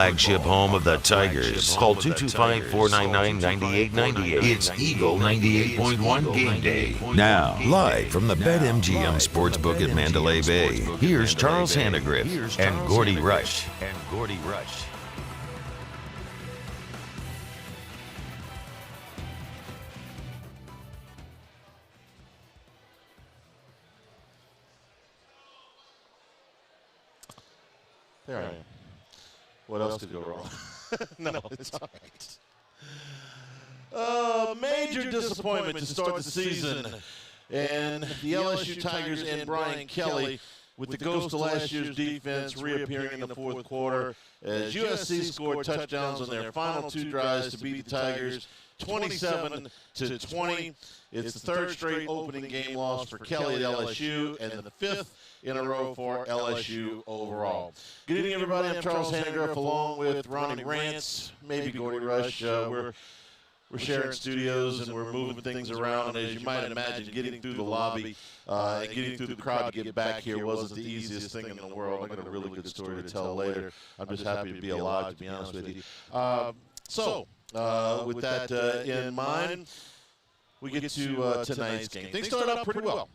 Flagship home of the Tigers. Call 225-499-9898. It's Eagle 98.1 Game Day. Now, live from the BetMGM Sportsbook at Mandalay Bay, here's Charles Hannegriff and Gordy Rush. There I am. What else could go wrong? No, it's all right. Major disappointment to start the season. And the LSU Tigers and Brian Kelly, with the ghost of last year's defense reappearing in the fourth quarter, as USC scored touchdowns on their final two drives to beat the Tigers 27-20. It's the third straight opening game loss for Kelly at LSU and the fifth in a row for LSU overall. Good evening, everybody. I'm Charles Hannegriff, along with Ronnie Rance, maybe Gordy Rush. We're sharing studios and we're moving things around. And as you might imagine, getting through the lobby and getting through the crowd to get back here wasn't the easiest thing in the world. I've got a really good story to tell later. I'm just happy to be alive, to be honest with you. With that in mind, we get to tonight's game. Things started out pretty well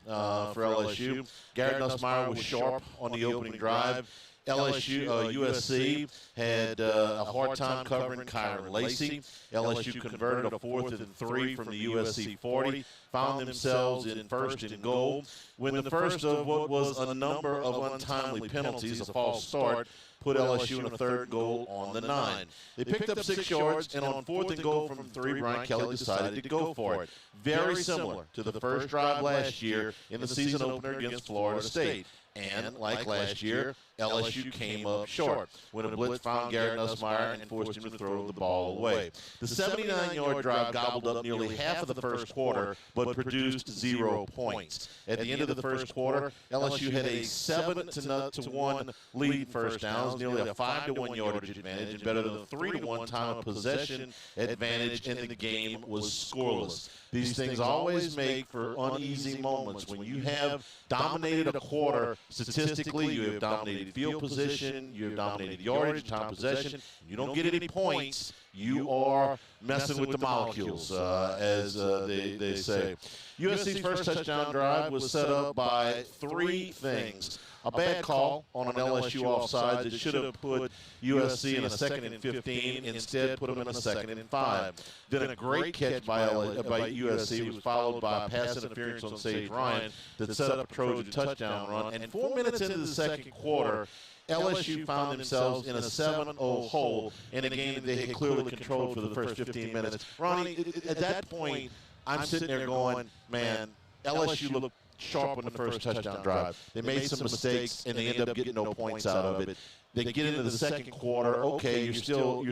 for LSU. Garrett Nussmeier was sharp on the opening drive. USC had a hard time covering Kyron Lacey. LSU converted a 4th and 3 from the USC 40, found themselves in 1st and goal, when the first of what was a number of untimely penalties, a false start, put LSU in a 3rd goal on the 9. They picked up 6 yards, and on 4th and goal from 3, Brian Kelly decided to go for it. Very similar to the first drive last year in the season opener against Florida State. And, like last year, LSU came up short when a blitz found Garrett Nussmeier and forced him to throw the ball away. The 79-yard drive gobbled up nearly half of the first quarter, but produced 0 points. At the end of the first quarter, LSU had a 7-1 lead first downs, nearly a 5-1 yardage advantage, and better than a 3-1 time of possession advantage, and the game was scoreless. These things always make for uneasy moments. When you have dominated a quarter, statistically, you have dominated field position, you have dominated yardage, time possession, you don't get any points, you are messing with the molecules, as they say. USC's first touchdown drive was set up by 3 things. A bad call on an LSU offside that should have put USC in a 2nd and 15, instead put them in a 2nd and 5. Then a great catch by USC was followed by a pass interference on Sage Ryan that set up a Trojan touchdown run. And 4 minutes into the second quarter, LSU found themselves in a 7-0 hole in a game that they had clearly controlled for the first 15 minutes. Ronnie, at that point, I'm sitting there going, man, LSU looked sharp on the first touchdown drive. They made some mistakes, and they end up getting no points out of it. They get into the second quarter. Okay, you're still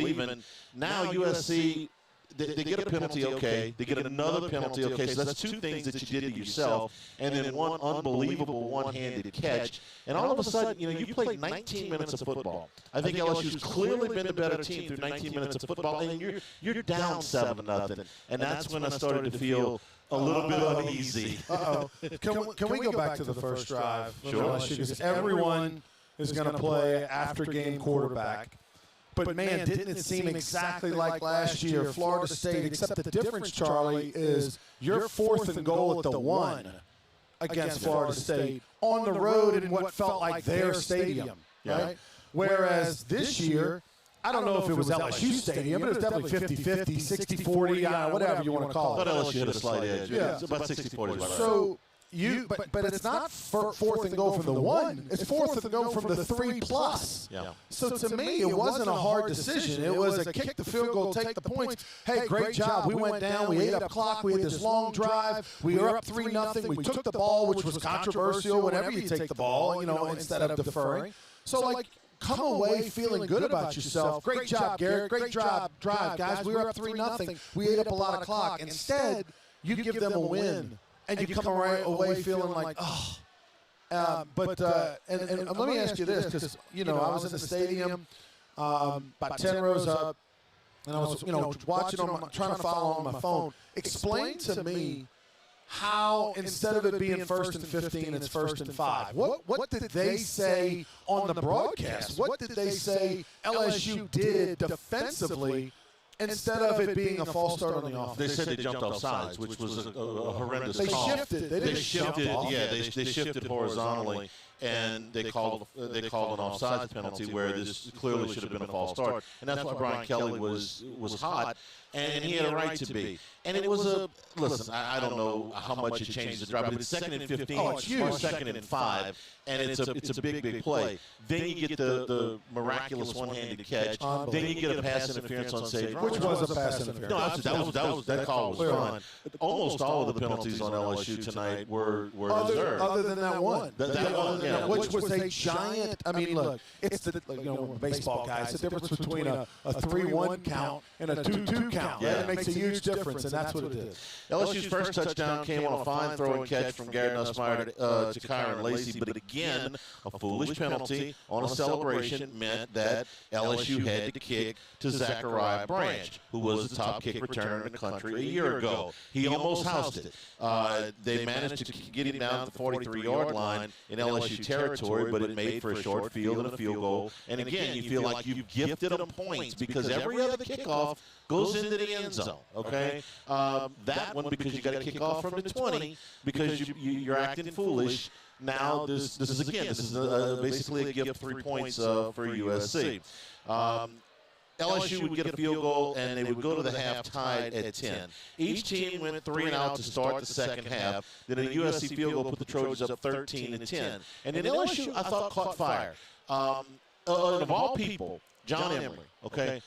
even. Now USC, they get a penalty. Okay, they get another penalty. Okay, so that's 2 things that you did to yourself, and then one unbelievable one-handed catch. And all of a sudden, you played 19 minutes of football. I think LSU's clearly been the better team through 19 minutes of football, and you're down 7-0, and that's when I started to feel a little bit uneasy. Can we go back to the first drive? Sure. Because everyone is going to play after-game quarterback. But, man, didn't it seem exactly like last year, Florida State, except the difference, Charlie, is your 4th and goal at the 1 against Florida State on the road in what felt like their stadium, right? Whereas this year, I don't know if it was LSU Stadium, but it was definitely 50-50, 60-40, whatever you want to call it. But LSU had a slight edge. Yeah, it's about 60-40. So but it's not 4th and goal from the 1. It's 4th and goal from the 3+. Yeah. So to me, it wasn't a hard decision. It was a kick the field goal, take the points. Hey, great job. We went down. We ate up clock. We had this long drive. We were up 3-0. We took the ball, which was controversial whenever you take the ball, instead of deferring. So, come away feeling good about yourself. Great job, Garrett. Great job, drive, guys. We were up 3-0. We ate up a lot of clock. Instead, you give them a win, and you come away feeling like, oh. But let me ask you this, because, I was in the stadium about 10 rows up, and I was, watching trying to follow on my phone. Explain to me how instead of it being 1st and 15, it's 1st and 5. What did they say on the broadcast? What did they say LSU did defensively instead of it being a false start on the offense? They said they jumped off sides, which was a horrendous call. Shifted. They shifted. Yeah, they shifted horizontally, and they called an offsides penalty where this clearly should have been a false start, and that's why Brian Kelly was hot, and he had a right to be. And it was a listen. I don't know how much it changes the drive, but it's 2nd and 15, it's huge. or 2nd and 5, and it's a big play. Then you get the miraculous one-handed catch. Then you get a pass interference on Sage, which was a pass interference. No, that call was fine. Almost all of the penalties on LSU tonight were deserved. Other than that one. That one, yeah. Which was a giant. I mean, look, it's the baseball guys. The difference between a 3-1 count and a 2-2 count. Yeah. It makes a huge difference, and that's what it is. LSU's first touchdown came on a fine throw and catch from Garrett Nussmeier to Kyron Lacey, but again, a foolish penalty on a celebration meant that LSU had to kick to Zachariah Branch, who was the top kick returner in the country a year ago. He almost housed it. They managed to get him down to the 43-yard line in LSU territory, but it made for a short field and a field goal. And again, you feel like you've gifted them points because every other kickoff goes into the end zone, okay? That one, because you got to kick off from the 20 because you're acting foolish. Now this is basically a gift of 3 points for USC. LSU would get a field goal, and they would go to the half tied at 10. Each team went 3 and out to start the second half. Then a USC field goal put the Trojans up 13 and 10. And then LSU, I thought, caught fire. Of all people, John Emery, okay?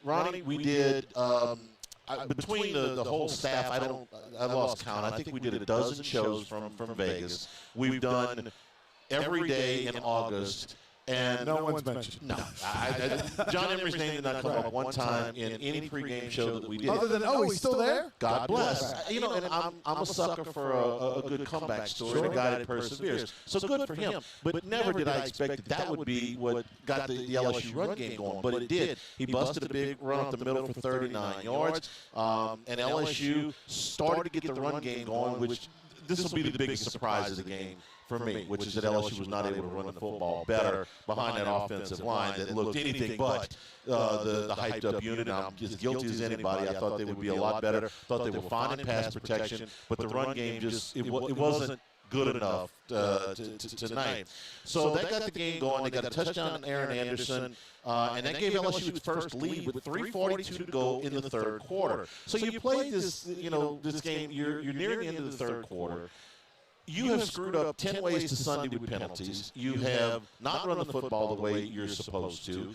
Ronnie, we did between the whole staff. I lost count. I think we did a dozen shows from Vegas. We've done every day in August. And no one's mentioned. No. John Emery's name did not come up one time in any pregame show that we did. Other than, he's still there? God bless. And I'm a sucker for a good comeback story, and a guy that perseveres. So good for him. But never did I expect that would be what got the LSU run game going. But it did. He busted a big run up the middle for 39 yards. And LSU started to get the run game going, which this will be the biggest surprise of the game for me, which is that LSU was not able to run the football better behind that offensive line that looked anything but the hyped-up unit. And I'm as guilty as anybody. I thought they would be a lot better. Thought they were fine in pass protection, but the run game just it wasn't good enough tonight. So that got the game going. They got a touchdown on Aaron Anderson, and that gave LSU its first lead with 3:42 to go in the third quarter. So you played this game. You're near the end of the third quarter. You have screwed up 10 ways to Sunday with penalties. You have not run the football the way you're supposed to.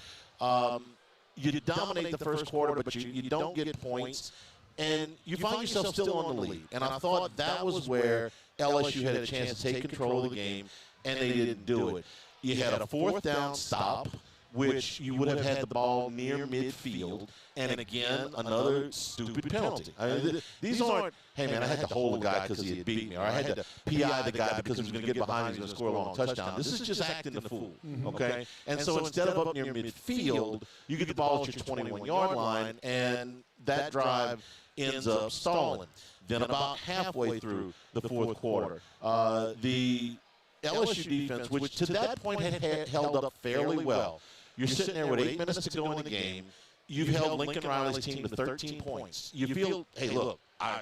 You dominate the first quarter, but you don't get points. And you find yourself still on the lead. And I thought that was where LSU had a chance to take control of the game, and they didn't do it. You had a 4th down stop, which you would have had the ball near midfield, and again, another stupid penalty. These aren't, hey, man, I had to hold the guy because he had beat me, or I had to PI the guy because he was going to get behind me, he was going to score a long touchdown. This is just acting the fool, okay? And so instead of up near midfield, you get the ball at your 21-yard line, and that drive ends up stalling. Then about halfway through the fourth quarter, the LSU defense, which to that point had held up fairly well. You're sitting there with 8 minutes to go in the game. You've held Lincoln Riley's team to 13 points. You feel, hey, look, I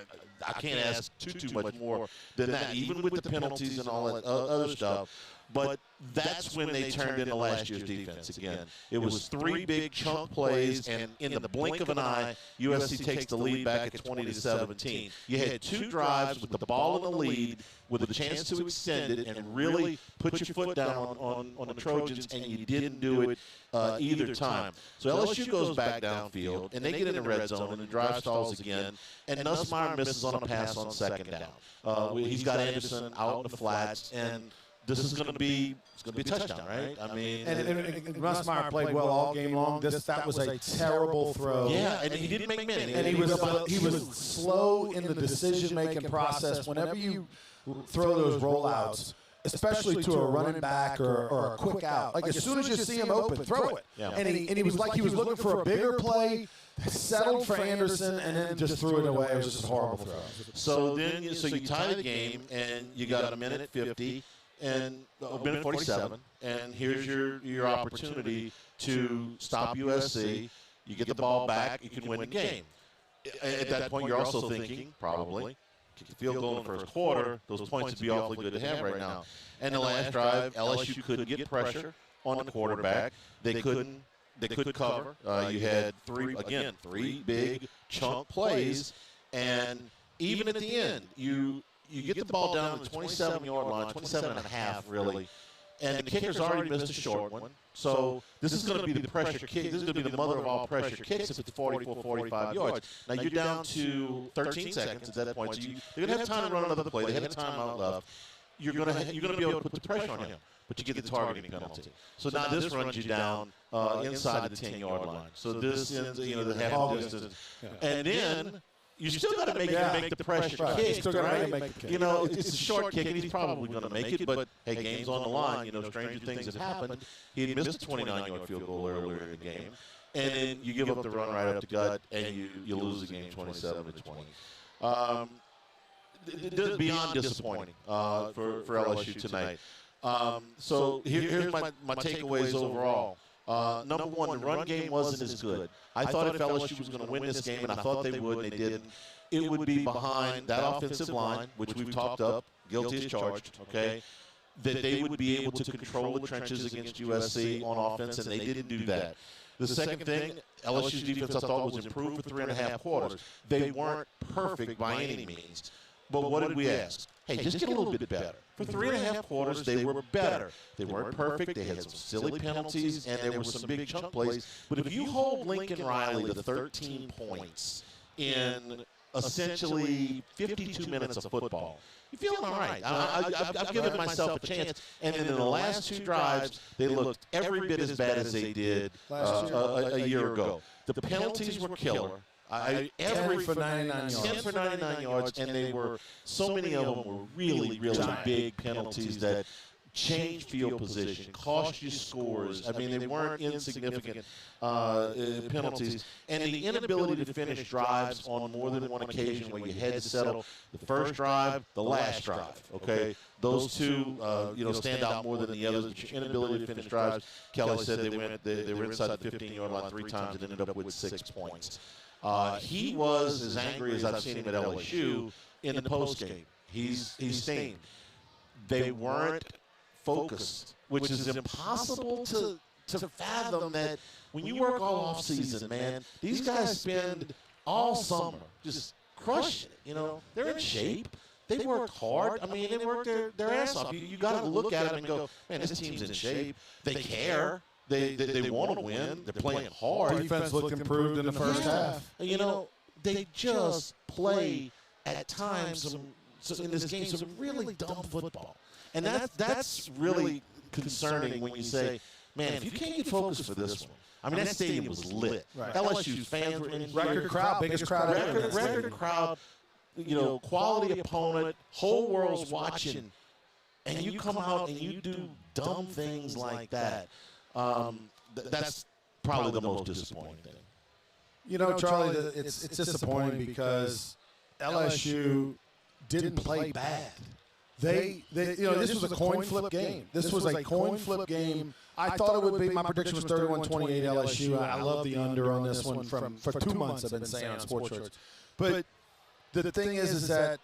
can't ask too much more than that, even with the penalties and all that other stuff. But that's when they turned into last year's defense again. It was 3 big chunk plays, and in the blink of an eye, USC takes the lead back at 20-17. You had 2 drives with the ball in the lead, with a chance to extend it and really put your foot down on the Trojans, and you didn't do it either time. So LSU goes back downfield, and they get in the red zone, and the drive stalls again, and Nussmeier misses on a pass on 2nd down. He's got Anderson out in the flats, and this is going to be a touchdown, right? I mean, and Nussmeier played well all game long. That was a terrible throw. Yeah, and he didn't make many. And he was slow in the decision-making process. Whenever you throw those rollouts, especially to a running back or a quick out. Like as soon as you see him open, throw it. Yeah. And he was like he was looking for a bigger play, settled for Anderson, and then just threw it away. It was just a horrible throw. So then you tie the game, and you got a minute 50 and a minute 47, and here's your opportunity to stop USC. You get the ball back, you can win the game. At that point, you're also thinking, probably, kick the field goal in the first quarter, those points would be awfully good to have right now. And the last drive, LSU couldn't get pressure on the quarterback. They couldn't cover. You had three big chunk plays, and even at the end, you get the ball down to the 27-yard line, 27 and a half, really, and the kicker's already missed a short one. So this is going to be the pressure kick. This is going to be the mother of all pressure kicks if it's 44, 45 yards. Now you're down to 13 seconds at that point. So they're going to have time to run another play. They had a timeout left. You're going to be able to put the pressure on him, but you get the targeting penalty. So now this runs you down inside the 10-yard line. So this ends, the half distance, and then you still got to make the pressure kick, right? It's a short kick, and he's probably going to make it. But hey, game's on the line. Stranger things have happened. He had missed a 29-yard field goal earlier in the game, and then you give up the run right up the gut, and you lose the game 27-20. Beyond disappointing for LSU tonight. So here's my takeaways overall. Number one, the run game wasn't as good. I thought if LSU was going to win this game, and I thought they would, and they didn't, it would be behind that offensive line, which we've talked up, guilty as charged, okay, that they would be able to control the trenches against USC on offense, and they didn't do that. The second thing, LSU's defense I thought was improved for 3.5 quarters. They weren't perfect by any means. But what did we ask? Hey, just get a little bit better. For 3.5 quarters, they were better. They weren't perfect. They had some silly penalties, and there were some big chunk plays. But if you hold Lincoln Riley to 13 points in essentially 52 minutes of football, you're feeling all right. I've given myself a chance. And then in the last two drives, they looked every bit as bad as they did a year ago. The penalties were killer. 10 for 99 yards. 10 for 99 yards, and they were, so many of them were really, really big penalties that changed field position, cost you scores. I mean, they weren't insignificant penalties. And the inability to finish drives on more than one occasion where you had to settle the first drive, the last drive, okay? Those two, stand out more than the others. But your inability to finish drives, Kelly said they were inside the 15-yard line 3 times and ended up with 6 points. He was as angry as I've seen him at LSU in the postgame. He's steamed. They weren't focused, which is impossible to fathom that when you work all offseason, man, these guys spend all summer just crushing it. They're in shape. They work hard. I mean, they work their ass off. You got to look at them and go, man, this team's in shape. They care. They want to win. They're playing hard. Defense looked improved in the first half. They just play at times in this game some really dumb football. And that's really concerning when you say, man, if you can't get focused for this one. I mean, that stadium was lit. Right. LSU's fans were in record crowd, biggest crowd ever. Record crowd, quality opponent, whole world's watching. And you come out and you do dumb things like that. That's probably the most disappointing thing. Charlie, it's disappointing because LSU didn't play bad. This was a coin flip game. This was a coin flip game. I thought it would be. My prediction was 31-28 LSU. I love the under on this one for 2 months. I've been saying on Sports Shorts. But the thing is that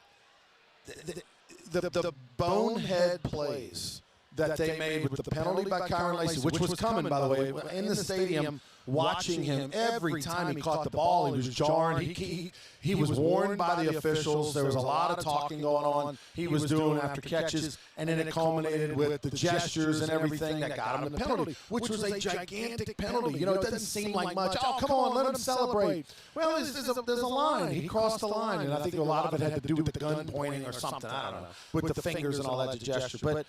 the bonehead plays that they made with the penalty by Kyron Lacy, which was coming, by the way, in the stadium, watching him every time he caught the ball, he was jarring. He was warned by the officials. There was a lot of talking going on. He was doing after catches, and then it culminated with the gestures and everything that got him the penalty, which was a gigantic penalty. It doesn't seem like much. Oh, come on, let him celebrate. Well, there's a line. He crossed the line, and I think a lot of it had to do with the gun pointing or something. I don't know, with the fingers and all that gesture.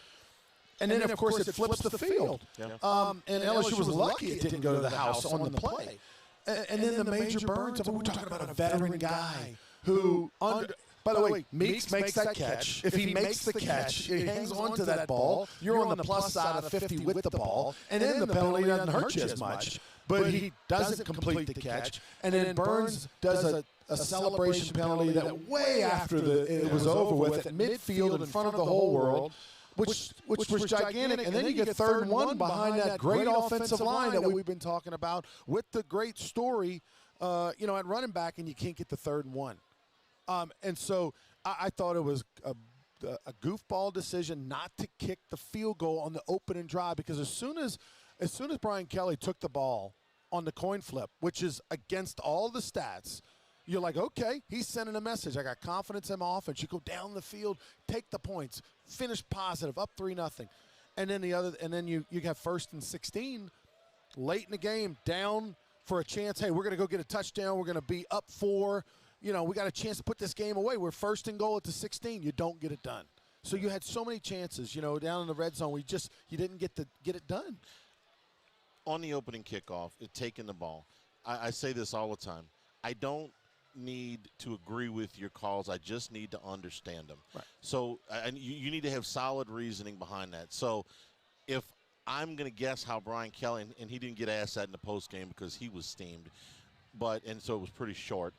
And then, of course, it flips the field. Yeah. And LSU was lucky it didn't go to the house on the play. And then the major Burns, we're talking about a veteran guy who By the way, Meeks makes that catch. If he makes the catch, he hangs on to that ball. You're on the plus side of 50 with the ball, and then the penalty doesn't hurt you as much. But he doesn't complete the catch, and then Burns does a celebration penalty that way after it was over with at midfield in front of the whole world, which was gigantic. And then you get 3rd and 1 behind that great offensive line that we've been talking about with the great story, at running back, and you can't get the 3rd and 1. And so I thought it was a goofball decision not to kick the field goal on the opening drive, because as soon as Brian Kelly took the ball on the coin flip, which is against all the stats, you're like, okay, he's sending a message. I got confidence in my offense. You go down the field, take the points, finish positive, up 3-0. And then you have 1st and 16 late in the game, down for a chance. Hey, we're going to go get a touchdown. We're going to be up 4. We got a chance to put this game away. We're 1st and goal at the 16. You don't get it done. So you had so many chances, down in the red zone. You didn't get it done. On the opening kickoff, taking the ball, I say this all the time. I don't need to agree with your calls. I just need to understand them. Right. So and you need to have solid reasoning behind that. So if I'm going to guess how Brian Kelly, and he didn't get asked that in the post game because he was steamed, and so it was pretty short.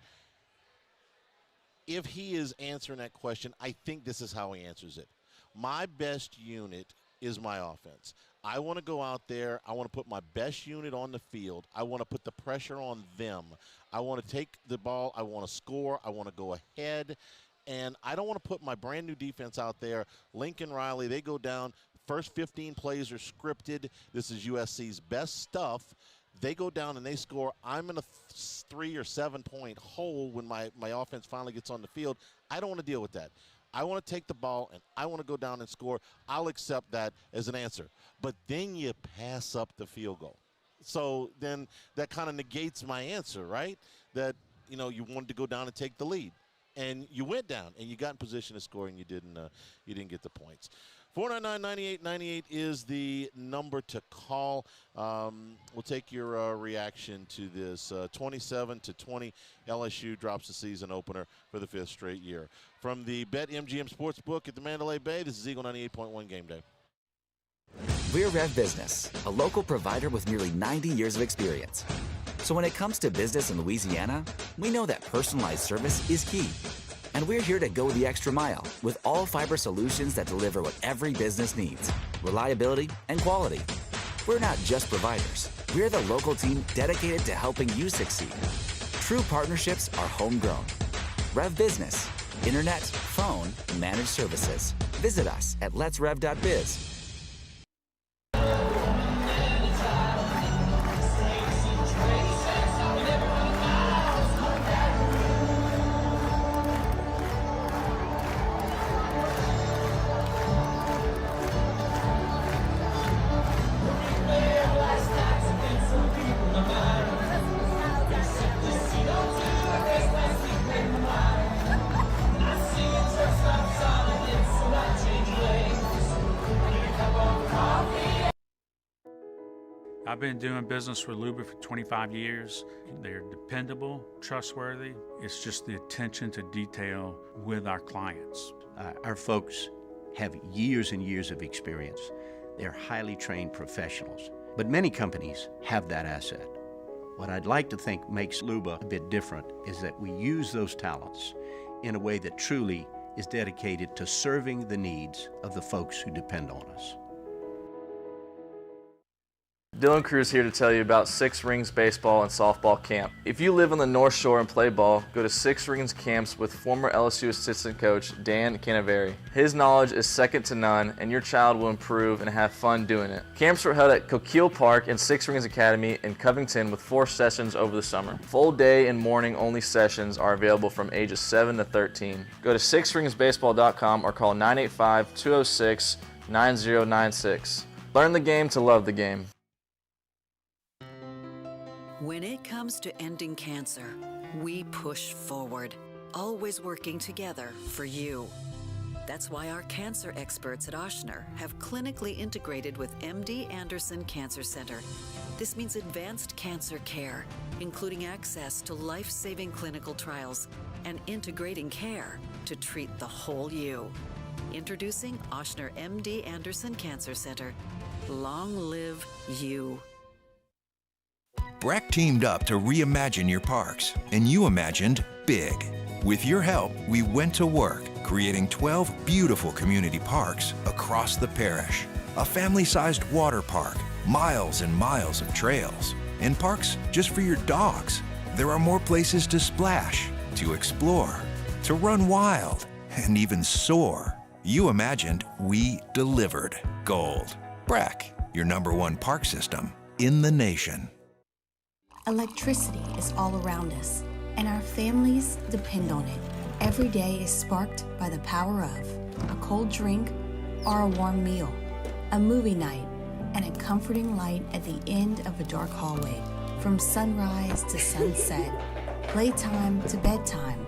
If he is answering that question, I think this is how he answers it. My best unit is my offense. I want to go out there. I want to put my best unit on the field. I want to put the pressure on them. I want to take the ball. I want to score. I want to go ahead. And I don't want to put my brand-new defense out there. Lincoln Riley, they go down. First 15 plays are scripted. This is USC's best stuff. They go down and they score. I'm in a 3 or 7 point hole when my offense finally gets on the field. I don't want to deal with that. I want to take the ball and I want to go down and score. I'll accept that as an answer. But then you pass up the field goal. So then that kind of negates my answer, right? That, you wanted to go down and take the lead. And you went down and you got in position to score and you didn't get the points. 499-9898 is the number to call. We'll take your reaction to this. 27-20, LSU drops the season opener for the 5th straight year. From the BetMGM Sportsbook at the Mandalay Bay, this is Eagle 98.1 Game Day. We're Rev Business, a local provider with nearly 90 years of experience. So when it comes to business in Louisiana, we know that personalized service is key. And we're here to go the extra mile with all fiber solutions that deliver what every business needs: reliability and quality. We're not just providers. We're the local team dedicated to helping you succeed. True partnerships are homegrown. Rev Business, internet, phone, managed services. Visit us at letsrev.biz. I've been doing business with Luba for 25 years. They're dependable, trustworthy. It's just the attention to detail with our clients. Our folks have years and years of experience. They're highly trained professionals, but many companies have that asset. What I'd like to think makes Luba a bit different is that we use those talents in a way that truly is dedicated to serving the needs of the folks who depend on us. Dylan Cruz here to tell you about Six Rings Baseball and Softball Camp. If you live on the North Shore and play ball, go to Six Rings Camps with former LSU assistant coach Dan Canaveri. His knowledge is second to none, and your child will improve and have fun doing it. Camps were held at Coquille Park and Six Rings Academy in Covington with 4 sessions over the summer. Full day and morning only sessions are available from ages 7 to 13. Go to sixringsbaseball.com or call 985-206-9096. Learn the game to love the game. When it comes to ending cancer, we push forward, always working together for you. That's why our cancer experts at Ochsner have clinically integrated with MD Anderson Cancer Center. This means advanced cancer care, including access to life-saving clinical trials and integrating care to treat the whole you. Introducing Ochsner MD Anderson Cancer Center. Long live you. BRAC teamed up to reimagine your parks, and you imagined big. With your help, we went to work, creating 12 beautiful community parks across the parish. A family-sized water park, miles and miles of trails, and parks just for your dogs. There are more places to splash, to explore, to run wild, and even soar. You imagined, we delivered. Gold. BRAC, your #1 park system in the nation. Electricity is all around us, and our families depend on it. Every day is sparked by the power of a cold drink or a warm meal, a movie night, and a comforting light at the end of a dark hallway. From sunrise to sunset, playtime to bedtime,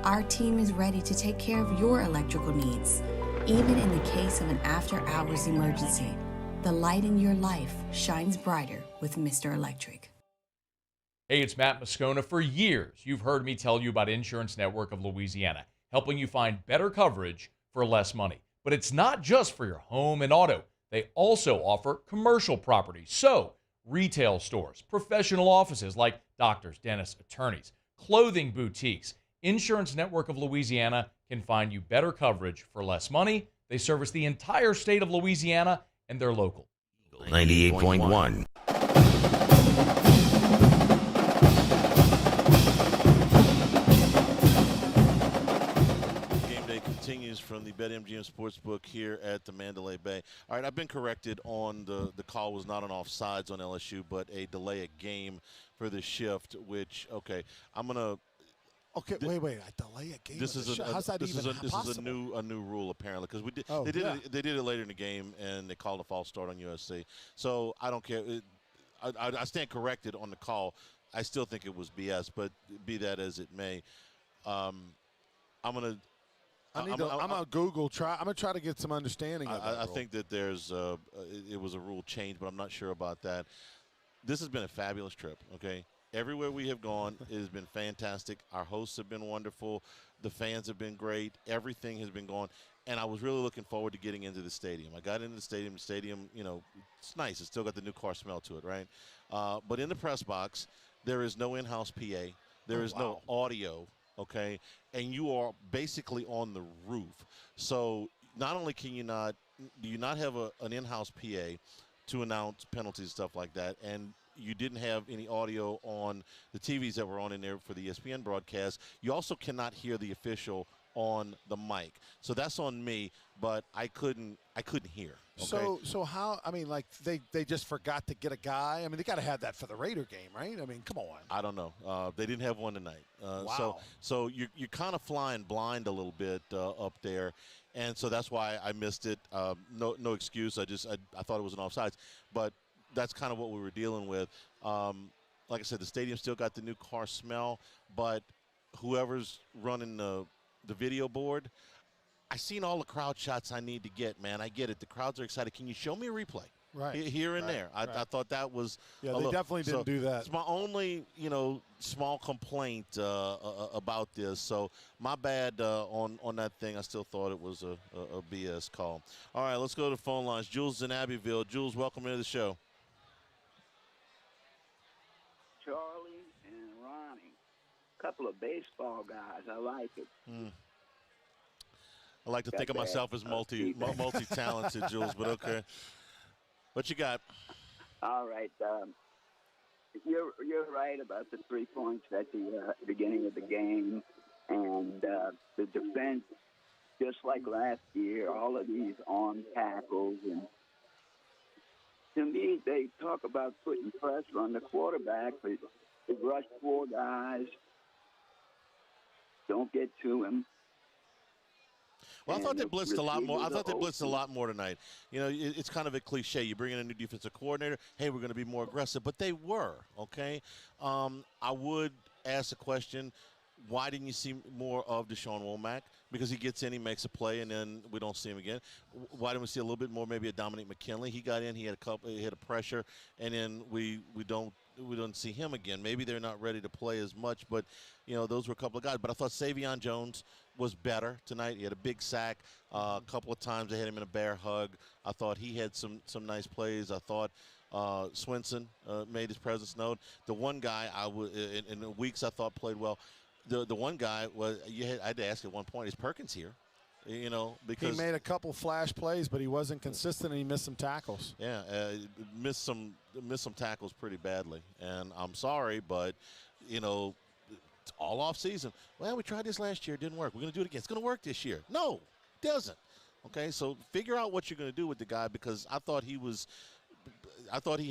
our team is ready to take care of your electrical needs, even in the case of an after-hours emergency. The light in your life shines brighter with Mr. Electric. Hey, it's Matt Moscona. For years, you've heard me tell you about Insurance Network of Louisiana, helping you find better coverage for less money. But it's not just for your home and auto. They also offer commercial property. So, retail stores, professional offices like doctors, dentists, attorneys, clothing boutiques. Insurance Network of Louisiana can find you better coverage for less money. They service the entire state of Louisiana, and they're local. 98.1. Gameday continues from the BetMGM Sportsbook here at the Mandalay Bay. All right, I've been corrected on the call was not an offsides on LSU, but a delay a game for the shift, which, okay, I'm going to. Okay, wait. I delay a game. This is how's that even possible? This is a new rule apparently because we did they did it later in the game and they called a false start on USC. So I don't care. I stand corrected on the call. I still think it was BS, but be that as it may, I'm gonna Google try. I'm gonna try to get some understanding of that I think that there's it was a rule change, but I'm not sure about that. This has been a fabulous trip. Okay. Everywhere we have gone, it has been fantastic. Our hosts have been wonderful. The fans have been great. Everything has been going. And I was really looking forward to getting into the stadium. I got into the stadium. The stadium, you know, it's nice. It's still got the new car smell to it, right? But in the press box, there is no in-house PA. There is no audio, okay? And you are basically on the roof. So not only do you not have an in-house PA to announce penalties and stuff like that, and you didn't have any audio on the TVs that were on in there for the ESPN broadcast. You also cannot hear the official on the mic. So that's on me, but I couldn't hear. Okay? So how, I mean, like they just forgot to get a guy. I mean, they got to have that for the Raider game, right? I mean, come on. I don't know. They didn't have one tonight. Wow. So you're kind of flying blind a little bit up there. And so that's why I missed it. No excuse. I thought it was an offsides. But that's kind of what we were dealing with. Like I said, the stadium still got the new car smell, but whoever's running the video board, I seen all the crowd shots I need to get, man. I get it. The crowds are excited. Can you show me a replay? Right. Here and there. I thought that was they definitely didn't do that. It's my only, small complaint about this. So my bad on that thing. I still thought it was a BS call. All right, let's go to the phone lines. Jules in Abbeville. Jules, welcome into the show. Charlie and Ronnie, couple of baseball guys. I like it. I like to think of myself as multi-talented, Jules, but okay. What you got? All right. You're right about the 3 points at the beginning of the game, and the defense, just like last year, all of these on tackles. And to me, they talk about putting pressure on the quarterback, but they rush 4 guys, don't get to him. Well, I thought they blitzed a lot more. I thought they blitzed a lot more tonight. It's kind of a cliche. You bring in a new defensive coordinator. Hey, we're going to be more aggressive. But they were, okay? I would ask the question, why didn't you see more of Deshaun Womack? Because he gets in, he makes a play, and then we don't see him again. Why didn't we see a little bit more maybe a Dominic McKinley? He got in, he had a pressure, and then we don't see him again. Maybe they're not ready to play as much, but those were a couple of guys. But I thought Savion Jones was better tonight. He had a big sack. A couple of times they had him in a bear hug. I thought he had some nice plays. I thought Swinson made his presence known. The one guy in the weeks I thought played well. The one guy was I had to ask at one point, is Perkins here? Because he made a couple flash plays, but he wasn't consistent and he missed some tackles. Yeah, missed some tackles pretty badly. And I'm sorry, but it's all off season. Well, we tried this last year, it didn't work. We're going to do it again. It's going to work this year. No, it doesn't. Okay, so figure out what you're going to do with the guy, because I thought he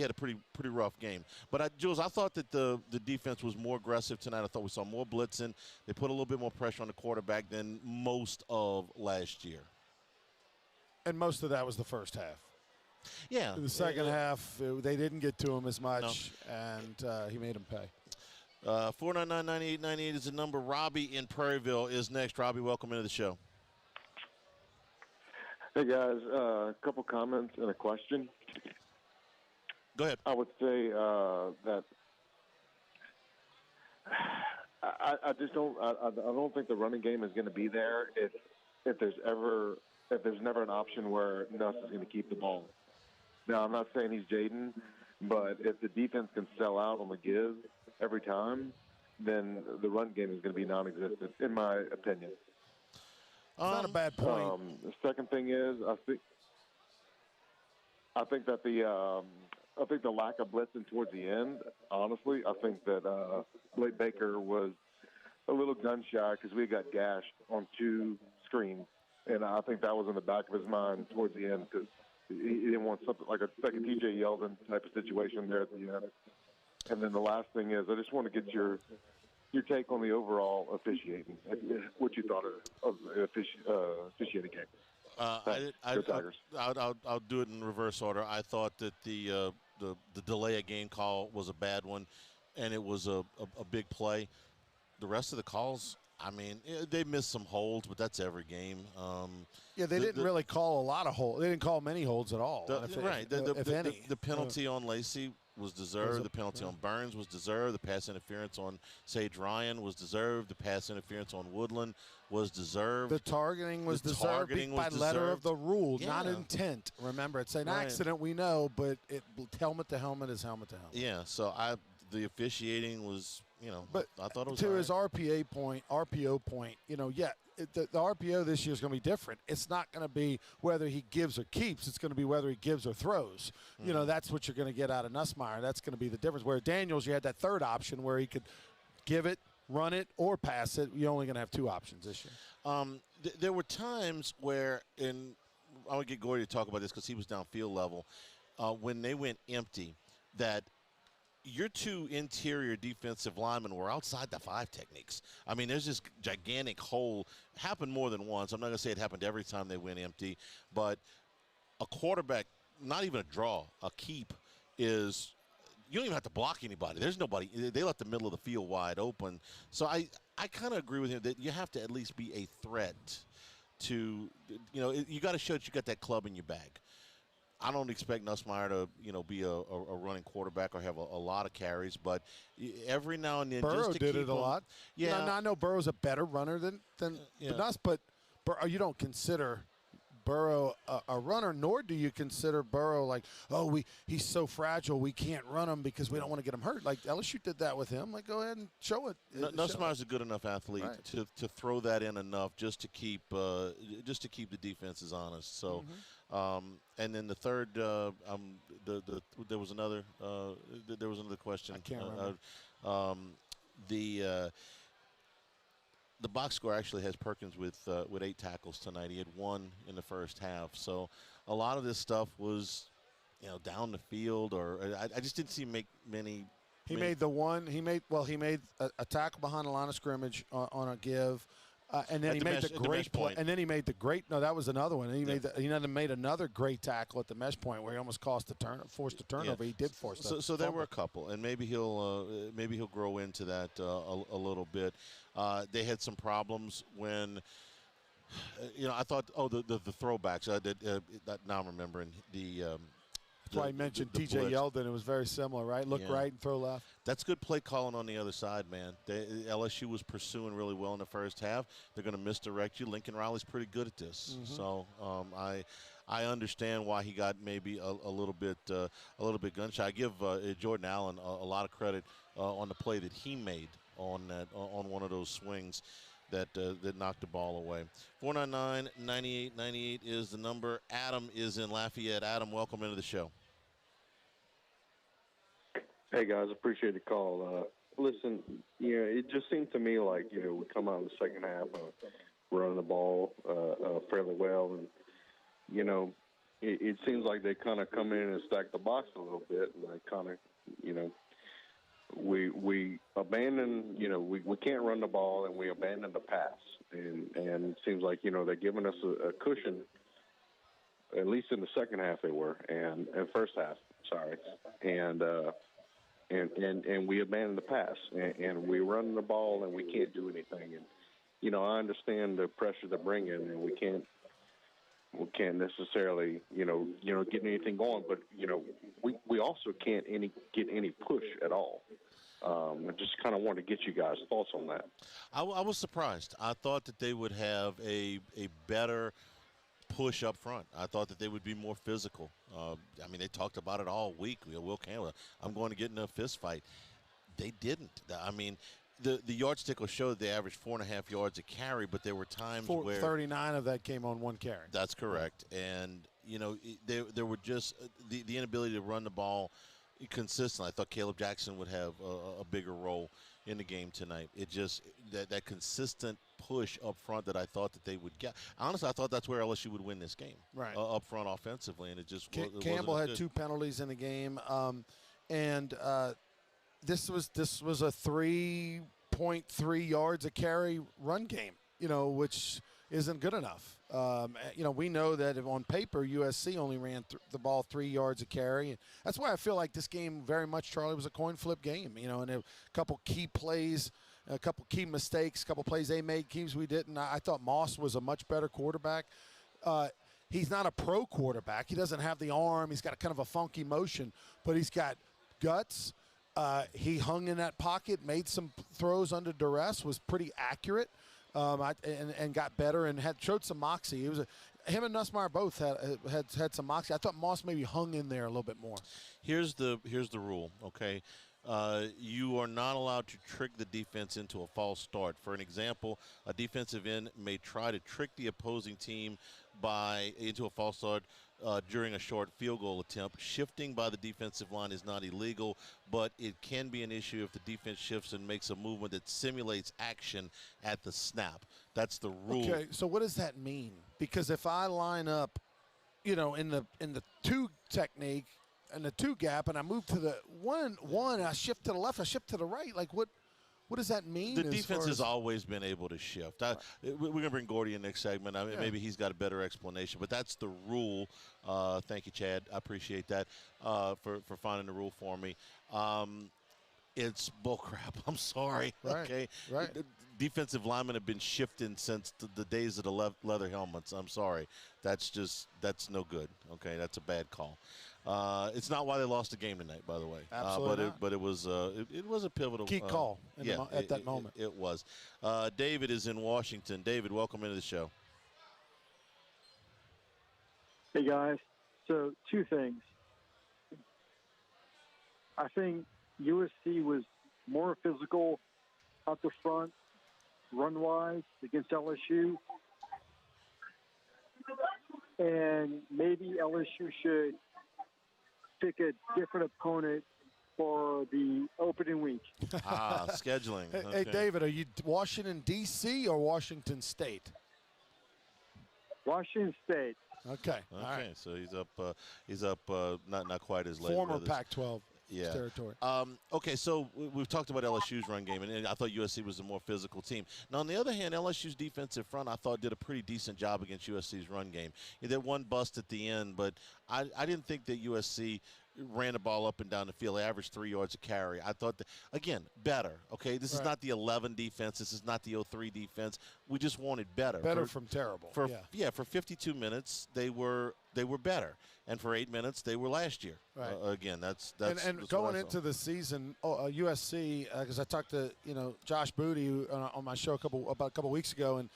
had a pretty rough game. But, Jules, I thought that the defense was more aggressive tonight. I thought we saw more blitzing. They put a little bit more pressure on the quarterback than most of last year. And most of that was the first half. Yeah. In the second half, they didn't get to him as much, and he made him pay. 499-9898 is the number. Robbie in Prairieville is next. Robbie, welcome into the show. Hey, guys. A couple comments and a question. Go ahead. I would say that I just don't. I don't think the running game is going to be there if there's never an option where Nuss is going to keep the ball. Now, I'm not saying he's Jaden, but if the defense can sell out on the give every time, then the run game is going to be non-existent, in my opinion. It's not a bad point. The second thing is, I think that the lack of blitzing towards the end, honestly, I think that Blake Baker was a little gun-shy because we got gashed on 2 screens. And I think that was in the back of his mind towards the end because he didn't want something like a T.J. Yeldon type of situation there at the end. And then the last thing is, I just want to get your take on the overall officiating, what you thought of the officiating game. I'll do it in reverse order. I thought that the delay of game call was a bad one, and it was a big play. The rest of the calls, I mean, they missed some holds, but that's every game. They didn't really call a lot of holds. They didn't call many holds at all. If any. The penalty on Lacey was deserved. The penalty on Burns was deserved. The pass interference on Sage Ryan was deserved. The pass interference on Woodland was deserved. The targeting was deserved by letter of the rule, not intent. Remember, it's an accident, we know, but helmet to helmet is helmet to helmet. Yeah, so the officiating was, but I thought it was to right. his RPO point, the RPO this year is going to be different. It's not going to be whether he gives or keeps. It's going to be whether he gives or throws. Mm-hmm. That's what you're going to get out of Nussmeier. That's going to be the difference. Where Daniels, you had that third option where he could give it, run it, or pass it. You're only going to have 2 options this year. There were times where, I would get Gordy to talk about this because he was downfield level, when they went empty, that your 2 interior defensive linemen were outside the 5 techniques. I mean, there's this gigantic hole. Happened more than once. I'm not going to say it happened every time they went empty, but a quarterback, not even a draw, a keep is you don't even have to block anybody. There's nobody. They left the middle of the field wide open. So I kind of agree with him that you have to at least be a threat to, you got to show that you got that club in your bag. I don't expect Nussmeier to, be a running quarterback or have a lot of carries, but every now and then, Burrow just to did keep it a lot. Yeah, I know Burrow's a better runner than Nuss, but you don't consider Burrow a runner, nor do you consider Burrow like, he's so fragile, we can't run him because we don't want to get him hurt. Like LSU did that with him. Like, go ahead and show it. Nussmeier's a good enough athlete to throw that in enough just to keep the defenses honest. So. Mm-hmm. And then the third, there was another question. I can't remember. The box score actually has Perkins with 8 tackles tonight. He had 1 in the first half. So a lot of this stuff was, down the field, or I just didn't see him make many. He made the one. He made a tackle behind the line of scrimmage on a give. And then he made the great play. And then he made the great. No, that was another one. And he made another great tackle at the mesh point where he almost forced a turnover. He did force that. So there were a couple, and maybe he'll grow into that a little bit. They had some problems when. I thought, the throwbacks. Now I'm remembering the. That's why I mentioned T.J. Yeldon. It was very similar, right? Look right and throw left. That's good play calling on the other side, man. LSU was pursuing really well in the first half. They're going to misdirect you. Lincoln Riley's pretty good at this. Mm-hmm. So I understand why he got maybe a little bit gun shy. I give Jordan Allen a lot of credit on the play that he made on one of those swings that knocked the ball away. 499-9898 is the number. Adam is in Lafayette. Adam, welcome into the show. Hey, guys, appreciate the call. Listen, it just seemed to me like, we come out in the second half running the ball fairly well. And, it seems like they kind of come in and stack the box a little bit. And they kind of, we abandon, we can't run the ball, and we abandon the pass. And it seems like, they're giving us a cushion, at least in the second half they were, and first half, sorry. And we abandon the pass, and we run the ball, and we can't do anything. And, I understand the pressure to bring in, and we can't necessarily, get anything going, but, we also can't get any push at all. I just kind of want to get you guys' thoughts on that. I was surprised. I thought that they would have a better push up front. I thought that they would be more physical. They talked about it all week. Will Campbell, I'm going to get in a fist fight. They didn't. The yardstick will show they averaged 4.5 yards a carry, but there were times where 39 of that came on one carry. That's correct. And, there were just the inability to run the ball consistently. I thought Caleb Jackson would have a bigger role in the game tonight. It just that consistent push up front that I thought that they would get. Honestly, I thought that's where LSU would win this game. Right. Up front offensively, and it just Campbell had 2 penalties in the game, and this was a 3.3 yards a carry run game, which isn't good enough. We know that on paper, USC only ran the ball 3 yards a carry. And that's why I feel like this game very much, Charlie, was a coin flip game, and a couple key plays, a couple key mistakes, a couple plays they made, keys we didn't. I thought Moss was a much better quarterback. He's not a pro quarterback. He doesn't have the arm. He's got a kind of a funky motion, but he's got guts. He hung in that pocket, made some throws under duress, was pretty accurate. And got better and showed some moxie. Him and Nussmeier both had some moxie. I thought Moss maybe hung in there a little bit more. Here's the rule, okay? You are not allowed to trick the defense into a false start. For an example, a defensive end may try to trick the opposing team into a false start during a short field goal attempt. Shifting by the defensive line is not illegal, but it can be an issue if the defense shifts and makes a movement that simulates action at the snap. That's the rule. Okay, so what does that mean? Because if I line up, in the 2 technique and the 2 gap, and I move to the one, I shift to the left, I shift to the right, like what does that mean? The defense has always been able to shift. We're going to bring Gordy in next segment. Maybe he's got a better explanation, but that's the rule. Thank you, Chad. I appreciate that for finding the rule for me. It's bullcrap. I'm sorry. Right. Okay. Right. Defensive linemen have been shifting since the days of the leather helmets. I'm sorry. That's no good. Okay, that's a bad call. It's not why they lost the game tonight, by the way. Absolutely but it was a pivotal key call at that moment. It was. David is in Washington. David, welcome into the show. Hey guys. So 2 things. I think USC was more physical out the front, run-wise, against LSU. And maybe LSU should pick a different opponent for the opening week. Scheduling. Hey, David, are you Washington, D.C. or Washington State? Washington State. Okay. All right. So he's up. Not quite as late. Former Pac-12. territory. Okay, so we've talked about LSU's run game, and I thought USC was the more physical team. Now, on the other hand, LSU's defensive front, I thought, did a pretty decent job against USC's run game. They had one bust at the end, but I didn't think that USC ran the ball up and down the field. They averaged 3 yards a carry. I thought that, again, better. Okay, this is not the 11 defense. This is not the 03 defense. We just wanted better. Better from terrible. For 52 minutes, they were better, and for 8 minutes, they were last year. Right. Again, that's and going into the season, USC, because I talked to Josh Booty on my show about a couple weeks ago, and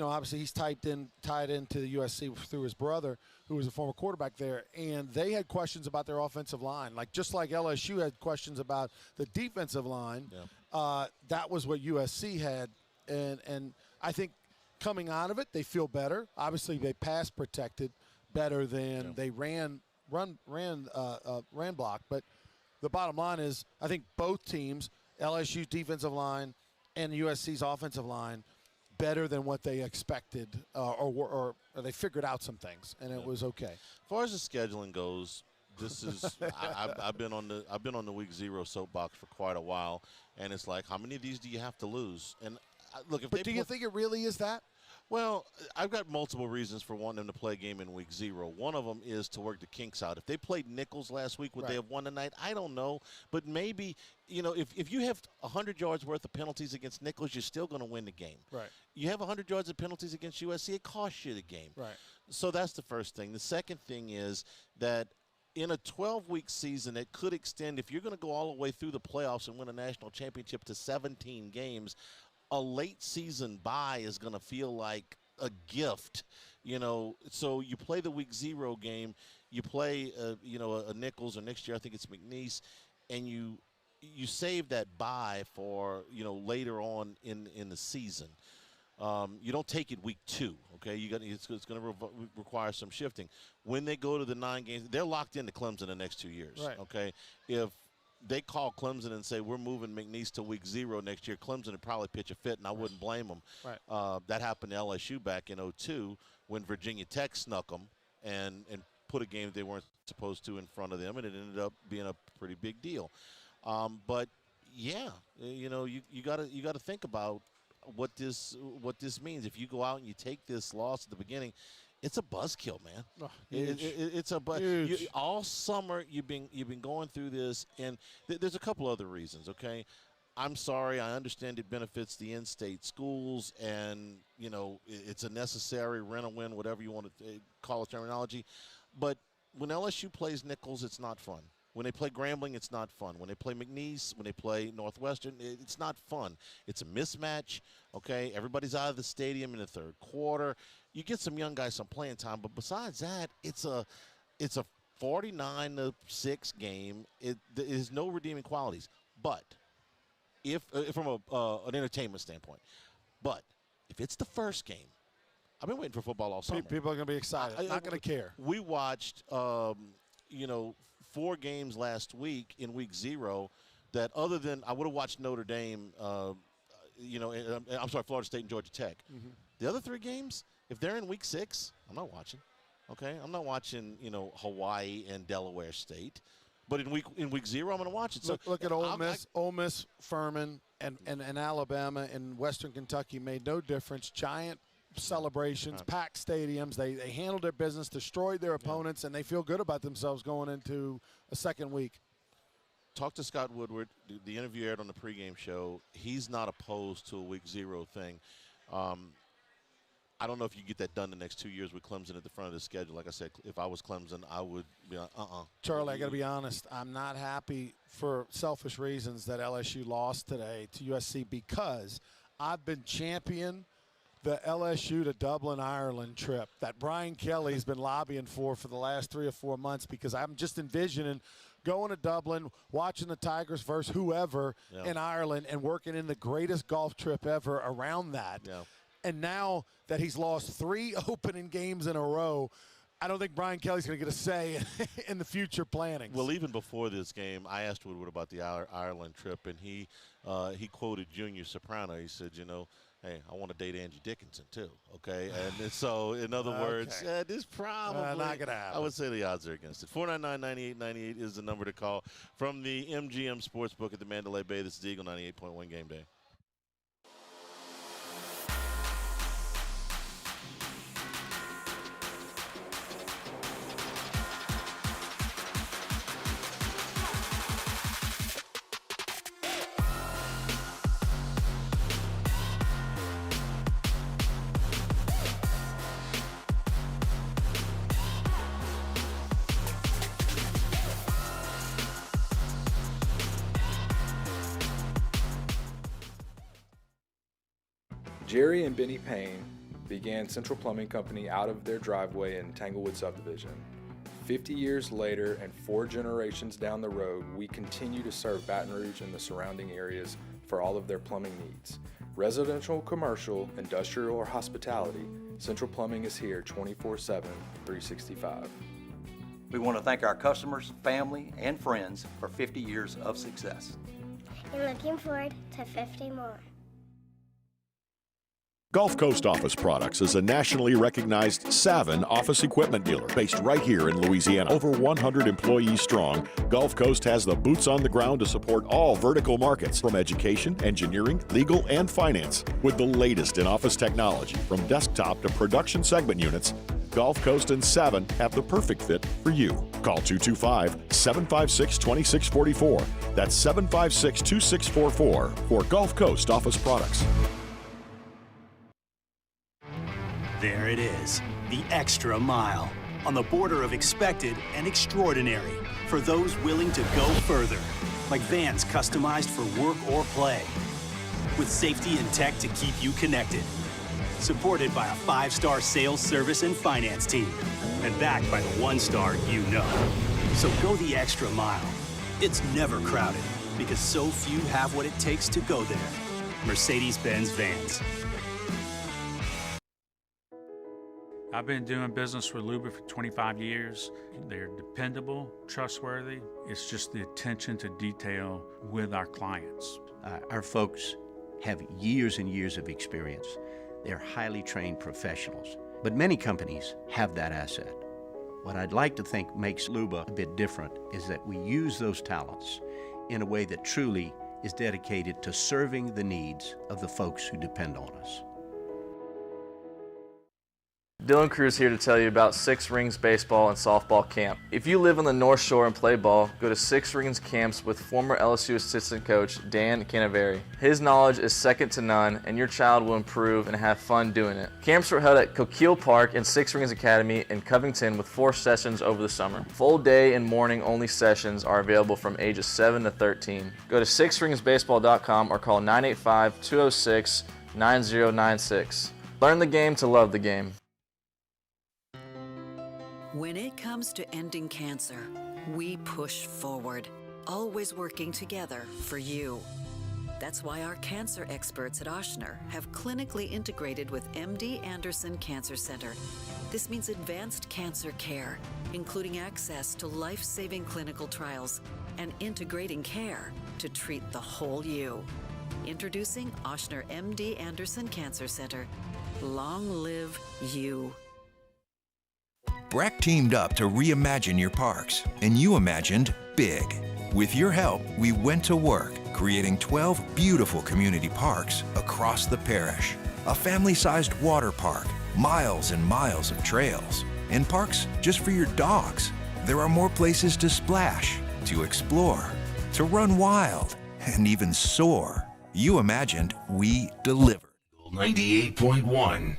obviously he's tied into the USC through his brother, who was a former quarterback there, and they had questions about their offensive line, just like LSU had questions about the defensive line. Yeah. That was what USC had, and I think coming out of it, they feel better. Obviously, they pass protected better than they ran block. But the bottom line is, I think both teams, LSU's defensive line and USC's offensive line, better than what they expected, or they figured out some things, and it was okay. As far as the scheduling goes, this is I've been on the week 0 soapbox for quite a while, and it's like, how many of these do you have to lose? And look, but do you think it really is that? Well, I've got multiple reasons for wanting them to play a game in week 0. One of them is to work the kinks out. If they played Nichols last week, would they have won tonight? I don't know. But maybe, if you have 100 yards worth of penalties against Nichols, you're still going to win the game. Right. You have 100 yards of penalties against USC, it costs you the game. Right. So that's the first thing. The second thing is that in a 12-week season, it could extend, if you're going to go all the way through the playoffs and win a national championship, to 17 games, a late season bye is going to feel like a gift, So you play the week 0 game, you play, a Nichols, or next year I think it's McNeese, and you save that bye for later on in the season. You don't take it week 2, okay? It's going to require some shifting. When they go to the 9 games, they're locked into Clemson the next 2 years, okay? If they call Clemson and say, we're moving McNeese to week 0 next year, Clemson would probably pitch a fit, and I wouldn't blame them. Right. That happened to LSU back in 2002 when Virginia Tech snuck them and put a game they weren't supposed to in front of them, and it ended up being a pretty big deal. But, yeah, you got to think about what this means. If you go out and you take this loss at the beginning, it's a buzzkill, man. Oh, it's a buzz. All summer you've been going through this, and there's a couple other reasons. Okay, I'm sorry. I understand it benefits the in-state schools, and it's a necessary rent-a-win, whatever you want to call it terminology. But when LSU plays Nichols, it's not fun. When they play Grambling, it's not fun. When they play McNeese, when they play Northwestern, it's not fun. It's a mismatch, okay? Everybody's out of the stadium in the third quarter. You get some young guys some playing time, but besides that, it's a 49-6 game. There's no redeeming qualities. But if from an entertainment standpoint, but if it's the first game, I've been waiting for football all summer. People are going to be excited. Not going to care. We watched, 4 games last week in week 0 that, other than I would have watched Notre Dame, Florida State and Georgia Tech. Mm-hmm. The other 3 games, if they're in week 6, I'm not watching. Okay, I'm not watching Hawaii and Delaware State, but in week 0 I'm going to watch it. So look at Ole Miss, Furman, and Alabama and Western Kentucky made no difference. Giant celebrations, packed stadiums. They handled their business, destroyed their opponents, and they feel good about themselves going into a second week. Talk to Scott Woodward. The interview aired on the pregame show. He's not opposed to a week 0 thing. I don't know if you get that done the next 2 years with Clemson at the front of the schedule. Like I said, if I was Clemson, I would be like, Charlie, I got to be honest. I'm not happy for selfish reasons that LSU lost today to USC, because I've been champion the LSU to Dublin, Ireland trip that Brian Kelly's been lobbying for the last 3 or 4 months, because I'm just envisioning going to Dublin, watching the Tigers versus whoever in Ireland, and working in the greatest golf trip ever around that. Yeah. And now that he's lost 3 opening games in a row, I don't think Brian Kelly's going to get a say in the future planning. Well, even before this game, I asked Woodward about the Ireland trip, and he quoted Junior Soprano. He said, you know, hey, I want to date Angie Dickinson too, okay? And so, in other words, this probably not going to happen. I would say the odds are against it. 499-9898 is the number to call from the MGM Sportsbook at the Mandalay Bay. This is Eagle 98.1 Game Day. Jerry and Benny Payne began Central Plumbing Company out of their driveway in Tanglewood subdivision. 50 years later and 4 generations down the road, we continue to serve Baton Rouge and the surrounding areas for all of their plumbing needs. Residential, commercial, industrial, or hospitality, Central Plumbing is here 24/7, 365. We want to thank our customers, family, and friends for 50 years of success. And looking forward to 50 more. Gulf Coast Office Products is a nationally recognized Savin office equipment dealer based right here in Louisiana. Over 100 employees strong, Gulf Coast has the boots on the ground to support all vertical markets from education, engineering, legal, and finance. With the latest in office technology from desktop to production segment units, Gulf Coast and Savin have the perfect fit for you. Call 225-756-2644. That's 756-2644 for Gulf Coast Office Products. There it is, the extra mile, on the border of expected and extraordinary for those willing to go further, like vans customized for work or play, with safety and tech to keep you connected, supported by a 5-star sales, service, and finance team, and backed by the 1-star you know. So go the extra mile. It's never crowded, because so few have what it takes to go there. Mercedes-Benz Vans. I've been doing business with Luba for 25 years. They're dependable, trustworthy. It's just the attention to detail with our clients. Our folks have years and years of experience. They're highly trained professionals, but many companies have that asset. What I'd like to think makes Luba a bit different is that we use those talents in a way that truly is dedicated to serving the needs of the folks who depend on us. Dylan Cruz here to tell you about Six Rings Baseball and Softball Camp. If you live on the North Shore and play ball, go to Six Rings Camps with former LSU assistant coach Dan Canaveri. His knowledge is second to none, and your child will improve and have fun doing it. Camps were held at Coquille Park and Six Rings Academy in Covington with 4 sessions over the summer. Full day and morning only sessions are available from ages 7 to 13. Go to sixringsbaseball.com or call 985-206-9096. Learn the game to love the game. When it comes to ending cancer, we push forward, always working together for you. That's why our cancer experts at Ochsner have clinically integrated with MD Anderson Cancer Center. This means advanced cancer care, including access to life-saving clinical trials and integrating care to treat the whole you. Introducing Ochsner MD Anderson Cancer Center. Long live you. Breck teamed up to reimagine your parks, and you imagined big. With your help, we went to work, creating 12 beautiful community parks across the parish. A family-sized water park, miles and miles of trails, and parks just for your dogs. There are more places to splash, to explore, to run wild, and even soar. You imagined, we delivered. 98.1.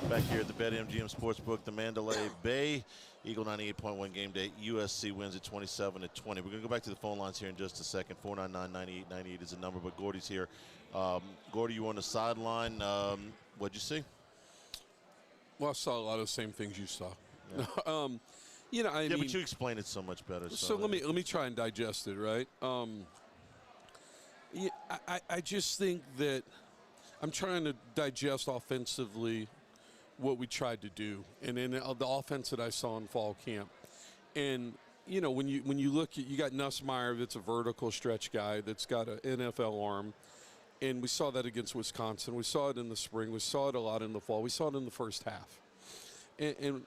Back here at the BetMGM Sportsbook, the Mandalay Bay. Eagle 98.1 Game Day. USC wins at 27-20. We're going to go back to the phone lines here in just a second. 499-9898 is the number, but Gordy's here. Gordy, you were on the sideline. What'd you see? Well, I saw a lot of the same things you saw. Yeah. You know, I mean, but you explain it so much better. So let me try and digest it, right? Yeah, I just think that I'm trying to digest offensively what we tried to do, and then the offense that I saw in fall camp. And you know, when you look at, you got Nussmeier, that's a vertical stretch guy that's got an NFL arm, and we saw that against Wisconsin. We saw it in the spring. We saw it a lot in the fall. We saw it in the first half. And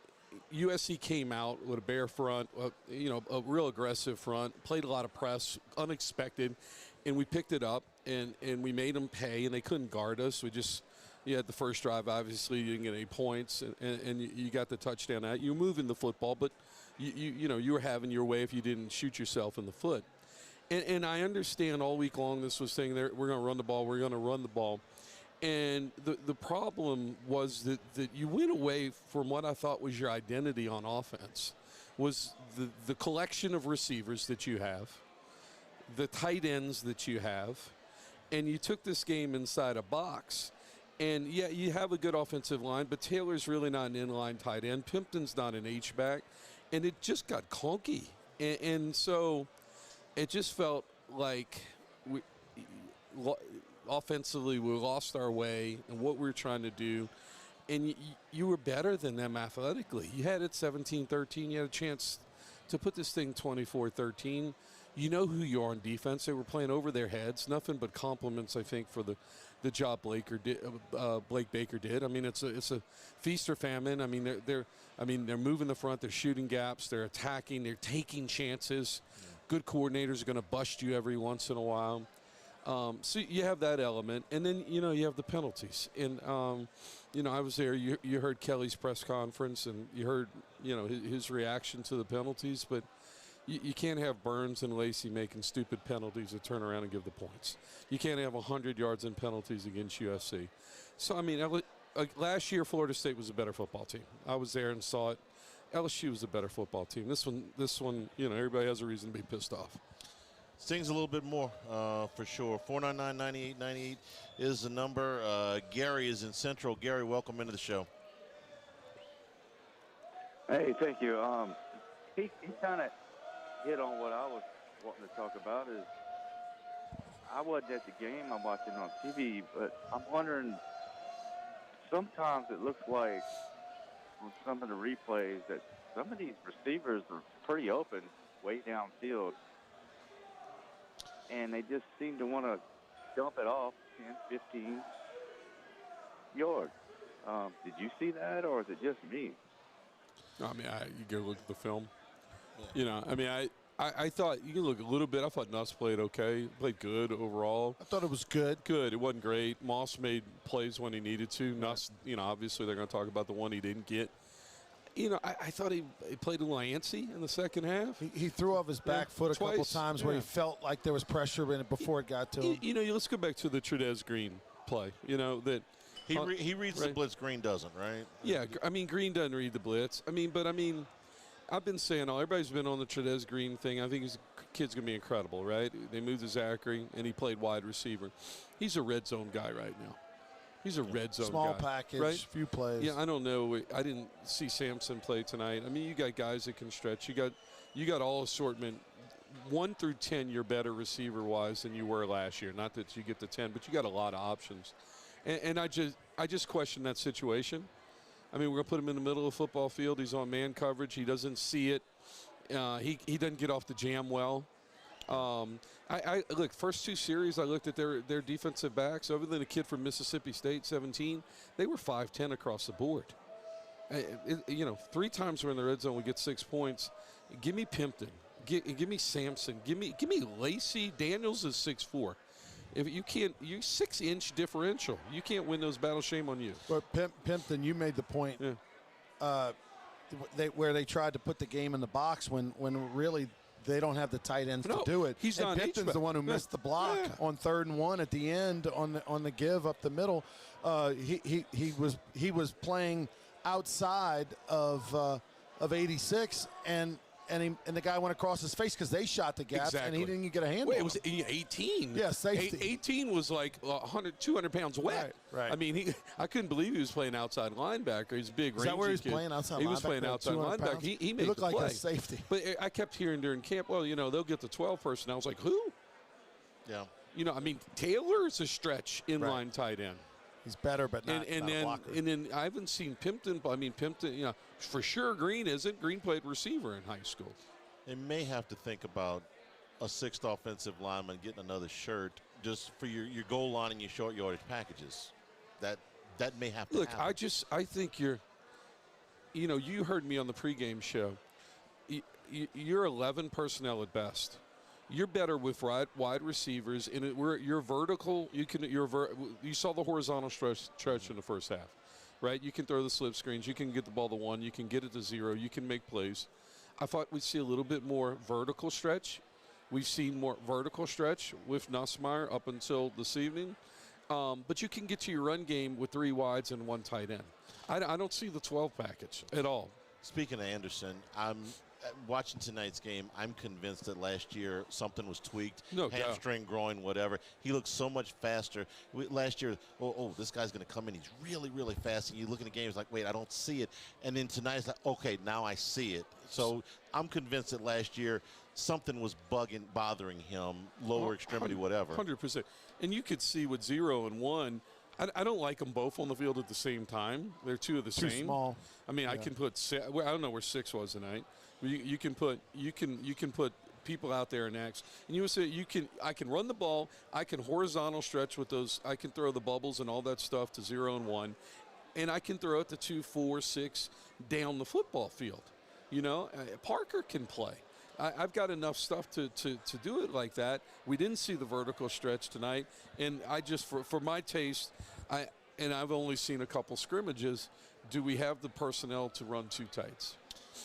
USC came out with a bare front, a real aggressive front, played a lot of press, unexpected, and we picked it up, and we made them pay, and they couldn't guard us. You had the first drive, obviously, you didn't get any points, and you got the touchdown out. You were moving the football, but you were having your way if you didn't shoot yourself in the foot. And I understand all week long this was saying we're going to run the ball, we're going to run the ball. And the problem was that you went away from what I thought was your identity on offense, was the collection of receivers that you have, the tight ends that you have, and you took this game inside a box. And, yeah, you have a good offensive line, but Taylor's really not an inline tight end. Pimpton's not an H-back. And it just got clunky. And so it just felt like offensively we lost our way and what we were trying to do. And you were better than them athletically. You had it 17-13. You had a chance to put this thing 24-13. You know who you are on defense. They were playing over their heads. Nothing but compliments, I think, for the job Blake Baker did. I mean, it's a feast or famine. I mean, they're moving the front. They're shooting gaps. They're attacking. They're taking chances. Yeah. Good coordinators are going to bust you every once in a while. So you have that element, and then you have the penalties. And I was there. You heard Kelly's press conference, and you heard his reaction to the penalties, but. You can't have Burns and Lacey making stupid penalties to turn around and give the points. You can't have 100 yards in penalties against USC. So, I mean, last year Florida State was a better football team. I was there and saw it. LSU was a better football team. This one, everybody has a reason to be pissed off. Stings a little bit more, for sure. 499-9898 is the number. Gary is in Central. Gary, welcome into the show. Hey, thank you. He kind of hit on what I was wanting to talk about. Is I wasn't at the game, I'm watching on TV, but I'm wondering, sometimes it looks like on some of the replays that some of these receivers are pretty open way downfield, and they just seem to want to dump it off 10, 15 yards. Did you see that, or is it just me? No, I mean, you go look at the film. I thought you can look a little bit. I thought Nuss played okay, played good overall. I thought it was good. Good. It wasn't great. Moss made plays when he needed to. Nuss, obviously they're going to talk about the one he didn't get. I thought he played a little antsy in the second half. He threw off his back foot a couple times where he felt like there was pressure in it before it got to him. Let's go back to the Trudez Green play. That he reads the blitz. Green doesn't, right? Yeah, Green doesn't read the blitz. I've been saying, everybody's been on the Trudez Green thing. I think his kid's going to be incredible, right? They moved to Zachary, and he played wide receiver. He's a red zone guy right now. He's a red zone small guy. Package, right? Few plays. Yeah, I don't know. I didn't see Sampson play tonight. You got guys that can stretch. You got all assortment. 1 through 10, you're better receiver-wise than you were last year. Not that you get to 10, but you got a lot of options. And I just question that situation. We're going to put him in the middle of the football field. He's on man coverage. He doesn't see it. He doesn't get off the jam well. Look, first two series, I looked at their defensive backs. Other than a kid from Mississippi State, 17, they were 5'10" across the board. 3 times we're in the red zone, we get 6 points. Give me Pimpton. Give me Sampson. Give me Lacey. Daniels is 6'4". If you can't, you 6-inch differential. You can't win those battles. Shame on you. But Pimpton, you made the point where they tried to put the game in the box when really they don't have the tight ends to do it. He's not Pimpton's the one who missed the block on 3rd and 1 at the end on the give up the middle. He was playing outside of 86 and the guy went across his face because they shot the gaps, and he didn't get a handle. Wait, it was 18. Yeah, safety. 18 was like 100, 200 pounds wet. Right. I couldn't believe he was playing outside linebacker. He's a big, rangy Is that where he's kid. Playing outside linebacker? He was playing outside linebacker. He made looked the like play. a safety. But I kept hearing during camp, they'll get the 12 personnel. I was like, who? Yeah. Taylor is a stretch inline tight end. He's better, but not a blocker. And then I haven't seen Pimpton. I mean, Pimpton, for sure Green isn't. Green played receiver in high school. They may have to think about a sixth offensive lineman getting another shirt just for your goal line and your short yardage packages. That may have to happen. I think you heard me on the pregame show. You're 11 personnel at best. You're better with wide receivers, and you're vertical. You saw the horizontal stretch in the first half, right? You can throw the slip screens. You can get the ball to 1. You can get it to 0. You can make plays. I thought we'd see a little bit more vertical stretch. We've seen more vertical stretch with Nussmeier up until this evening. But you can get to your run game with 3 wides and 1 tight end. I don't see the 12 package at all. Speaking of Anderson, I'm watching tonight's game. I'm convinced that last year something was tweaked, hamstring, groin, whatever. He looks so much faster. Last year, this guy's going to come in. He's really, really fast. And you look at the game, it's like, wait, I don't see it. And then tonight, it's like, okay, now I see it. So I'm convinced that last year something was bothering him, lower extremity, whatever. 100%. And you could see with 0 and 1. I don't like them both on the field at the same time. They're two of the same. Too small. I mean, I can put. I don't know where 6 was tonight. You can put people out there in X, and you would say I can run the ball. I can horizontal stretch with those. I can throw the bubbles and all that stuff to 0 and 1, and I can throw it to 2, 4, 6 down the football field. Parker can play. I've got enough stuff to do it like that. We didn't see the vertical stretch tonight, and I just for my taste, I've only seen a couple scrimmages. Do we have the personnel to run 2 tights?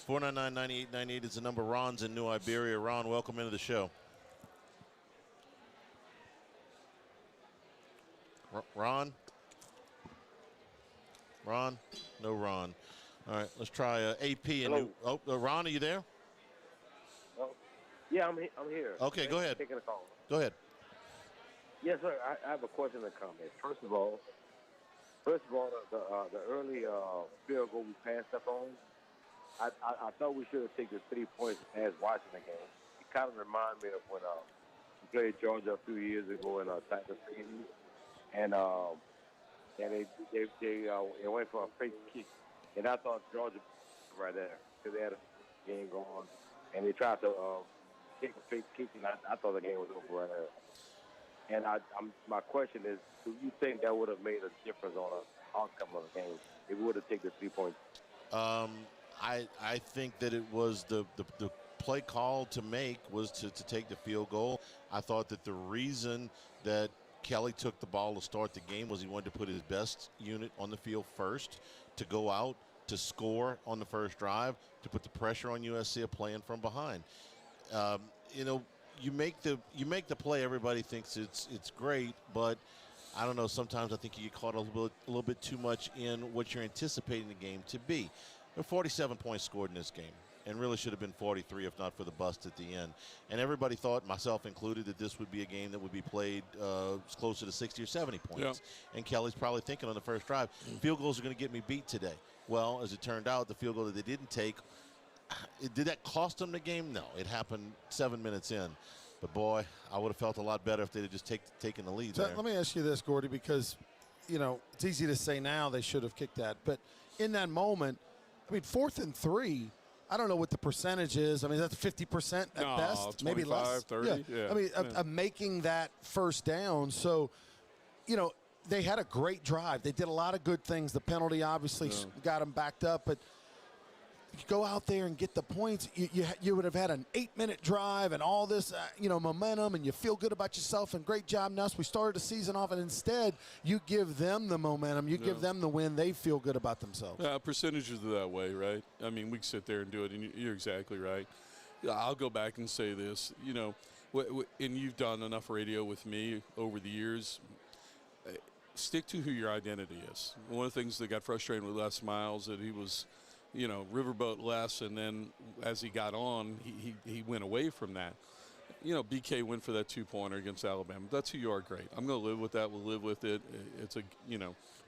499-9898 is the number. Ron's in New Iberia. Ron, welcome into the show. Ron? No Ron. All right, let's try AP. Ron, are you there? Yeah, I'm here. Okay, go ahead. Taking a call. Go ahead. Yes, sir. I have a question and a comment. First of all, the early field goal we passed up on, I thought we should have taken the 3 points as watching the game. It kind of reminded me of when we played Georgia a few years ago in Titan Stadium, and they went for a fake kick, and I thought Georgia right there because they had a game going, and they tried to kick a fake kick, and I thought the game was over right there. And my question is, do you think that would have made a difference on the outcome of the game if we would have taken the 3 points? I think that it was the play call to make was to take the field goal. I thought that the reason that Kelly took the ball to start the game was he wanted to put his best unit on the field first, to go out, to score on the first drive, to put the pressure on USC playing from behind. You make the play, everybody thinks it's great, but I don't know, sometimes I think you get caught a little bit too much in what you're anticipating the game to be. There were 47 points scored in this game, and really should have been 43 if not for the bust at the end. And everybody thought, myself included, that this would be a game that would be played closer to 60 or 70 points. Yeah. And Kelly's probably thinking on the first drive, field goals are going to get me beat today. Well, as it turned out, the field goal that they didn't take, did that cost them the game? No. It happened 7 minutes in. But, boy, I would have felt a lot better if they had just taken the lead there. Let me ask you this, Gordy, because, it's easy to say now they should have kicked that. But in that moment, 4th and 3, I don't know what the percentage is. That's 50% at best, maybe less. 30. Yeah. Making that first down. So, they had a great drive. They did a lot of good things. The penalty obviously got them backed up. But you go out there and get the points, you would have had an 8-minute drive and all this, momentum, and you feel good about yourself, and great job, Nuss. We started the season off, and instead you give them the momentum. You give them the win. They feel good about themselves. Yeah, percentages are that way, right? We can sit there and do it, and you're exactly right. I'll go back and say this, and you've done enough radio with me over the years. Stick to who your identity is. One of the things that got frustrating with Les Miles that he was – riverboat Les, and then as he got on, he went away from that. BK went for that 2-pointer against Alabama. That's who you are, great. I'm going to live with that. We'll live with it. It's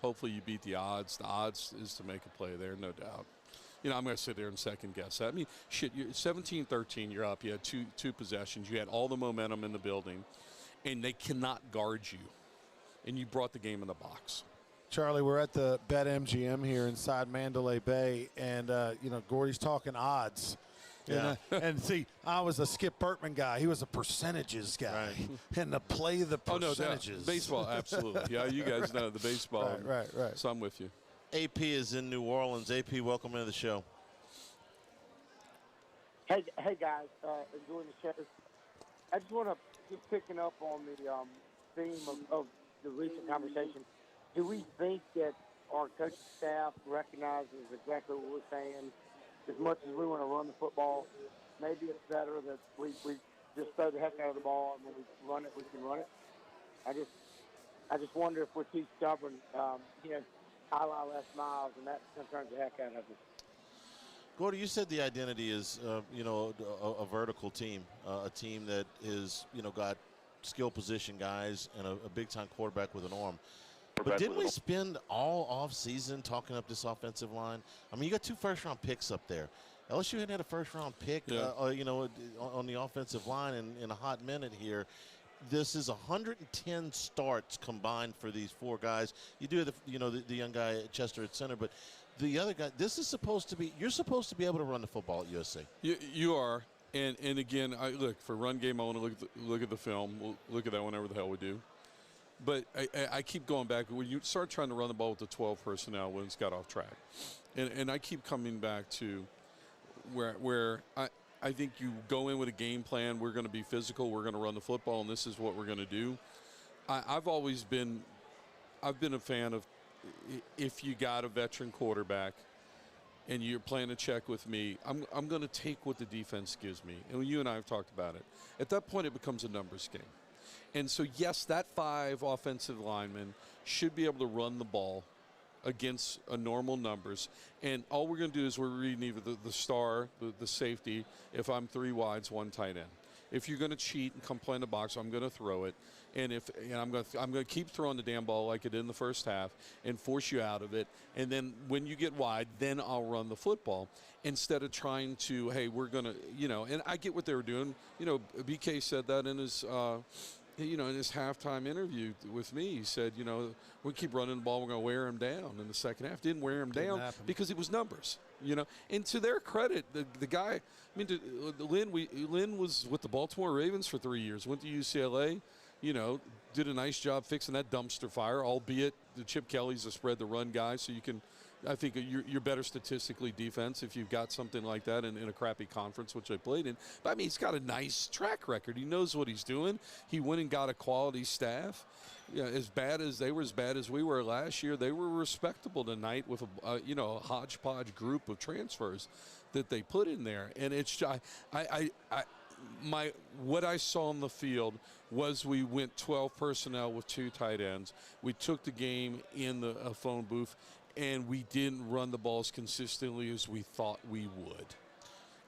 hopefully you beat the odds. The odds is to make a play there, no doubt. I'm going to sit there and second guess that. You're 17-13, you're up. You had two possessions. You had all the momentum in the building, and they cannot guard you. And you brought the game in the box. Charlie, we're at the BetMGM here inside Mandalay Bay, and Gordy's talking odds. Yeah. And see, I was a Skip Bertman guy. He was a percentages guy. Right. And to play the percentages. Baseball, absolutely. Yeah, you guys know the baseball. Right. So I'm with you. AP is in New Orleans. AP, welcome into the show. Hey guys, enjoying the show. I just want to keep picking up on the theme of the recent conversation. Do we think that our coaching staff recognizes exactly what we're saying? As much as we want to run the football, maybe it's better that we just throw the heck out of the ball, and when we run it, we can run it. I just wonder if we're too stubborn, a la Les Miles, and that turns the heck out of us. Gordy, you said the identity is, a vertical team, a team that is, got skill position guys and a big-time quarterback with an arm. But didn't we spend all off-season talking up this offensive line? I mean, you got 2 first-round picks up there. LSU hadn't had a first-round pick, on the offensive line in a hot minute here. This is 110 starts combined for these 4 guys. You do have the young guy at Chester at center, but the other guy, this is supposed to be – you're supposed to be able to run the football at USC. You are. And again, look, for run game, I want to look at the film. We'll look at that whenever the hell we do. But I keep going back. When you start trying to run the ball with the 12 personnel, when it's got off track. And I keep coming back to where I think you go in with a game plan. We're going to be physical. We're going to run the football, and this is what we're going to do. I've been a fan of if you got a veteran quarterback and you're playing a check with me, I'm going to take what the defense gives me. And you and I have talked about it. At that point, it becomes a numbers game. And so, yes, that 5 offensive linemen should be able to run the ball against a normal numbers. And all we're going to do is we're reading either the star, the safety, if I'm 3 wides, 1 tight end. If you're going to cheat and come play in the box, I'm going to throw it. And I'm going to keep throwing the damn ball like I did in the first half and force you out of it. And then when you get wide, then I'll run the football instead of trying to, hey, we're going to, and I get what they were doing. BK said that in his in his halftime interview with me. He said, we keep running the ball, we're going to wear him down in the second half. Didn't wear him down because it was numbers, And to their credit, the guy, Lynn was with the Baltimore Ravens for 3 years, went to UCLA, did a nice job fixing that dumpster fire, albeit the Chip Kelly's a spread the run guy, so you can, I think you're better statistically defense if you've got something like that in a crappy conference, which I played in. But, he's got a nice track record. He knows what he's doing. He went and got a quality staff. As bad as we were last year, they were respectable tonight with a hodgepodge group of transfers that they put in there. And it's what I saw on the field was we went 12 personnel with 2 tight ends. We took the game in the phone booth, and we didn't run the balls consistently as we thought we would.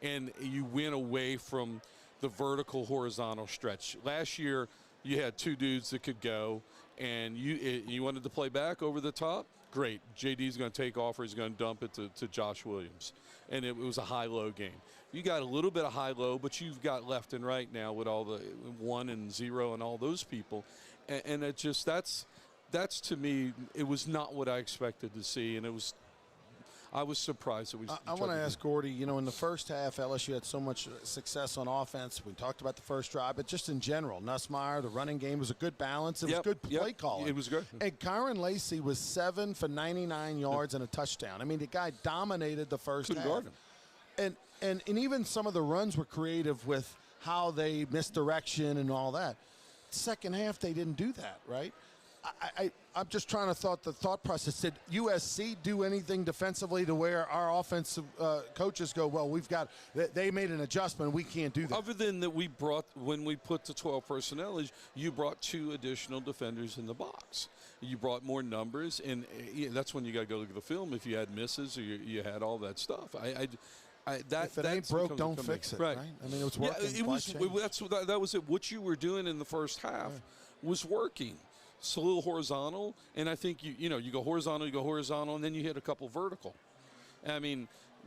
And you went away from the vertical horizontal stretch. Last year, you had 2 dudes that could go, and you wanted to play back over the top? Great. JD's going to take off, or he's going to dump it to Josh Williams. And it was a high-low game. You got a little bit of high-low, but you've got left and right now with all the 1 and 0 and all those people. And it just, that's to me, it was not what I expected to see, and I was surprised that we. I want to ask Gordy. In the first half, LSU had so much success on offense. We talked about the first drive, but just in general, Nussmeier, the running game was a good balance. It was good play calling. It was good. And Kyron Lacey was 7 for 99 yards and a touchdown. The guy dominated the first half. Guard him. And even some of the runs were creative with how they misdirection and all that. Second half, they didn't do that, right? I'm just trying to the thought process. Did USC do anything defensively to where our offensive coaches go, well, they made an adjustment, we can't do that? Other than that, when we put the 12 personnel, you brought 2 additional defenders in the box. You brought more numbers, and that's when you got to go look at the film if you had misses or you had all that stuff. If it ain't broke, don't fix it, right? It was working. That was it. What you were doing in the first half was working. It's a little horizontal, and I think you go horizontal, and then you hit a couple vertical.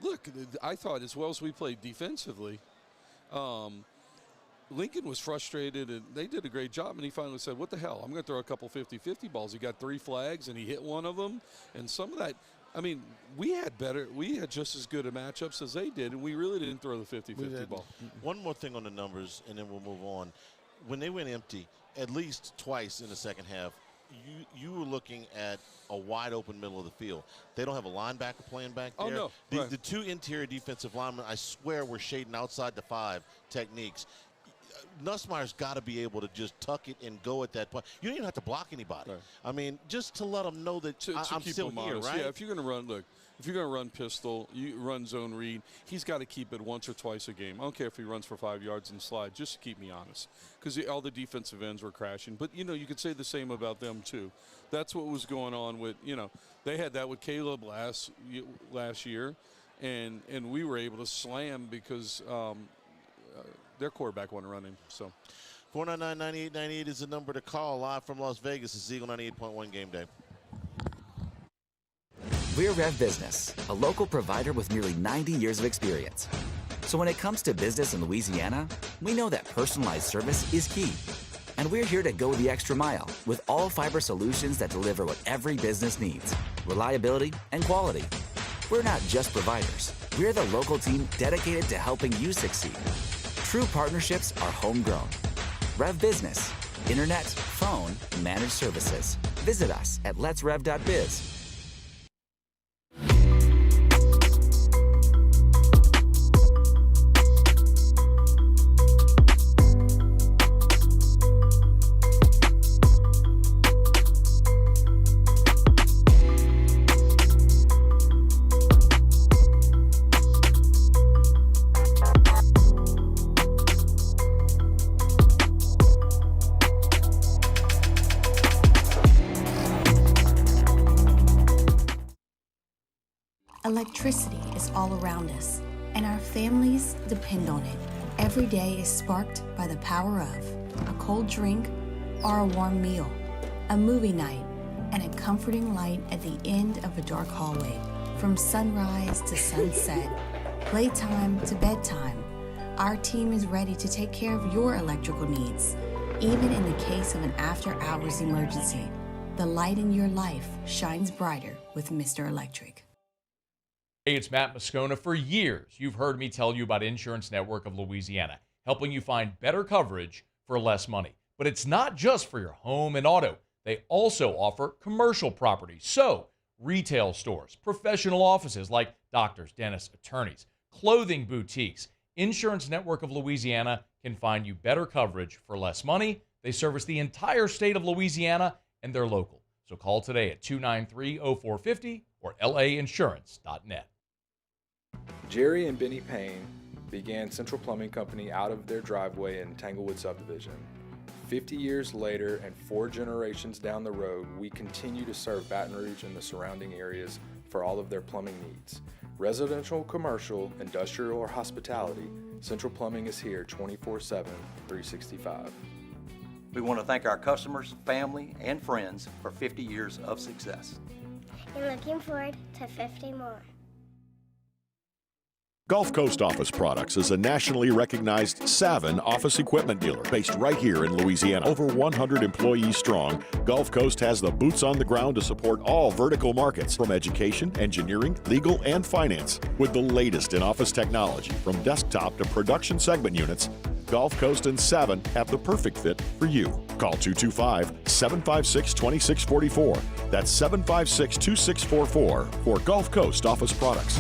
Look, I thought as well as we played defensively, Lincoln was frustrated, and they did a great job, and he finally said, what the hell, I'm going to throw a couple 50-50 balls. He got 3 flags, and he hit one of them, and some of that, I mean, we had just as good a matchups as they did, and we really didn't throw the 50-50 ball. One more thing on the numbers, and then we'll move on. When they went empty, at least twice in the second half, you were looking at a wide open middle of the field. They don't have a linebacker playing back there. Oh, no. The 2 interior defensive linemen, I swear, were shading outside the 5 techniques. Nussmeier's got to be able to just tuck it and go at that point. You don't even have to block anybody. Right. I mean, just to let them know that I'm still here, right? Yeah, if you're going to run, look, if you're going to run pistol, you run zone read, he's got to keep it once or twice a game. I don't care if he runs for 5 yards and slide, just to keep me honest. Because all the defensive ends were crashing. But, you could say the same about them, too. That's what was going on with, they had that with Caleb last year, and we were able to slam because their quarterback wasn't running. So 499-9898 is the number to call. Live from Las Vegas, it's Eagle 98.1 Game Day. We're Rev Business, a local provider with nearly 90 years of experience. So when it comes to business in Louisiana, we know that personalized service is key. And we're here to go the extra mile with all fiber solutions that deliver what every business needs: reliability and quality. We're not just providers. We're the local team dedicated to helping you succeed. True partnerships are homegrown. Rev Business, internet, phone, managed services. Visit us at letsrev.biz. Electricity is all around us, and our families depend on it. Every day is sparked by the power of a cold drink or a warm meal, a movie night, and a comforting light at the end of a dark hallway. From sunrise to sunset, playtime to bedtime, our team is ready to take care of your electrical needs. Even in the case of an after-hours emergency, the light in your life shines brighter with Mr. Electric. Hey, it's Matt Moscona. For years, you've heard me tell you about Insurance Network of Louisiana, helping you find better coverage for less money. But it's not just for your home and auto. They also offer commercial property. So, retail stores, professional offices like doctors, dentists, attorneys, clothing boutiques. Insurance Network of Louisiana can find you better coverage for less money. They service the entire state of Louisiana, and they're local. So call today at 293-0450 or lainsurance.net. Jerry and Benny Payne began Central Plumbing Company out of their driveway in Tanglewood subdivision. 50 years later and 4 generations down the road, we continue to serve Baton Rouge and the surrounding areas for all of their plumbing needs. Residential, commercial, industrial, or hospitality, Central Plumbing is here 24/7, 365. We want to thank our customers, family, and friends for 50 years of success. And looking forward to 50 more. Gulf Coast Office Products is a nationally recognized Savin office equipment dealer based right here in Louisiana. Over 100 employees strong, Gulf Coast has the boots on the ground to support all vertical markets from education, engineering, legal, and finance. With the latest in office technology from desktop to production segment units, Gulf Coast and Savin have the perfect fit for you. Call 225-756-2644. That's 756-2644 for Gulf Coast Office Products.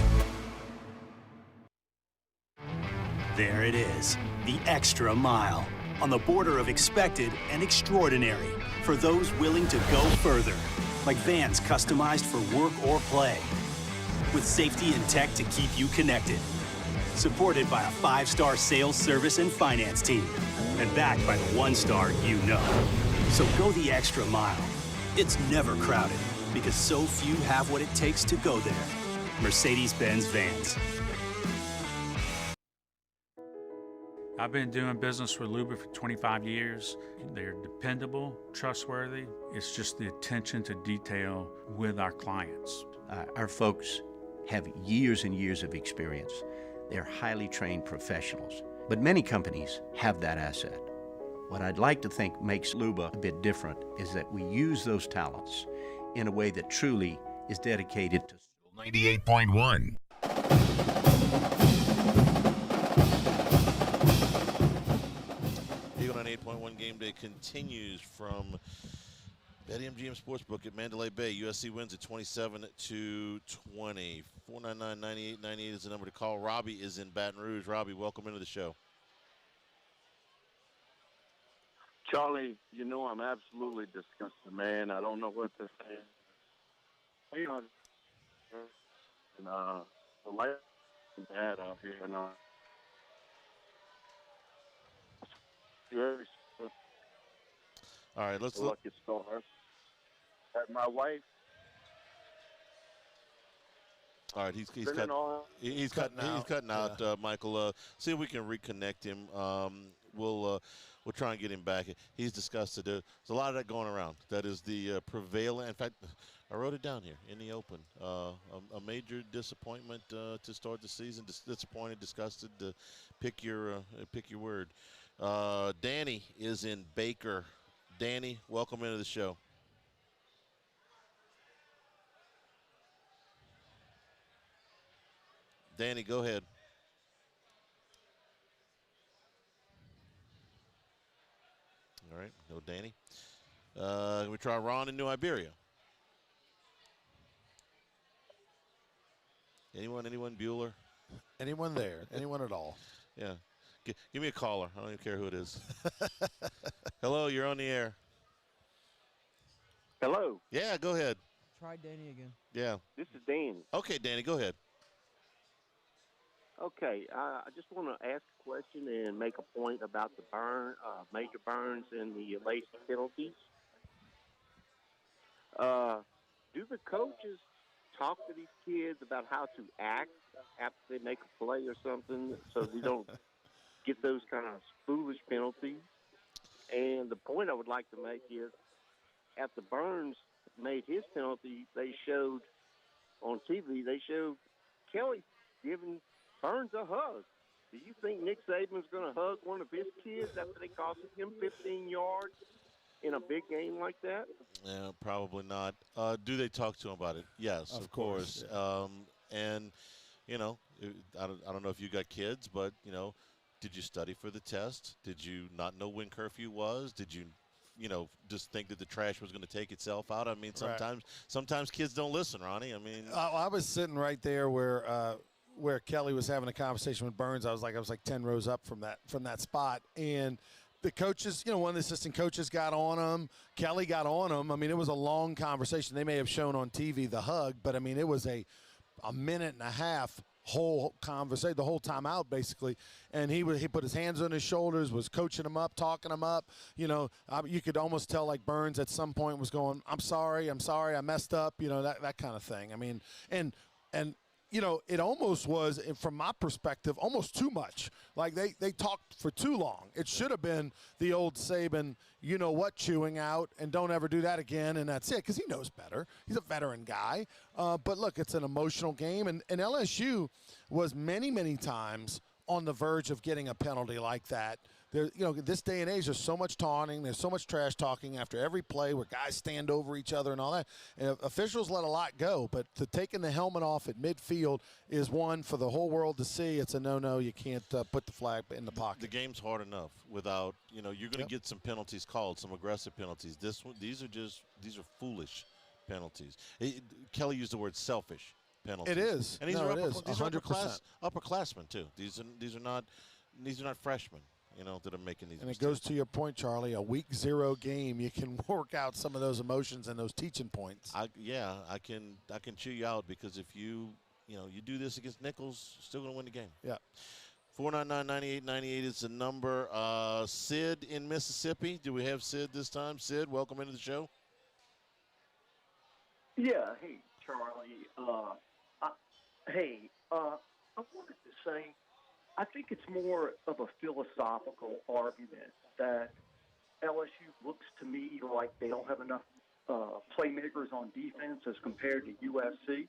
There it is, the extra mile, on the border of expected and extraordinary, for those willing to go further, like vans customized for work or play, with safety and tech to keep you connected, supported by a 5-star sales, service, and finance team, and backed by the 1-star you know. So go the extra mile. It's never crowded, because so few have what it takes to go there. Mercedes-Benz Vans. I've been doing business with Luba for 25 years. They're dependable, trustworthy. It's just the attention to detail with our clients. Our folks have years and years of experience. They're highly trained professionals. But many companies have that asset. What I'd like to think makes Luba a bit different is that we use those talents in a way that truly is dedicated to 98.1. Eagle 98.1 Game Day continues from BetMGM Sportsbook at Mandalay Bay. USC wins at 27-20. 499-9898 is the number to call. Robbie is in Baton Rouge. Robbie, welcome into the show. Charlie, you know I'm absolutely disgusted, man. I don't know what to say. You know, and, the light is bad out here, and very all right, let's look. Lucky star. My wife. All right, he's cutting out, Michael. See if we can reconnect him. We'll try and get him back. He's disgusted. There's a lot of that going around. That is the prevailing. In fact, I wrote it down here in the open. A major disappointment to start the season. Disappointed, disgusted. Pick your word. Danny is in Baker. Danny, welcome into the show. Danny, go ahead. All right, no Danny. We try Ron in New Iberia. Anyone, Bueller? Anyone there? Anyone at all? Yeah. Give me a caller. I don't even care who it is. Hello, you're on the air. Hello. Yeah, go ahead. Try Danny again. Yeah. This is Danny. Okay, Danny, go ahead. Okay, I just want to ask a question and make a point about the major burns and the late penalties. Do the coaches talk to these kids about how to act after they make a play or something so they don't get those kind of foolish penalties? And the point I would like to make is after Burns made his penalty, they showed on TV, Kelly giving Burns a hug. Do you think Nick Saban's going to hug one of his kids after they cost him 15 yards in a big game like that? Yeah, probably not. Do they talk to him about it? Yes, of course. Yeah. And, you know, I don't know if you got kids, but, you know, did you study for the test? Did you not know when curfew was? Did you, just think that the trash was going to take itself out? I mean, sometimes kids don't listen, Ronnie. I mean, I was sitting right there where Kelly was having a conversation with Burns. I was like 10 rows up from that spot, and the coaches, one of the assistant coaches got on him. Kelly got on him. I mean, it was a long conversation. They may have shown on TV the hug, but I mean, it was a minute and a half whole conversation, the whole time out basically. And he put his hands on his shoulders, was coaching him up, talking him up. You could almost tell like Burns at some point was going, I'm sorry, I messed up, that kind of thing. I mean, and it almost was, from my perspective, almost too much. Like they talked for too long. It should have been the old Saban, chewing out, and don't ever do that again, and that's it, because he knows better. He's a veteran guy. But look, it's an emotional game, and LSU was many, many times on the verge of getting a penalty like that. There, this day and age, there's so much taunting, there's so much trash talking after every play where guys stand over each other and all that. And officials let a lot go, but taking the helmet off at midfield is one for the whole world to see. It's a no-no. You can't put the flag in the pocket. The game's hard enough without, you're going to get some penalties called, some aggressive penalties. These are foolish penalties. Kelly used the word selfish penalties. It is. And these no, are it is. 100%. Upperclassmen too. These are not freshmen. That are making these and mistakes. It goes to your point, Charlie. A week 0 game, you can work out some of those emotions and those teaching points. I can chew you out, because if you do this against Nichols, you're still going to win the game. Yeah. 499-9898 is the number. Sid in Mississippi. Do we have Sid this time? Sid, welcome into the show. Yeah. Hey, Charlie. I wanted to say, I think it's more of a philosophical argument that LSU looks to me like they don't have enough playmakers on defense as compared to USC.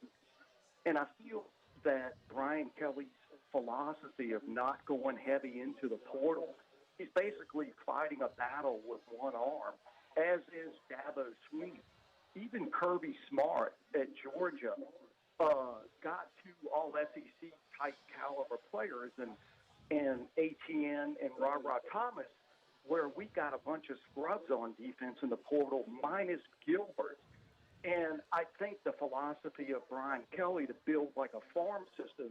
And I feel that Brian Kelly's philosophy of not going heavy into the portal. He's basically fighting a battle with one arm, as is Dabo Swinney. Even Kirby Smart at Georgia got two all-SEC type caliber players, and ATN and Ra Thomas, where we got a bunch of scrubs on defense in the portal, minus Gilbert. And I think the philosophy of Brian Kelly to build like a farm system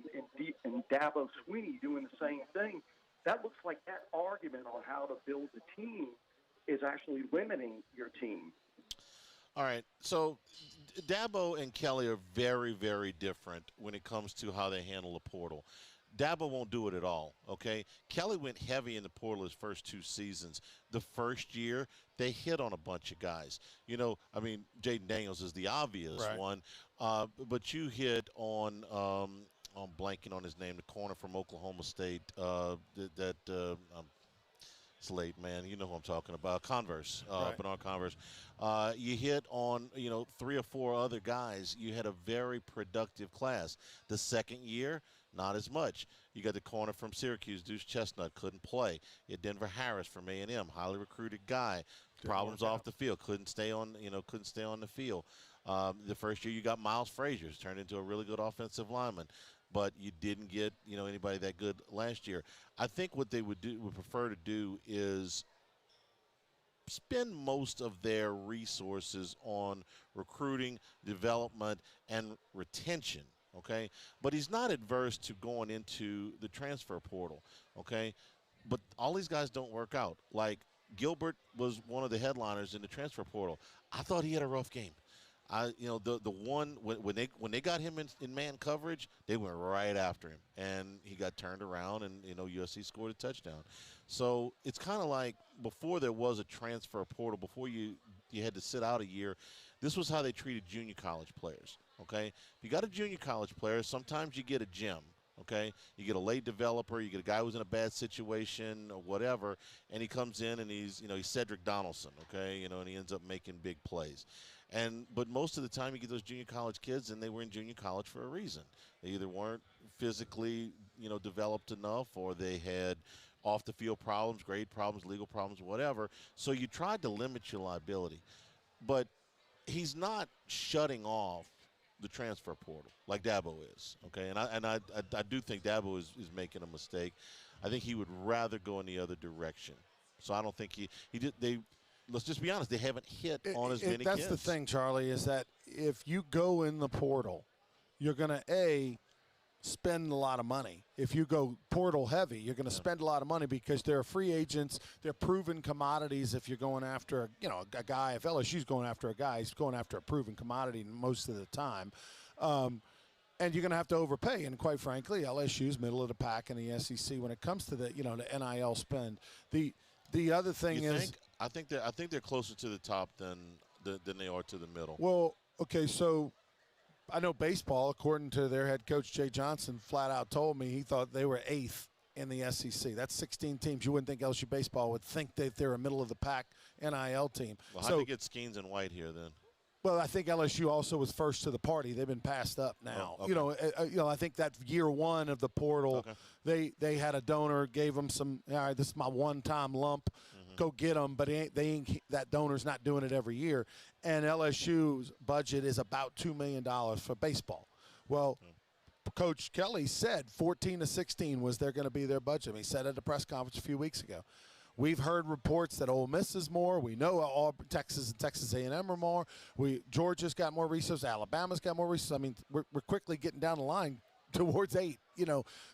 and Dabo Swinney doing the same thing, that looks like that argument on how to build a team is actually limiting your team. All right, so Dabo and Kelly are very, very different when it comes to how they handle the portal. Dabo won't do it at all, okay? Kelly went heavy in the portal his first 2 seasons. The first year, they hit on a bunch of guys. You know, I mean, Jaden Daniels is the obvious one, but you hit on I'm blanking on his name, the corner from Oklahoma State, it's late, man. You know who I'm talking about. Converse, Bernard Converse. You hit on, 3 or 4 other guys. You had a very productive class. The second year, not as much. You got the corner from Syracuse, Deuce Chestnut, couldn't play. You had Denver Harris from A&M, highly recruited guy. Problems off the field, couldn't stay on the field. The first year you got Miles Frazier, who's turned into a really good offensive lineman. But you didn't get, anybody that good last year. I think what they would prefer to do is spend most of their resources on recruiting, development, and retention, okay? But he's not adverse to going into the transfer portal, okay? But all these guys don't work out. Like, Gilbert was one of the headliners in the transfer portal. I thought he had a rough game. The one when they got him in man coverage, they went right after him, and he got turned around, and USC scored a touchdown. So it's kind of like before there was a transfer portal, before you had to sit out a year. This was how they treated junior college players. Okay, if you got a junior college player, sometimes you get a gem. Okay, you get a late developer, you get a guy who's in a bad situation or whatever, and he comes in and he's Cedric Donaldson. Okay, and he ends up making big plays. But most of the time you get those junior college kids, and they were in junior college for a reason. They either weren't physically, developed enough, or they had off-the-field problems, grade problems, legal problems, whatever. So you tried to limit your liability. But he's not shutting off the transfer portal like Dabo is, okay? And I do think Dabo is making a mistake. I think he would rather go in the other direction. So I don't think he did. Let's just be honest, they haven't hit on as many that's kids. That's the thing, Charlie, is that if you go in the portal, you're going to, spend a lot of money. If you go portal heavy, you're going to spend a lot of money because they're free agents. They're proven commodities. If you're going after, a guy, if LSU's going after a guy, he's going after a proven commodity most of the time. And you're going to have to overpay. And quite frankly, LSU's middle of the pack in the SEC when it comes to the, the NIL spend. The other thing is, I think they're closer to the top than they are to the middle. Well, okay, so I know baseball, according to their head coach Jay Johnson, flat out told me he thought they were 8th in the SEC. That's 16 teams. You wouldn't think LSU baseball would think that they're a middle of the pack NIL team. Well, how do you get Skeens and White here then? Well, I think LSU also was first to the party. They've been passed up now. Oh, okay. I think that year one of the portal, they had a donor, gave them some. All right, this is my one-time lump. Go get them, but that donor's not doing it every year. And LSU's budget is about $2 million for baseball. Well, Coach Kelly said 14 to 16 was going to be their budget. He said at a press conference a few weeks ago. We've heard reports that Ole Miss is more. We know Texas and Texas A&M are more. Georgia's got more resources. Alabama's got more resources. I mean, we're quickly getting down the line towards 8.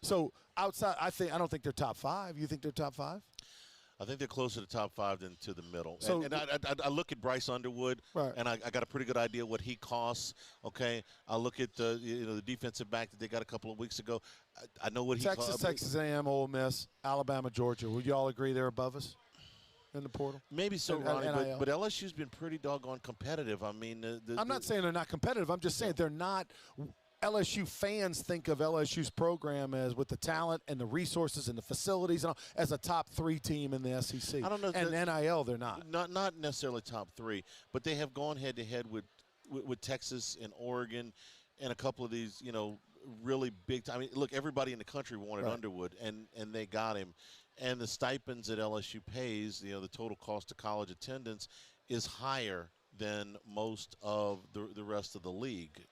So outside, I don't think they're top 5. You think they're top 5? I think they're closer to top 5 than to the middle. So, and I look at Bryce Underwood, and I got a pretty good idea what he costs. Okay, I look at the defensive back that they got a couple of weeks ago. I know what he costs. Texas A&M, Ole Miss, Alabama, Georgia. Would you all agree they're above us in the portal? Maybe so, Ronnie, but LSU's been pretty doggone competitive. I mean, I'm not saying they're not competitive. I'm just saying they're not. LSU fans think of LSU's program as with the talent and the resources and the facilities and all, as a top 3 team in the SEC. I don't know. And NIL, they're not. Not necessarily top 3, but they have gone head-to-head with Texas and Oregon and a couple of these, really big time. I mean, look, everybody in the country wanted Underwood, and they got him. And the stipends that LSU pays, the total cost of college attendance is higher than most of the rest of the league,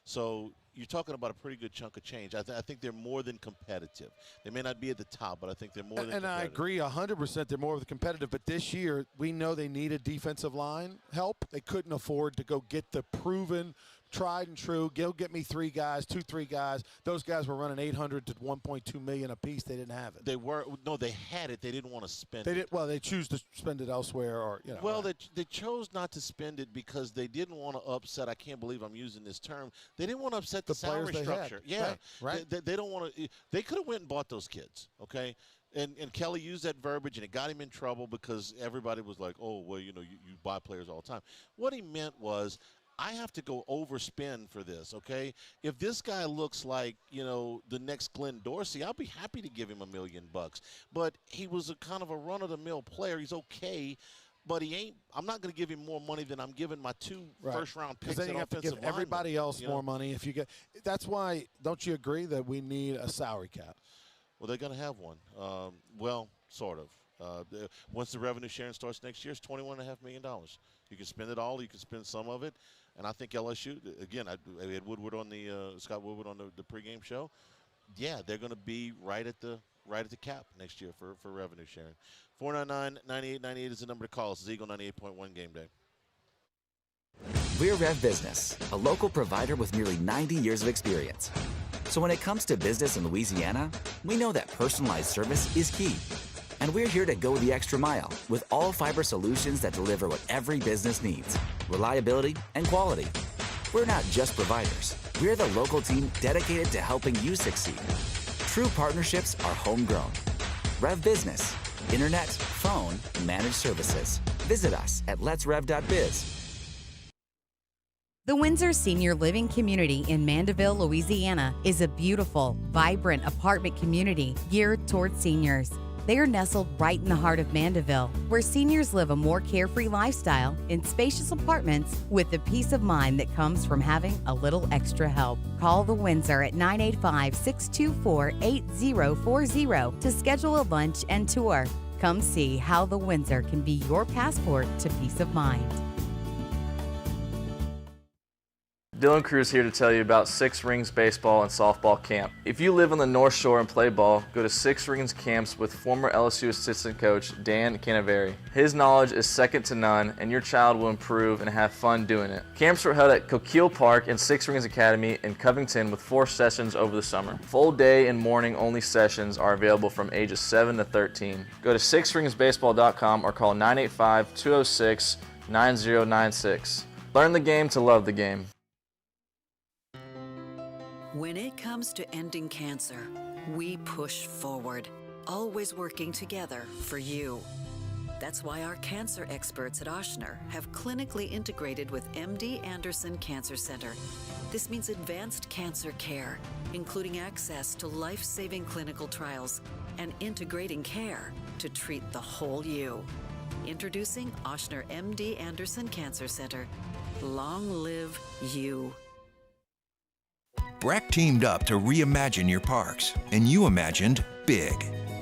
So you're talking about a pretty good chunk of change. I think they're more than competitive. They may not be at the top, but I think they're more than competitive. And I agree 100% they're more than competitive. But this year, we know they needed defensive line help. They couldn't afford to go get the proven, tried and true. Go get me 3 guys, 3 guys. Those guys were running $800 to $1.2 million a piece. They didn't have it. They had it. They didn't want to spend it. Well, they choose to spend it elsewhere, or Well, they chose not to spend it because they didn't want to upset. I can't believe I'm using this term. They didn't want to upset the salary structure. Yeah, right. They don't want to. They could have went and bought those kids. Okay. And Kelly used that verbiage, and it got him in trouble because everybody was like, oh, well, you buy players all the time. What he meant was, I have to go overspend for this, okay? If this guy looks like, the next Glenn Dorsey, I'll be happy to give him $1 million. But he was a kind of a run-of-the-mill player. He's okay, but he ain't. I'm not going to give him more money than I'm giving my 2 first-round picks. Because then you have to give everybody else more money. If you get, that's why. Don't you agree that we need a salary cap? Well, they're going to have one. Well, sort of. Once the revenue sharing starts next year, it's $21.5 million. You can spend it all. You can spend some of it. And I think LSU, again, I had Woodward on Scott Woodward on the pregame show. Yeah, they're going to be right at the cap next year for revenue sharing. 499-9898 is the number to call. This is Eagle 98.1 Game Day. We're Rev Business, a local provider with nearly 90 years of experience. So when it comes to business in Louisiana, we know that personalized service is key. And we're here to go the extra mile with all fiber solutions that deliver what every business needs: reliability and quality. We're not just providers. We're the local team dedicated to helping you succeed. True partnerships are homegrown. Rev Business, internet, phone, managed services. Visit us at letsrev.biz. The Windsor Senior Living Community in Mandeville, Louisiana is a beautiful, vibrant apartment community geared towards seniors. They are nestled right in the heart of Mandeville, where seniors live a more carefree lifestyle in spacious apartments with the peace of mind that comes from having a little extra help. Call the Windsor at 985-624-8040 to schedule a lunch and tour. Come see how the Windsor can be your passport to peace of mind. Dylan Cruz here to tell you about Six Rings Baseball and Softball Camp. If you live on the North Shore and play ball, go to Six Rings Camps with former LSU assistant coach Dan Canaveri. His knowledge is second to none, and your child will improve and have fun doing it. Camps were held at Coquille Park and Six Rings Academy in Covington with 4 sessions over the summer. Full day and morning only sessions are available from ages 7 to 13. Go to sixringsbaseball.com or call 985-206-9096. Learn the game to love the game. When it comes to ending cancer, we push forward, always working together for you. That's why our cancer experts at Ochsner have clinically integrated with MD Anderson Cancer Center. This means advanced cancer care, including access to life-saving clinical trials and integrating care to treat the whole you. Introducing Ochsner MD Anderson Cancer Center. Long live you. Breck teamed up to reimagine your parks, and you imagined big.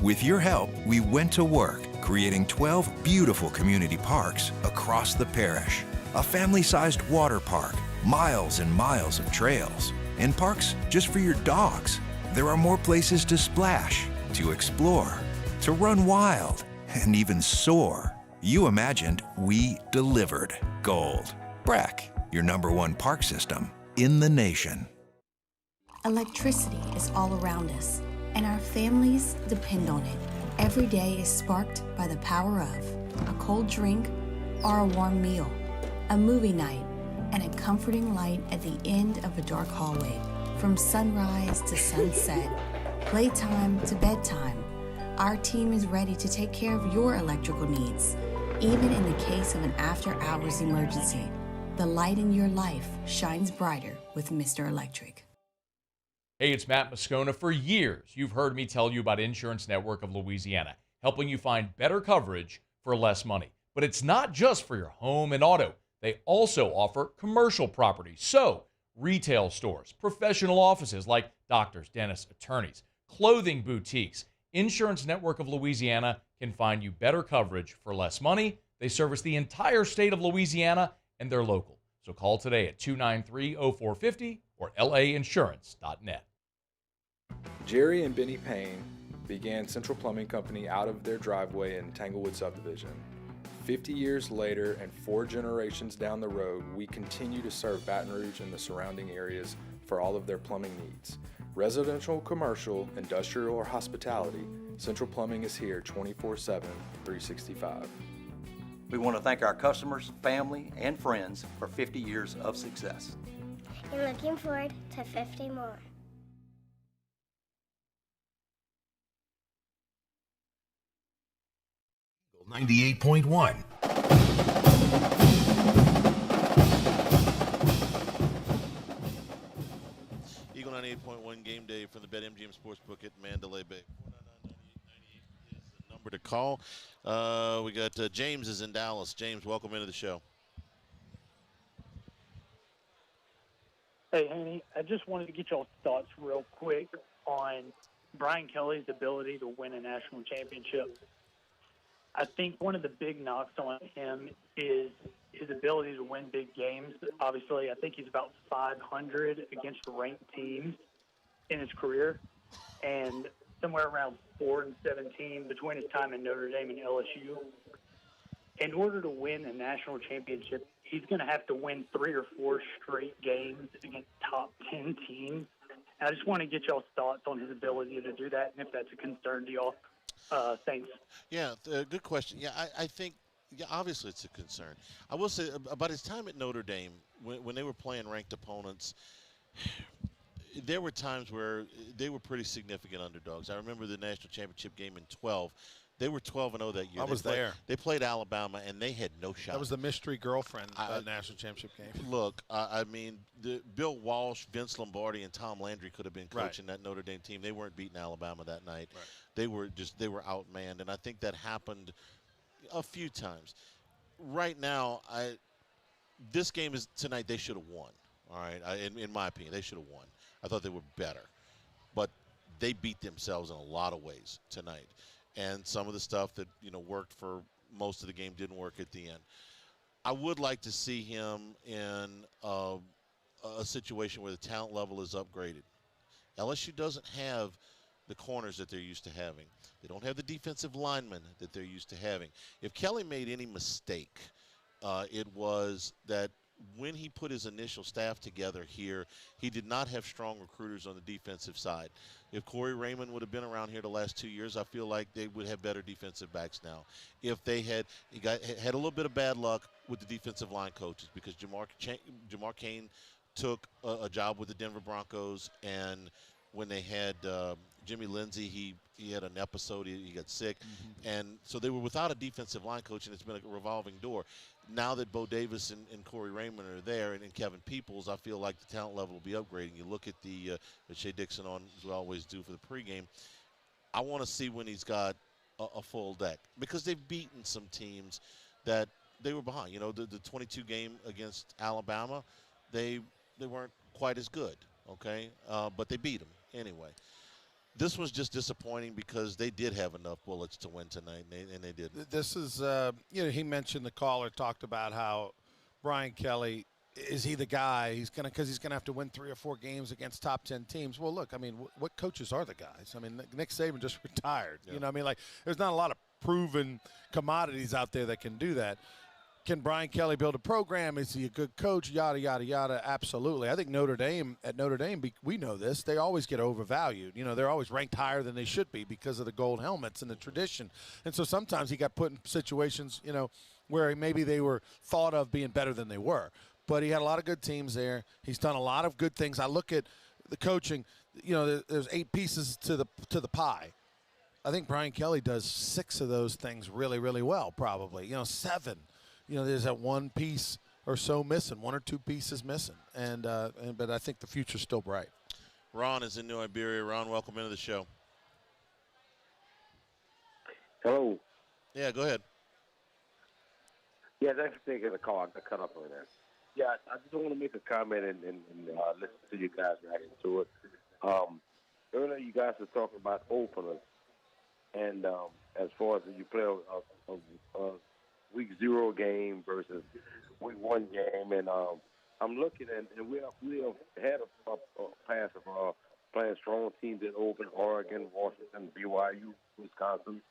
With your help, we went to work, creating 12 beautiful community parks across the parish. A family-sized water park, miles and miles of trails, and parks just for your dogs. There are more places to splash, to explore, to run wild, and even soar. You imagined, we delivered. Gold. Breck, your #1 park system in the nation. Electricity is all around us, and our families depend on it. Every day is sparked by the power of a cold drink or a warm meal, a movie night, and a comforting light at the end of a dark hallway. From sunrise to sunset, playtime to bedtime, our team is ready to take care of your electrical needs. Even in the case of an after-hours emergency, the light in your life shines brighter with Mr. Electric. Hey, it's Matt Moscona. For years, you've heard me tell you about Insurance Network of Louisiana, helping you find better coverage for less money. But it's not just for your home and auto. They also offer commercial property. So retail stores, professional offices like doctors, dentists, attorneys, clothing boutiques. Insurance Network of Louisiana can find you better coverage for less money. They service the entire state of Louisiana, and they're local. So call today at 293-0450 or lainsurance.net. Jerry and Benny Payne began Central Plumbing Company out of their driveway in Tanglewood subdivision. 50 years later and 4 generations down the road, we continue to serve Baton Rouge and the surrounding areas for all of their plumbing needs. Residential, commercial, industrial, or hospitality, Central Plumbing is here 24/7, 365. We want to thank our customers, family, and friends for 50 years of success. And looking forward to 50 more. Eagle 98.1. Eagle 98.1 game day from the BetMGM Sportsbook at Mandalay Bay. 499-9898 is the number to call. We got James is in Dallas. James, welcome into the show. Hey, Haney, I just wanted to get y'all's thoughts real quick on Brian Kelly's ability to win a national championship. I think one of the big knocks on him is his ability to win big games. Obviously, I think he's about 500 against ranked teams in his career, and somewhere around 4-17 between his time in Notre Dame and LSU. In order to win a national championship, he's going to have to win 3 or 4 straight games against top 10 teams. And I just want to get y'all's thoughts on his ability to do that, and if that's a concern to y'all. Thanks. Yeah, good question. Yeah, I think, obviously it's a concern. I will say about his time at Notre Dame, when they were playing ranked opponents, there were times where they were pretty significant underdogs. I remember the national championship game in 12. They were 12-0 that year. I was there. They played Alabama, and they had no shot. That was the mystery girlfriend national championship game. Look, I mean, Bill Walsh, Vince Lombardi, and Tom Landry could have been coaching that Notre Dame team. They weren't beating Alabama that night. Right. They were outmanned, and I think that happened a few times. Right now, this game is tonight. They should have won. All right, in my opinion, they should have won. I thought they were better, but they beat themselves in a lot of ways tonight. And some of the stuff that worked for most of the game didn't work at the end. I would like to see him in a situation where the talent level is upgraded. LSU doesn't have the corners that they're used to having. They don't have the defensive linemen that they're used to having. If Kelly made any mistake, it was that when he put his initial staff together here, he did not have strong recruiters on the defensive side. If Corey Raymond would have been around here the last 2 years, I feel like they would have better defensive backs now. If they had a little bit of bad luck with the defensive line coaches, because Jamar Cain took a job with the Denver Broncos, and when they had Jimmy Lindsey, he had an episode, he got sick, and so they were without a defensive line coach, and it's been a revolving door. Now that Bo Davis and Corey Raymond are there, and Kevin Peoples, I feel like the talent level will be upgrading. You look at the Shea Dixon on, as we always do for the pregame. I want to see when he's got a full deck, because they've beaten some teams that they were behind. The 22 game against Alabama, they weren't quite as good, okay, but they beat them anyway. This was just disappointing because they did have enough bullets to win tonight, and they didn't. This is, he mentioned, the caller talked about how Brian Kelly, is he the guy? Because he's gonna have to win 3 or 4 games against top 10 teams. Well, look, I mean, what coaches are the guys? I mean, Nick Saban just retired. Yeah. There's not a lot of proven commodities out there that can do that. Can Brian Kelly build a program? Is he a good coach? Yada, yada, yada. Absolutely. I think Notre Dame, we know this, they always get overvalued. They're always ranked higher than they should be because of the gold helmets and the tradition. And so sometimes he got put in situations, where maybe they were thought of being better than they were. But he had a lot of good teams there. He's done a lot of good things. I look at the coaching, there's 8 pieces to the pie. I think Brian Kelly does 6 of those things really, really well, probably. 7. There's that 1 piece or so missing, 1 or 2 pieces missing, but I think the future's still bright. Ron is in New Iberia. Ron, welcome into the show. Hello. Yeah, go ahead. Yeah, thanks for taking the call. I got cut up over there. Yeah, I just want to make a comment and listen to you guys right into it. Earlier, you guys were talking about openers, and as far as you play a week 0 game versus week 1 game, and I'm looking at, and we have had a pass of playing strong teams that open Oregon, Washington, BYU, Wisconsin,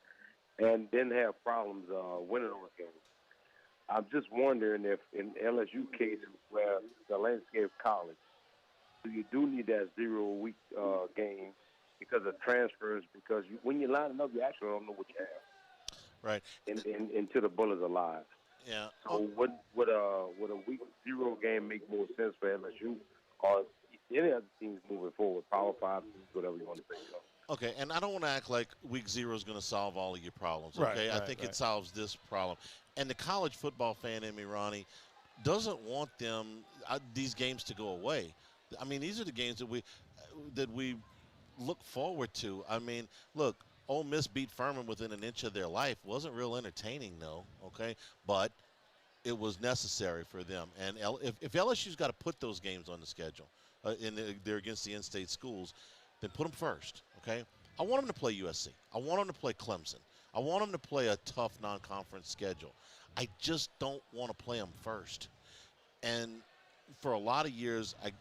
and didn't have problems winning those games. I'm just wondering if in LSU cases where the landscape college, you need that 0-week game because of transfers, because when you're lining up, you actually don't know what you have. Right. Until the bullets are live. Yeah. So would a week 0 game make more sense for LSU or any other teams moving forward, Power 5 teams, whatever you want to say? Okay, and I don't want to act like week 0 is going to solve all of your problems, okay? I think it solves this problem. And the college football fan in me, Ronnie, doesn't want these games to go away. I mean, these are the games that we look forward to. I mean, look, Ole Miss beat Furman within an inch of their life. Wasn't real entertaining, though, okay? But it was necessary for them. And if LSU's got to put those games on the schedule, they're against the in-state schools, then put them first, okay? I want them to play USC. I want them to play Clemson. I want them to play a tough non-conference schedule. I just don't want to play them first. And for a lot of years, I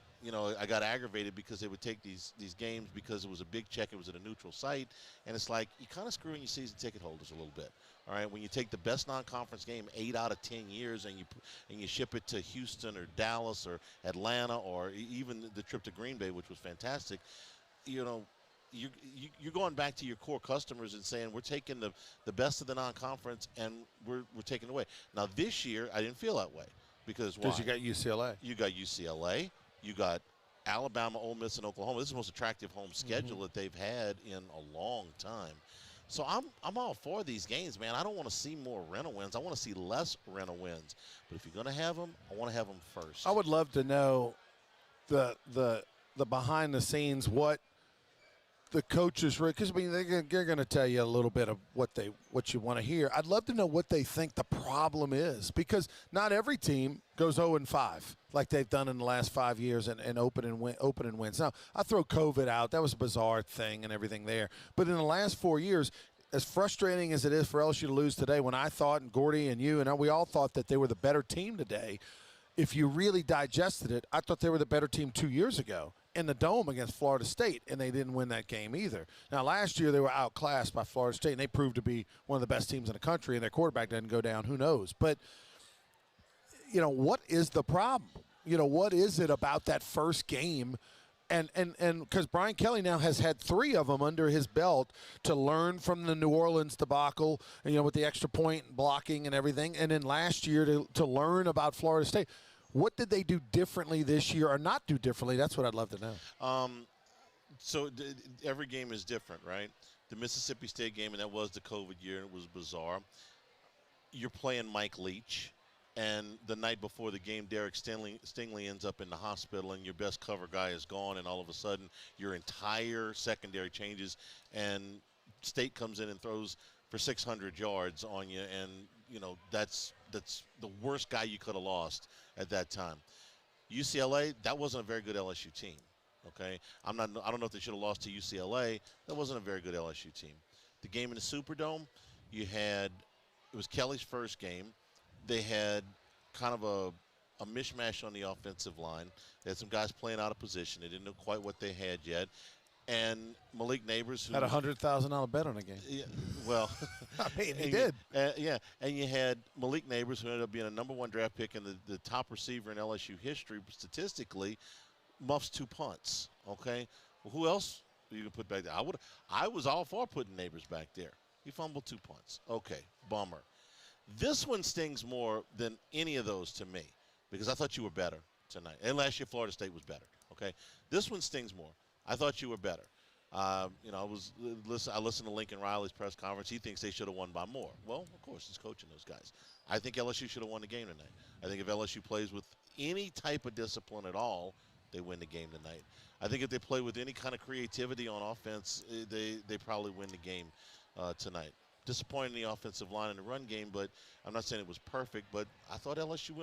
got aggravated because they would take these games because it was a big check. It was at a neutral site. And it's like you're kind of screwing your season ticket holders a little bit. All right, when you take the best non-conference game 8 out of 10 years and you ship it to Houston or Dallas or Atlanta or even the trip to Green Bay, which was fantastic, you're going back to your core customers and saying we're taking the best of the non-conference and we're taking it away. Now this year I didn't feel that way because you got UCLA. You got UCLA. You got Alabama, Ole Miss, and Oklahoma. This is the most attractive home schedule that they've had in a long time. So I'm all for these games, man. I don't want to see more rental wins. I want to see less rental wins. But if you're going to have them, I want to have them first. I would love to know the behind the scenes, what the coaches, because I mean they're going to tell you a little bit of what you want to hear. I'd love to know what they think the problem is, because not every team goes 0-5 like they've done in the last 5 years and open and wins. Now I throw COVID out; that was a bizarre thing and everything there. But in the last 4 years, as frustrating as it is for LSU to lose today, when I thought, and Gordy and you and we all thought that they were the better team today, if you really digested it, I thought they were the better team 2 years ago in the Dome against Florida State, and they didn't win that game either. Now, last year they were outclassed by Florida State, and they proved to be one of the best teams in the country, and their quarterback didn't go down. Who knows? But, what is the problem? What is it about that first game? And because Brian Kelly now has had 3 of them under his belt to learn from the New Orleans debacle, with the extra point blocking and everything, and then last year to learn about Florida State. What did they do differently this year or not do differently? That's what I'd love to know. So every game is different, right? The Mississippi State game, and that was the COVID year, and it was bizarre. You're playing Mike Leach, and the night before the game, Derek Stingley ends up in the hospital, and your best cover guy is gone, and all of a sudden your entire secondary changes, and State comes in and throws for 600 yards on you, and that's the worst guy you could have lost at that time. UCLA, that wasn't a very good LSU team. Okay, I don't know if they should have lost to UCLA. That wasn't a very good LSU team. The game in the Superdome, it was Kelly's first game. They had kind of a mishmash on the offensive line. They had some guys playing out of position. They didn't know quite what they had yet. And Malik Neighbors, who had a $100,000 bet on a game. Yeah, well, I mean, he did. And you had Malik Neighbors, who ended up being a #1 draft pick and the top receiver in LSU history statistically, muffs 2 punts. Okay, well, who else you can put back there? I was all for putting Neighbors back there. He fumbled 2 punts. Okay, bummer. This one stings more than any of those to me because I thought you were better tonight. And last year Florida State was better. Okay, this one stings more. I thought you were better. I listened to Lincoln Riley's press conference. He thinks they should have won by more. Well, of course, he's coaching those guys. I think LSU should have won the game tonight. I think if LSU plays with any type of discipline at all, they win the game tonight. I think if they play with any kind of creativity on offense, they probably win the game tonight. disappointed in the offensive line and the run game, but I'm not saying it was perfect, but I thought LSU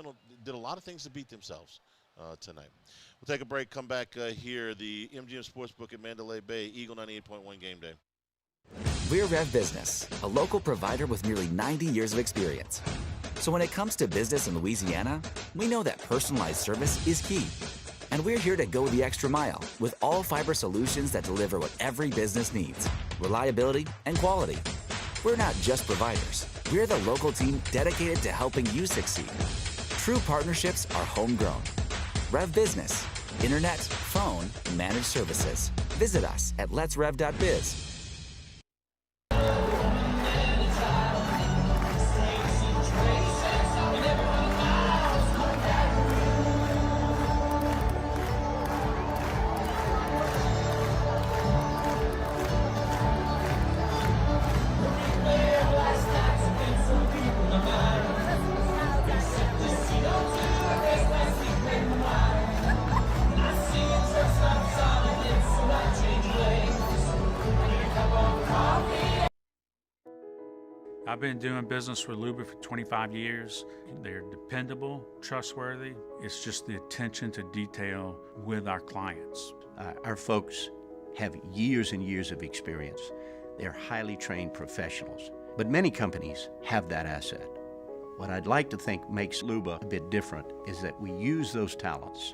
did a lot of things to beat themselves tonight. We'll take a break, come back here, the MGM Sportsbook at Mandalay Bay, Eagle 98.1 Game Day. We're Rev Business, a local provider with nearly 90 years of experience. So when it comes to business in Louisiana, we know that personalized service is key. And we're here to go the extra mile with all fiber solutions that deliver what every business needs: reliability and quality. We're not just providers. We're the local team dedicated to helping you succeed. True partnerships are homegrown. Rev Business, internet, phone, managed services. Visit us at letsrev.biz. I've been doing business with Luba for 25 years. They're dependable, trustworthy. It's just the attention to detail with our clients. Our folks have years and years of experience. They're highly trained professionals. But many companies have that asset. What I'd like to think makes Luba a bit different is that we use those talents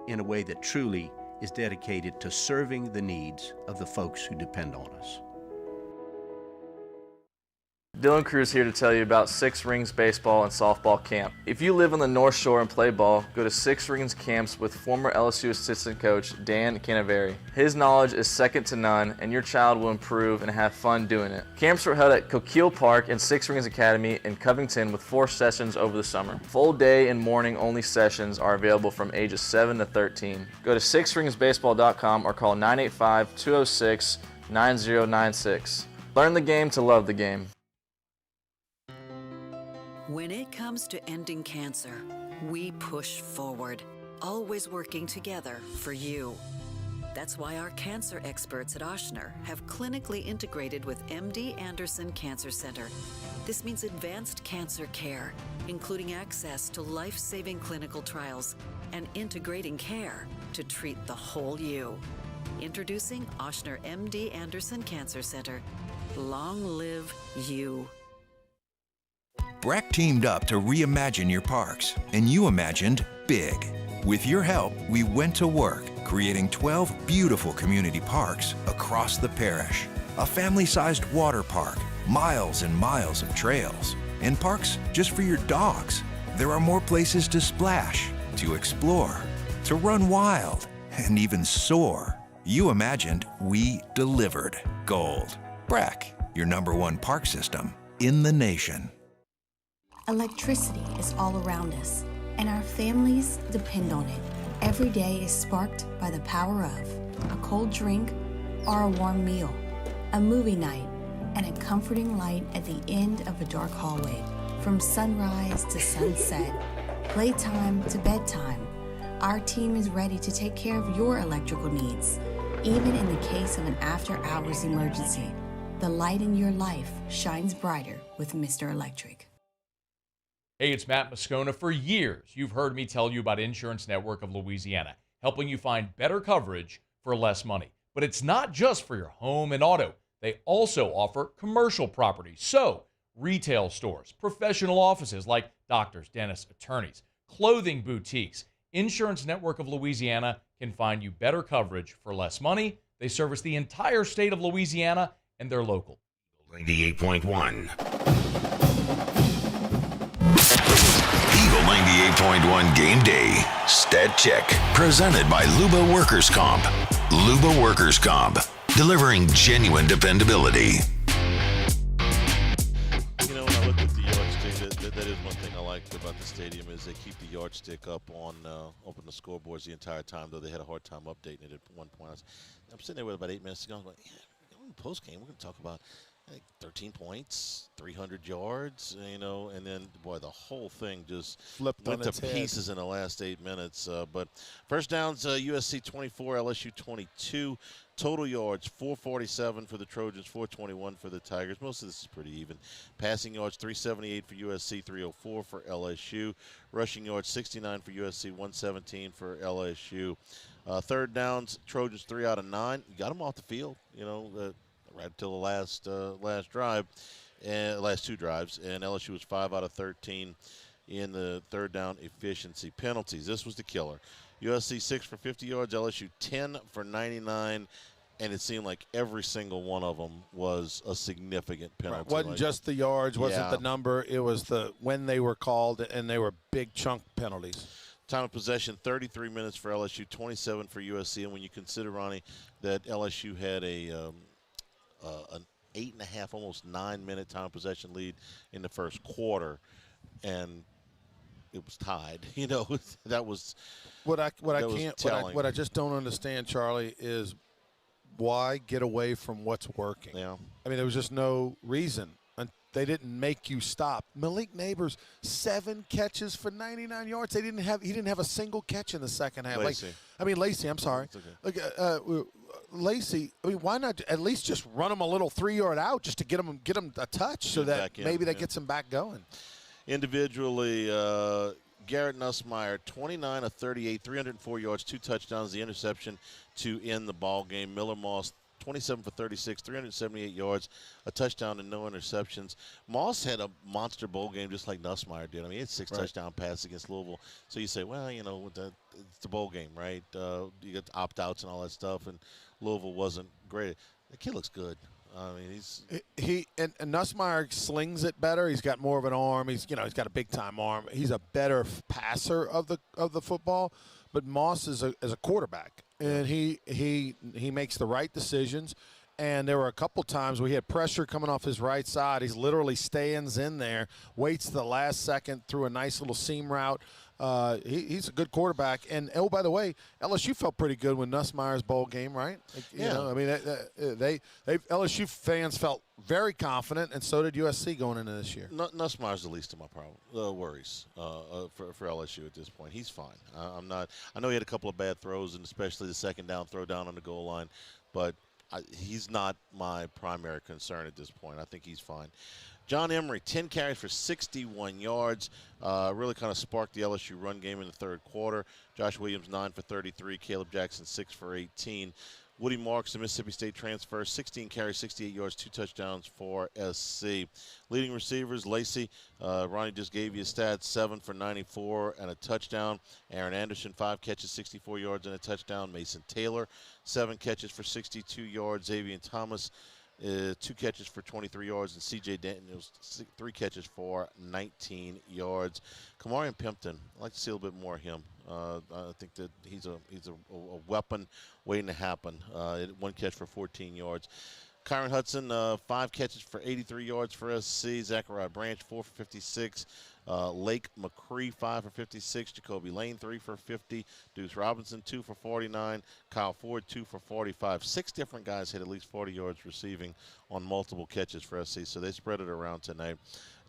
in a way that truly is dedicated to serving the needs of the folks who depend on us. Dylan Cruz here to tell you about Six Rings Baseball and Softball Camp. If you live on the North Shore and play ball, go to Six Rings Camps with former LSU assistant coach Dan Canaveri. His knowledge is second to none, and your child will improve and have fun doing it. Camps were held at Coquille Park and Six Rings Academy in Covington with 4 sessions over the summer. Full day and morning only sessions are available from ages 7 to 13. Go to sixringsbaseball.com or call 985-206-9096. Learn the game to love the game. When it comes to ending cancer, we push forward, always working together for you. That's why our cancer experts at Ochsner have clinically integrated with MD Anderson Cancer Center. This means advanced cancer care, including access to life-saving clinical trials and integrating care to treat the whole you. Introducing Ochsner MD Anderson Cancer Center. Long live you. Breck teamed up to reimagine your parks, and you imagined big. With your help, we went to work, creating 12 beautiful community parks across the parish. A family-sized water park, miles and miles of trails, and parks just for your dogs. There are more places to splash, to explore, to run wild, and even soar. You imagined, we delivered. Gold. Breck, your #1 park system in the nation. Electricity is all around us, and our families depend on it. Every day is sparked by the power of a cold drink or a warm meal, a movie night, and a comforting light at the end of a dark hallway. From sunrise to sunset, playtime to bedtime, our team is ready to take care of your electrical needs. Even in the case of an after-hours emergency, the light in your life shines brighter with Mr. Electric. Hey, it's Matt Moscona. For years, you've heard me tell you about Insurance Network of Louisiana, helping you find better coverage for less money. But it's not just for your home and auto. They also offer commercial property. So, retail stores, professional offices like doctors, dentists, attorneys, clothing boutiques. Insurance Network of Louisiana can find you better coverage for less money. They service the entire state of Louisiana, and they're local. 98.1. Eagle 98.1 Game Day. Stat Check. Presented by Luba Workers Comp. Luba Workers Comp. Delivering genuine dependability. You know, when I look at the yardstick, that is one thing I liked about the stadium is they keep the yardstick up on the scoreboards the entire time, though they had a hard time updating it at one point. I'm sitting there with about 8 minutes to go. I'm like, in post game, we're going to talk about 13 points, 300 yards, and then, boy, the whole thing just flipped went on to its head. pieces in the last 8 minutes. But first downs, USC 24, LSU 22. Total yards, 447 for the Trojans, 421 for the Tigers. Most of this is pretty even. Passing yards, 378 for USC, 304 for LSU. Rushing yards, 69 for USC, 117 for LSU. Third downs, Trojans 3 out of 9. You got them off the field, right until the last drive, and last 2 drives, and LSU was 5 out of 13 in the third down efficiency. Penalties, this was the killer. USC 6 for 50 yards, LSU 10 for 99, and it seemed like every single one of them was a significant penalty. Right. Wasn't just the yards, wasn't the number, it was when they were called, and they were big chunk penalties. Time of possession, 33 minutes for LSU, 27 for USC, and when you consider, Ronnie, that LSU had an 8.5, almost 9-minute time of possession lead in the first quarter, and it was tied. That was what I just don't understand, Charlie, is why get away from what's working? Yeah. I mean, there was just no reason. And they didn't make you stop. Malik Neighbors, 7 catches for 99 yards. He didn't have a single catch in the second half. Lacey, I'm sorry. Okay. Lacey, why not at least just run him a little 3-yard out just to get him a touch so that maybe that gets him back going. Individually, Garrett Nussmeier, 29 of 38, 304 yards, 2 touchdowns, the interception to end the ball game. Miller Moss, 27 for 36, 378 yards, a touchdown and no interceptions. Moss had a monster bowl game just like Nussmeier did. I mean, he had 6 touchdown passes against Louisville. So you say, well, it's the bowl game, right? You got opt-outs and all that stuff, and Louisville wasn't great. The kid looks good. I mean, and Nussmeier slings it better. He's got more of an arm. He's got a big time arm. He's a better passer of the football. But Moss is a quarterback, and he makes the right decisions. And there were a couple times where he had pressure coming off his right side. He literally stands in there, waits the last second through a nice little seam route. He's a good quarterback. And, oh, by the way, LSU felt pretty good when Nussmeier's bowl game, right? LSU fans felt very confident, and so did USC going into this year. Nussmeier's the least of my worries for LSU at this point. He's fine. I know he had a couple of bad throws, and especially the second down throw down on the goal line, but he's not my primary concern at this point. I think he's fine. John Emery, 10 carries for 61 yards. Really kind of sparked the LSU run game in the third quarter. Josh Williams, 9 for 33. Caleb Jackson, 6 for 18. Woody Marks, the Mississippi State transfer, 16 carries, 68 yards, 2 touchdowns for SC. Leading receivers, Lacey, Ronnie just gave you stats, 7 for 94 and a touchdown. Aaron Anderson, 5 catches, 64 yards and a touchdown. Mason Taylor, 7 catches for 62 yards. Xavier Thomas, 2 catches for 23 yards, and C.J. Denton was 3 catches for 19 yards. Kamarian Pimpton, I'd like to see a little bit more of him. I think that he's a weapon waiting to happen. 1 catch for 14 yards. Kyron Hudson, 5 catches for 83 yards for SC. Zachariah Branch, 4 for 56. Lake McCree, 5 for 56. Jacoby Lane, 3 for 50. Deuce Robinson, 2 for 49. Kyle Ford, 2 for 45. 6 different guys hit at least 40 yards receiving on multiple catches for SC, so they spread it around tonight.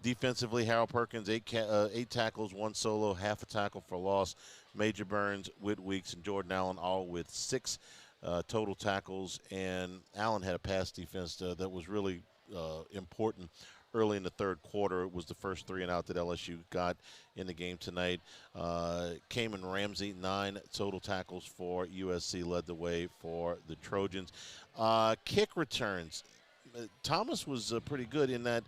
Defensively, Harold Perkins, 8 tackles, 1 solo, half a tackle for loss. Major Burns, Whit Weeks, and Jordan Allen all with 6 total tackles. And Allen had a pass defense that was really important early in the third quarter. It was the first 3 and out that LSU got in the game tonight. Cayman Ramsey, 9 total tackles for USC, led the way for the Trojans. Kick returns. Thomas was pretty good in that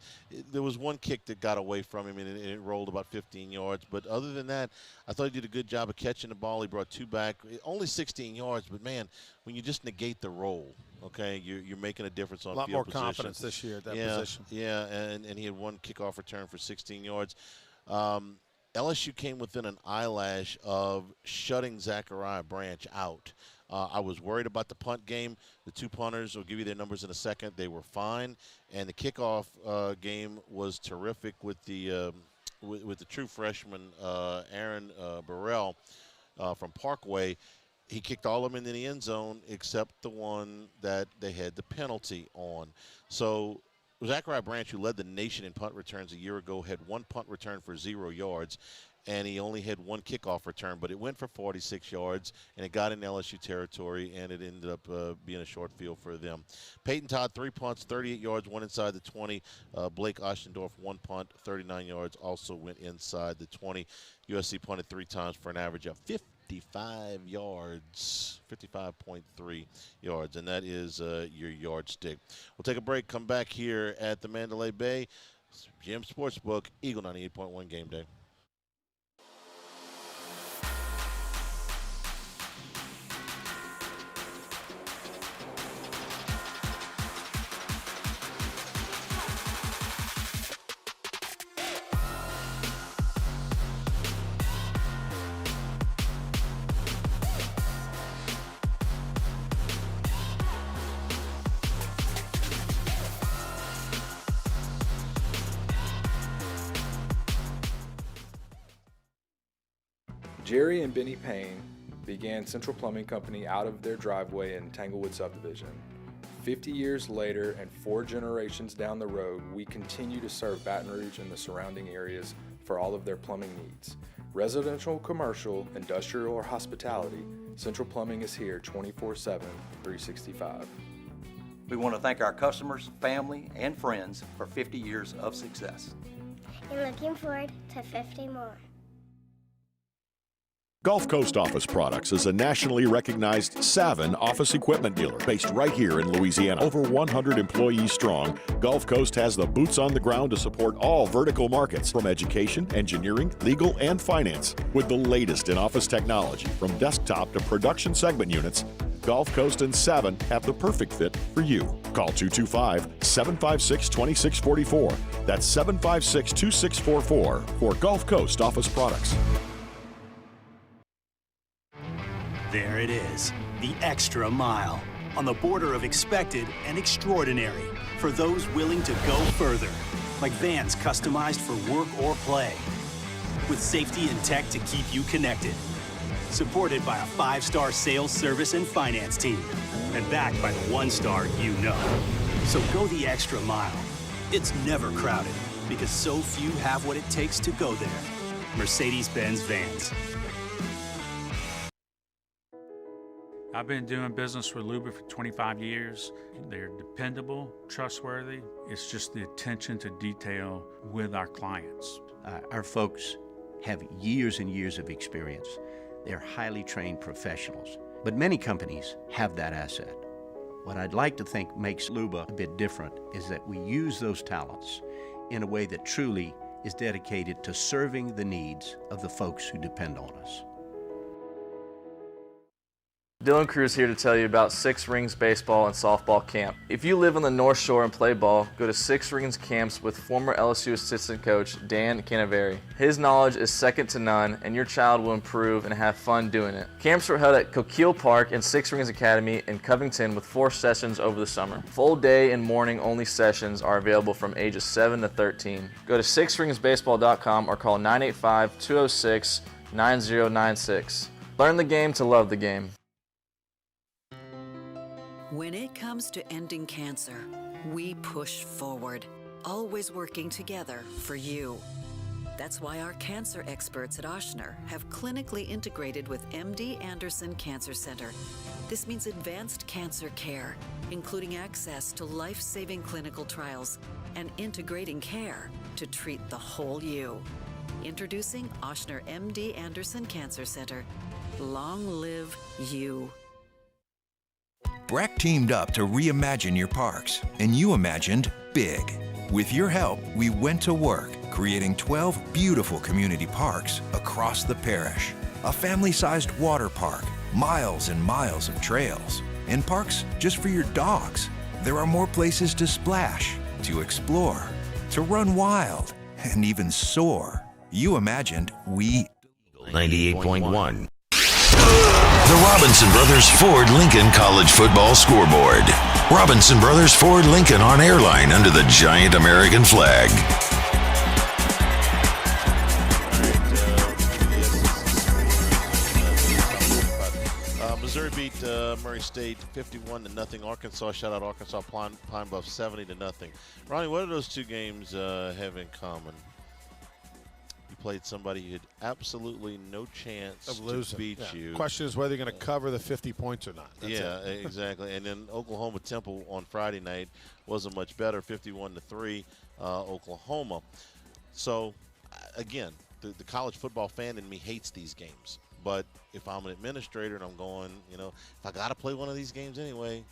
there was 1 kick that got away from him, and it rolled about 15 yards. But other than that, I thought he did a good job of catching the ball. He brought 2 back. Only 16 yards, but, man, when you just negate the roll, okay, you're making a difference on field position. A lot more confidence this year at that position. Yeah, and he had 1 kickoff return for 16 yards. LSU came within an eyelash of shutting Zachariah Branch out. I was worried about the punt game. The 2 punters, will give you their numbers in a second. They were fine. And the kickoff game was terrific with the true freshman, Aaron Burrell from Parkway. He kicked all of them into the end zone except the one that they had the penalty on. So Zachariah Branch, who led the nation in punt returns a year ago, had one punt return for 0 yards, and he only had one kickoff return, but it went for 46 yards, and it got in LSU territory, and it ended up being a short field for them. Peyton Todd, 3 punts, 38 yards, one inside the 20. Blake Ostendorf, 1 punt, 39 yards, also went inside the 20. USC punted 3 times for an average of 55 yards, 55.3 yards, and that is your yardstick. We'll take a break, come back here at the Mandalay Bay GM Sportsbook, Eagle 98.1 Game Day. Jerry and Benny Payne began Central Plumbing Company out of their driveway in Tanglewood subdivision. 50 years later and 4 generations down the road, we continue to serve Baton Rouge and the surrounding areas for all of their plumbing needs. Residential, commercial, industrial, or hospitality, Central Plumbing is here 24/7, 365. We want to thank our customers, family, and friends for 50 years of success. And looking forward to 50 more. Gulf Coast Office Products is a nationally recognized Savin office equipment dealer based right here in Louisiana. Over 100 employees strong, Gulf Coast has the boots on the ground to support all vertical markets from education, engineering, legal, and finance. With the latest in office technology from desktop to production segment units, Gulf Coast and Savin have the perfect fit for you. Call 225-756-2644. That's 756-2644 for Gulf Coast Office Products. There it is, the extra mile, on the border of expected and extraordinary, for those willing to go further, like vans customized for work or play, with safety and tech to keep you connected, supported by a 5-star sales, service, and finance team, and backed by the 1-star you know. So go the extra mile. It's never crowded, because so few have what it takes to go there. Mercedes-Benz Vans. I've been doing business with Luba for 25 years. They're dependable, trustworthy. It's just the attention to detail with our clients. Our folks have years and years of experience. They're highly trained professionals. But many companies have that asset. What I'd like to think makes Luba a bit different is that we use those talents in a way that truly is dedicated to serving the needs of the folks who depend on us. Dylan Cruz here to tell you about Six Rings Baseball and Softball Camp. If you live on the North Shore and play ball, go to Six Rings Camps with former LSU assistant coach Dan Canaveri. His knowledge is second to none, and your child will improve and have fun doing it. Camps were held at Coquille Park and Six Rings Academy in Covington with 4 sessions over the summer. Full day and morning only sessions are available from ages 7 to 13. Go to sixringsbaseball.com or call 985-206-9096. Learn the game to love the game. When it comes to ending cancer, we push forward, always working together for you. That's why our cancer experts at Ochsner have clinically integrated with MD Anderson Cancer Center. This means advanced cancer care, including access to life-saving clinical trials and integrating care to treat the whole you. Introducing Ochsner MD Anderson Cancer Center. Long live you. Breck teamed up to reimagine your parks, and you imagined big. With your help, we went to work, creating 12 beautiful community parks across the parish. A family-sized water park, miles and miles of trails, and parks just for your dogs. There are more places to splash, to explore, to run wild, and even soar. You imagined, we 98.1. The Robinson Brothers Ford Lincoln College Football Scoreboard. Robinson Brothers Ford Lincoln on airline under the giant American flag. Missouri Missouri beat Murray State 51-0. Arkansas shut out Arkansas Pine Bluff 70-0. Ronnie, what do those two games have in common? You played somebody who had absolutely no chance of losing. To beat you. Question is whether you're going to cover the 50 points or not. That's it. Exactly. And then Oklahoma Temple on Friday night wasn't much better, 51-3, Oklahoma. So, again, the college football fan in me hates these games. But if I'm an administrator and I'm going, if I got to play one of these games anyway,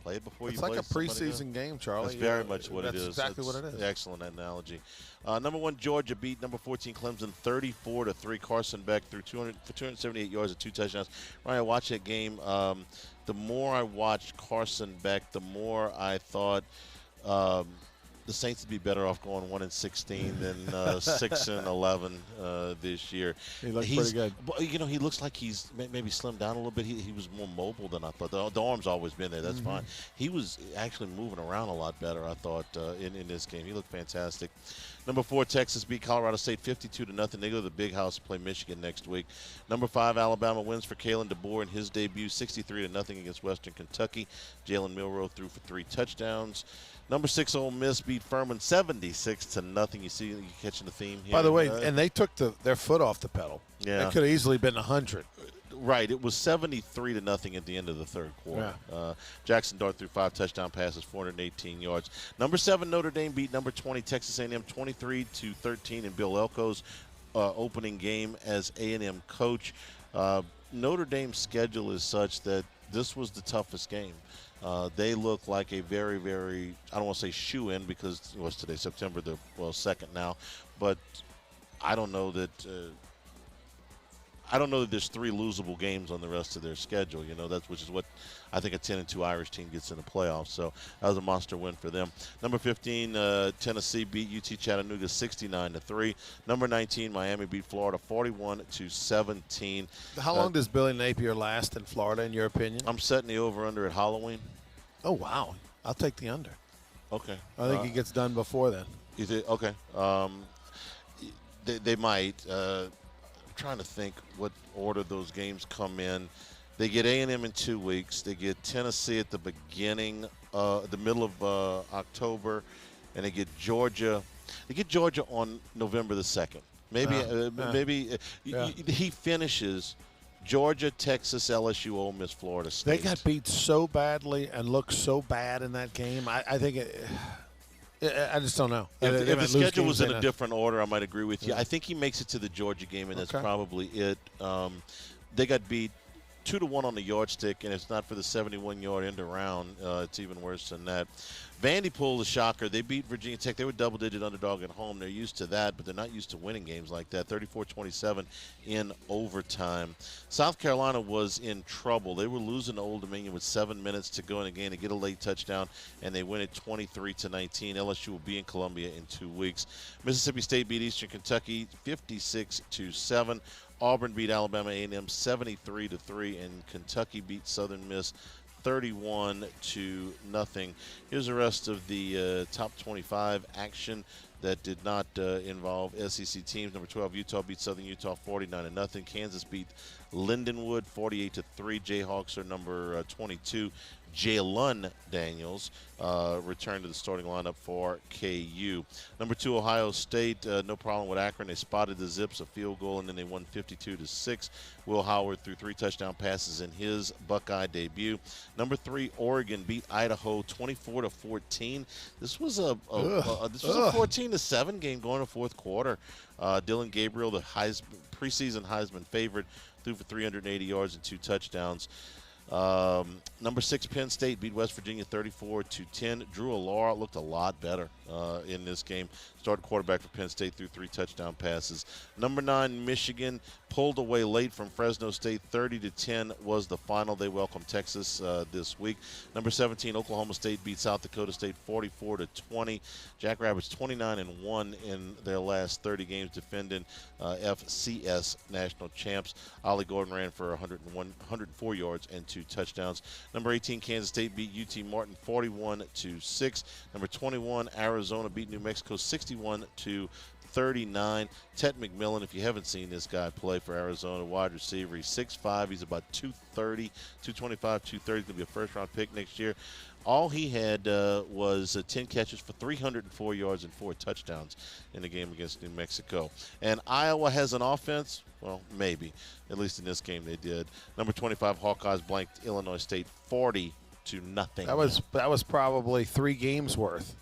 play it before you play. It's like a preseason game, Charlie. That's very much what it is. That's exactly what it is. Excellent analogy. Number 1, Georgia beat number 14, Clemson, 34-3. Carson Beck threw 278 yards and 2 touchdowns. Ryan, I watched that game. The more I watched Carson Beck, the more I thought the Saints would be better off going 1-16 than 6-11 this year. He looks pretty good. He looks like he's maybe slimmed down a little bit. He was more mobile than I thought. The arm's always been there. That's fine. He was actually moving around a lot better, I thought, in this game. He looked fantastic. Number 4, Texas beat Colorado State 52-0. They go to the Big House to play Michigan next week. Number 5, Alabama wins for Kalen DeBoer in his debut, 63-0 against Western Kentucky. Jalen Milroe threw for 3 touchdowns. Number 6, Ole Miss beat Furman 76-0. You see, you catching the theme here. By the way, and they took their foot off the pedal. Yeah, it could have easily been 100. Right, it was 73-0 at the end of the third quarter. Yeah. Jackson Dart threw 5 touchdown passes, 418 yards. Number 7, Notre Dame beat number 20, Texas A&M 23-13 in Bill Elko's opening game as A&M coach. Notre Dame's schedule is such that this was the toughest game. They look like a very, very, I don't want to say shoe-in because what's today, September the 2nd now, but I don't know that there's 3 losable games on the rest of their schedule. Which is what I think a 10-2 Irish team gets in the playoffs. So that was a monster win for them. Number 15, Tennessee beat UT Chattanooga 69-3. Number 19, Miami beat Florida 41-17. How long does Billy Napier last in Florida, in your opinion? I'm setting the over/under at Halloween. Oh wow, I'll take the under. Okay. I think he gets done before then. You think? Okay. They might. Trying to think what order those games come in. They get A&M in 2 weeks. They get Tennessee at the middle of October, and they get Georgia. They get Georgia on November the 2nd. Maybe he finishes Georgia, Texas, LSU, Ole Miss, Florida State. They got beat so badly and looked so bad in that game. I think I just don't know. If the schedule was in a different order, I might agree with you. I think he makes it to the Georgia game, and that's probably it. They got beat 2-1 on the yardstick, and it's not for the 71-yard end around. It's even worse than that. Vandy pulled a shocker. They beat Virginia Tech. They were double-digit underdog at home. They're used to that, but they're not used to winning games like that. 34-27 in overtime. South Carolina was in trouble. They were losing to Old Dominion with 7 minutes to go in the game. They get a late touchdown, and they win it 23-19. LSU will be in Columbia in 2 weeks. Mississippi State beat Eastern Kentucky 56-7. Auburn beat Alabama A&M 73-3, and Kentucky beat Southern Miss 31-0. Here's the rest of the top 25 action that did not involve SEC teams. Number 12, Utah beat Southern Utah 49-0. Kansas beat Lindenwood 48-3. Jayhawks are number 22. Jalen Daniels returned to the starting lineup for KU. Number 2, Ohio State, no problem with Akron. They spotted the Zips, a field goal, and then they won 52-6. Will Howard threw 3 touchdown passes in his Buckeye debut. Number 3, Oregon beat Idaho 24-14. This was a 14-7 game going to fourth quarter. Dylan Gabriel, the preseason Heisman favorite, threw for 380 yards and 2 touchdowns. Number 6, Penn State beat West Virginia 34-10. Drew Allar looked a lot better in this game. Started quarterback for Penn State, threw 3 touchdown passes. Number 9, Michigan pulled away late from Fresno State. 30-10 was the final. They welcome Texas this week. Number 17, Oklahoma State beat South Dakota State 44-20. Jackrabbits 29-1 in their last 30 games, defending FCS national champs. Ollie Gordon ran for 104 yards and 2 touchdowns. Number 18, Kansas State beat UT Martin 41-6. Number 21, Arizona beat New Mexico 61-34. 39. Ted McMillan, if you haven't seen this guy play for Arizona, wide receiver, he's 6'5". He's about 230, 225, 230. He's going to be a first-round pick next year. All he had was 10 catches for 304 yards and 4 touchdowns in the game against New Mexico. And Iowa has an offense. Well, maybe. At least in this game they did. Number 25 Hawkeyes blanked Illinois State 40-0. That was probably 3 games worth.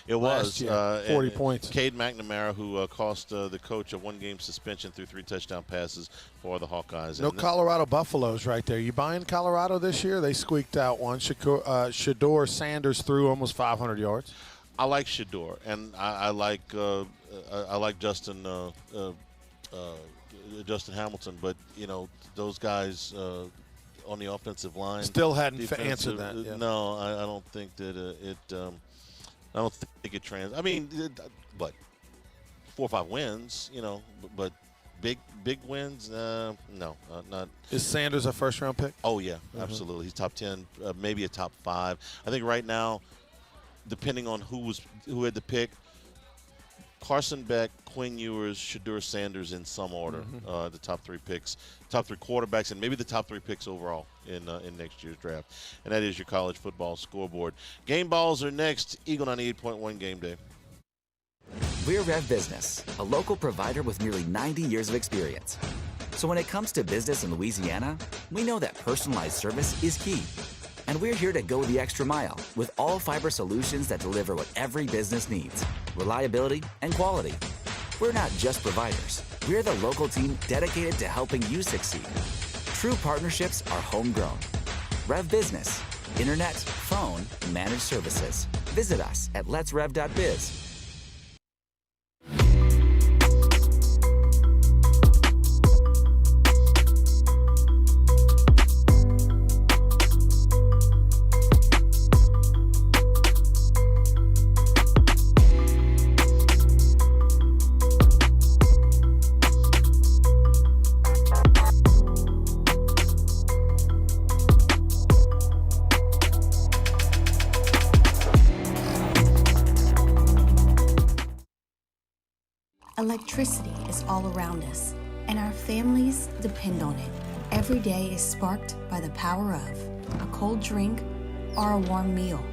It was 40 points. Cade McNamara, who cost the coach a 1-game suspension through 3 touchdown passes for the Hawkeyes. No Colorado Buffaloes right there. You buying Colorado this year? They squeaked out one. Shador Sanders threw almost 500 yards. I like Shador, and I like Justin Hamilton, but those guys on the offensive line still hadn't answered that. Yeah. No, I don't think that it. I don't think it I mean, but 4 or 5 wins, but big wins, no, not. Is Sanders a first-round pick? Oh yeah, absolutely. He's top 10, maybe a top 5. I think right now, depending on who had the pick, Carson Beck, Quinn Ewers, Shador Sanders in some order, the top 3 picks, top 3 quarterbacks, and maybe the top 3 picks overall in next year's draft. And that is your college football scoreboard. Game balls are next. Eagle 98.1 Game Day. We're Rev Business, a local provider with nearly 90 years of experience. So when it comes to business in Louisiana, we know that personalized service is key. And we're here to go the extra mile with all fiber solutions that deliver what every business needs: reliability and quality. We're not just providers. We're the local team dedicated to helping you succeed. True partnerships are homegrown. Rev Business, internet, phone, managed services. Visit us at letsrev.biz. Electricity is all around us, and our families depend on it. Every day is sparked by the power of a cold drink or a warm meal,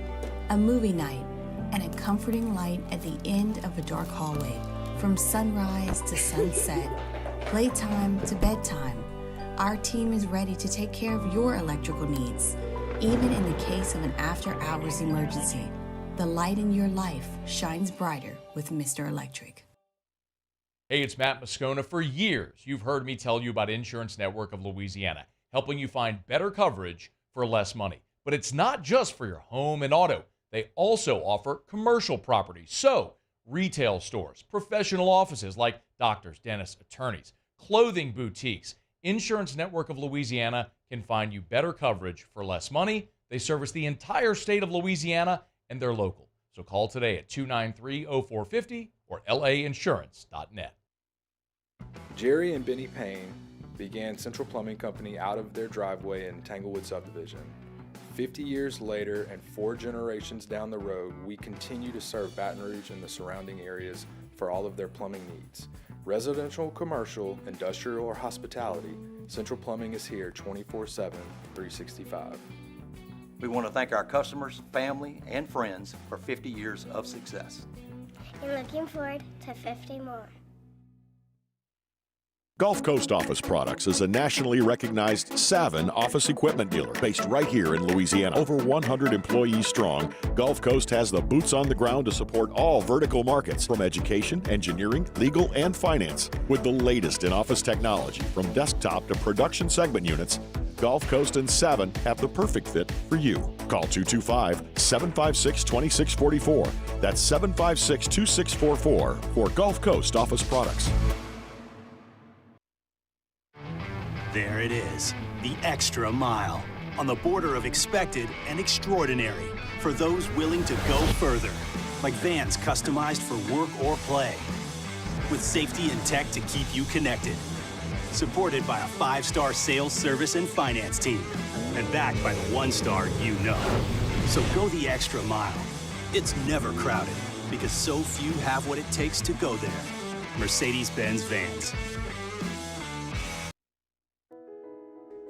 a movie night, and a comforting light at the end of a dark hallway. From sunrise to sunset, playtime to bedtime, our team is ready to take care of your electrical needs. Even in the case of an after-hours emergency, the light in your life shines brighter with Mr. Electric. Hey, it's Matt Moscona. For years, you've heard me tell you about Insurance Network of Louisiana, helping you find better coverage for less money. But it's not just for your home and auto. They also offer commercial properties. So, retail stores, professional offices like doctors, dentists, attorneys, clothing boutiques. Insurance Network of Louisiana can find you better coverage for less money. They service the entire state of Louisiana, and they're local. So call today at 293-0450 or lainsurance.net. Jerry and Benny Payne began Central Plumbing Company out of their driveway in Tanglewood subdivision. 50 years later and 4 generations down the road, we continue to serve Baton Rouge and the surrounding areas for all of their plumbing needs. Residential, commercial, industrial, or hospitality, Central Plumbing is here 24/7, 365. We want to thank our customers, family, and friends for 50 years of success. And looking forward to 50 more. Gulf Coast Office Products is a nationally recognized Savin office equipment dealer based right here in Louisiana. Over 100 employees strong, Gulf Coast has the boots on the ground to support all vertical markets, from education, engineering, legal, and finance. With the latest in office technology, from desktop to production segment units, Gulf Coast and Savin have the perfect fit for you. Call 225-756-2644. That's 756-2644 for Gulf Coast Office Products. There it is, the extra mile, on the border of expected and extraordinary, for those willing to go further, like vans customized for work or play, with safety and tech to keep you connected, supported by a 5-star sales, service, and finance team, and backed by the 1-star you know. So go the extra mile. It's never crowded, because so few have what it takes to go there. Mercedes-Benz vans.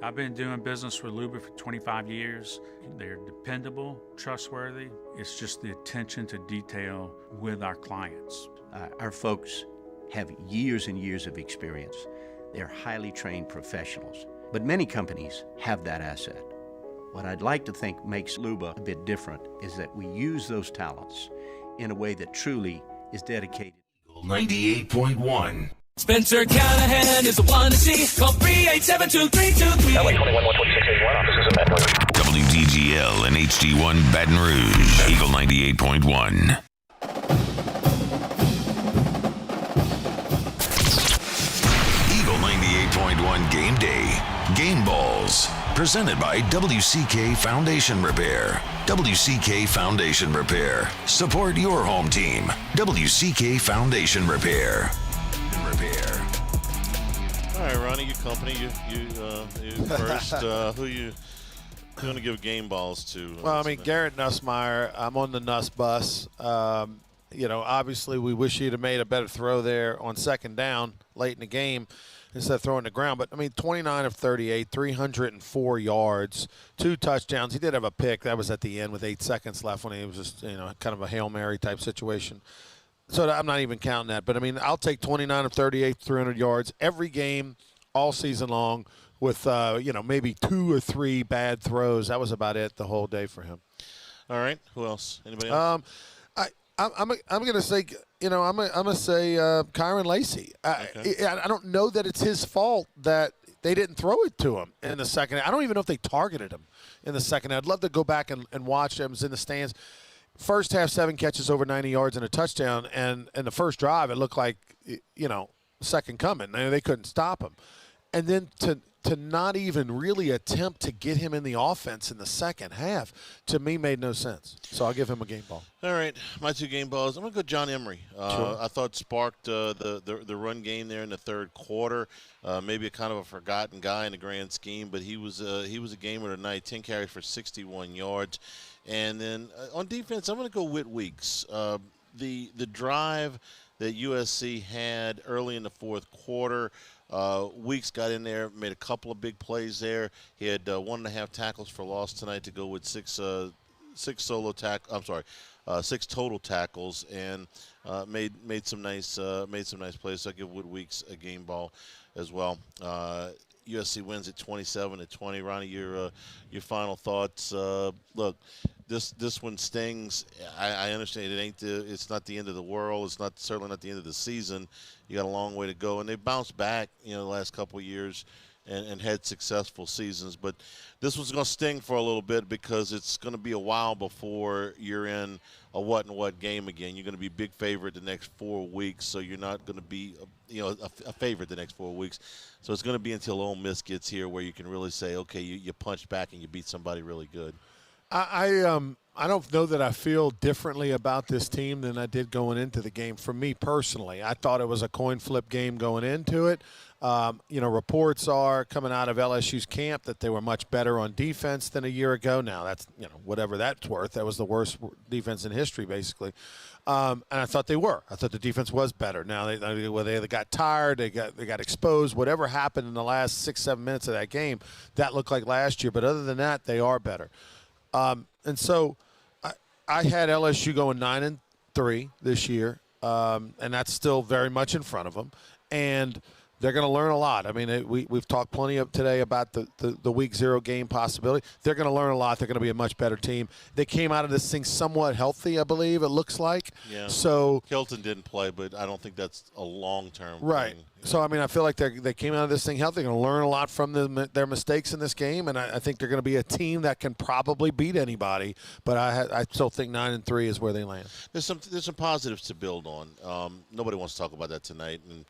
I've been doing business with Luba for 25 years. They're dependable, trustworthy. It's just the attention to detail with our clients. Our folks have years and years of experience. They're highly trained professionals. But many companies have that asset. What I'd like to think makes Luba a bit different is that we use those talents in a way that truly is dedicated. 98.1. Spencer Callahan is the one to see. Call 387-2323. LA 21-12681. Offices in Baton Rouge. WDGL and HD1 Baton Rouge. Eagle 98.1. Eagle 98.1 Game Day. Game Balls. Presented by WCK Foundation Repair. WCK Foundation Repair. Support your home team. WCK Foundation Repair. All right, Ronnie, your company, you first. Who you going to give game balls to? Well, I mean, Garrett Nussmeier. I'm on the Nuss bus. Obviously, we wish he'd have made a better throw there on second down late in the game instead of throwing the ground. But, I mean, 29 of 38, 304 yards, 2 touchdowns. He did have a pick. That was at the end with 8 seconds left when he was just, kind of a Hail Mary type situation. So I'm not even counting that. But, I mean, I'll take 29 of 38, 300 yards every game all season long with, maybe 2 or 3 bad throws. That was about it the whole day for him. All right. Who else? Anybody else? I'm going to say, I'm going to say Kyron Lacey. Okay. I don't know that it's his fault that they didn't throw it to him in the second. I don't even know if they targeted him in the second. I'd love to go back and watch him. He was in the stands. First half, 7 catches over 90 yards and a touchdown. And the first drive, it looked like, second coming. They couldn't stop him. And then to not even really attempt to get him in the offense in the second half, to me, made no sense. So I'll give him a game ball. All right, my 2 game balls. I'm going to go John Emery. Sure. I thought sparked the run game there in the third quarter. Maybe a kind of a forgotten guy in the grand scheme, but he was a gamer tonight. 10 carries for 61 yards. And then on defense, I'm going to go Whit Weeks. The drive that USC had early in the fourth quarter, Weeks got in there, made a couple of big plays there. He had 1.5 tackles for loss tonight to go with 6 total tackles, and made some nice plays. So I give Wood Weeks a game ball as well. USC wins at 27-20. Ronnie, your final thoughts. Look, this one stings. I understand it's not the end of the world. It's certainly not the end of the season. You got a long way to go, and they bounced back, the last couple of years and had successful seasons. But this one's going to sting for a little bit because it's going to be a while before you're in a what game again. You're going to be big favorite the next 4 weeks, so you're not going to be a favorite the next 4 weeks. So it's going to be until Ole Miss gets here where you can really say, okay, you punched back and you beat somebody really good. I don't know that I feel differently about this team than I did going into the game. For me personally, I thought it was a coin flip game going into it. Reports are coming out of LSU's camp that they were much better on defense than a year ago. Now, that's, whatever that's worth. That was the worst defense in history, basically. And I thought they were. I thought the defense was better. Now, they either got tired, they got exposed. Whatever happened in the last 6-7 minutes of that game, that looked like last year. But other than that, they are better. And so I had LSU going 9-3 this year, and that's still very much in front of them. And they're going to learn a lot. I mean, we've talked plenty of today about the week 0 game possibility. They're going to learn a lot. They're going to be a much better team. They came out of this thing somewhat healthy, I believe, it looks like. Yeah. So Hilton didn't play, but I don't think that's a long-term right. thing. So, I mean, I feel like they came out of this thing healthy. They're going to learn a lot from their mistakes in this game, and I think they're going to be a team that can probably beat anybody. But I still think 9-3 is where they land. There's some positives to build on. Nobody wants to talk about that tonight, and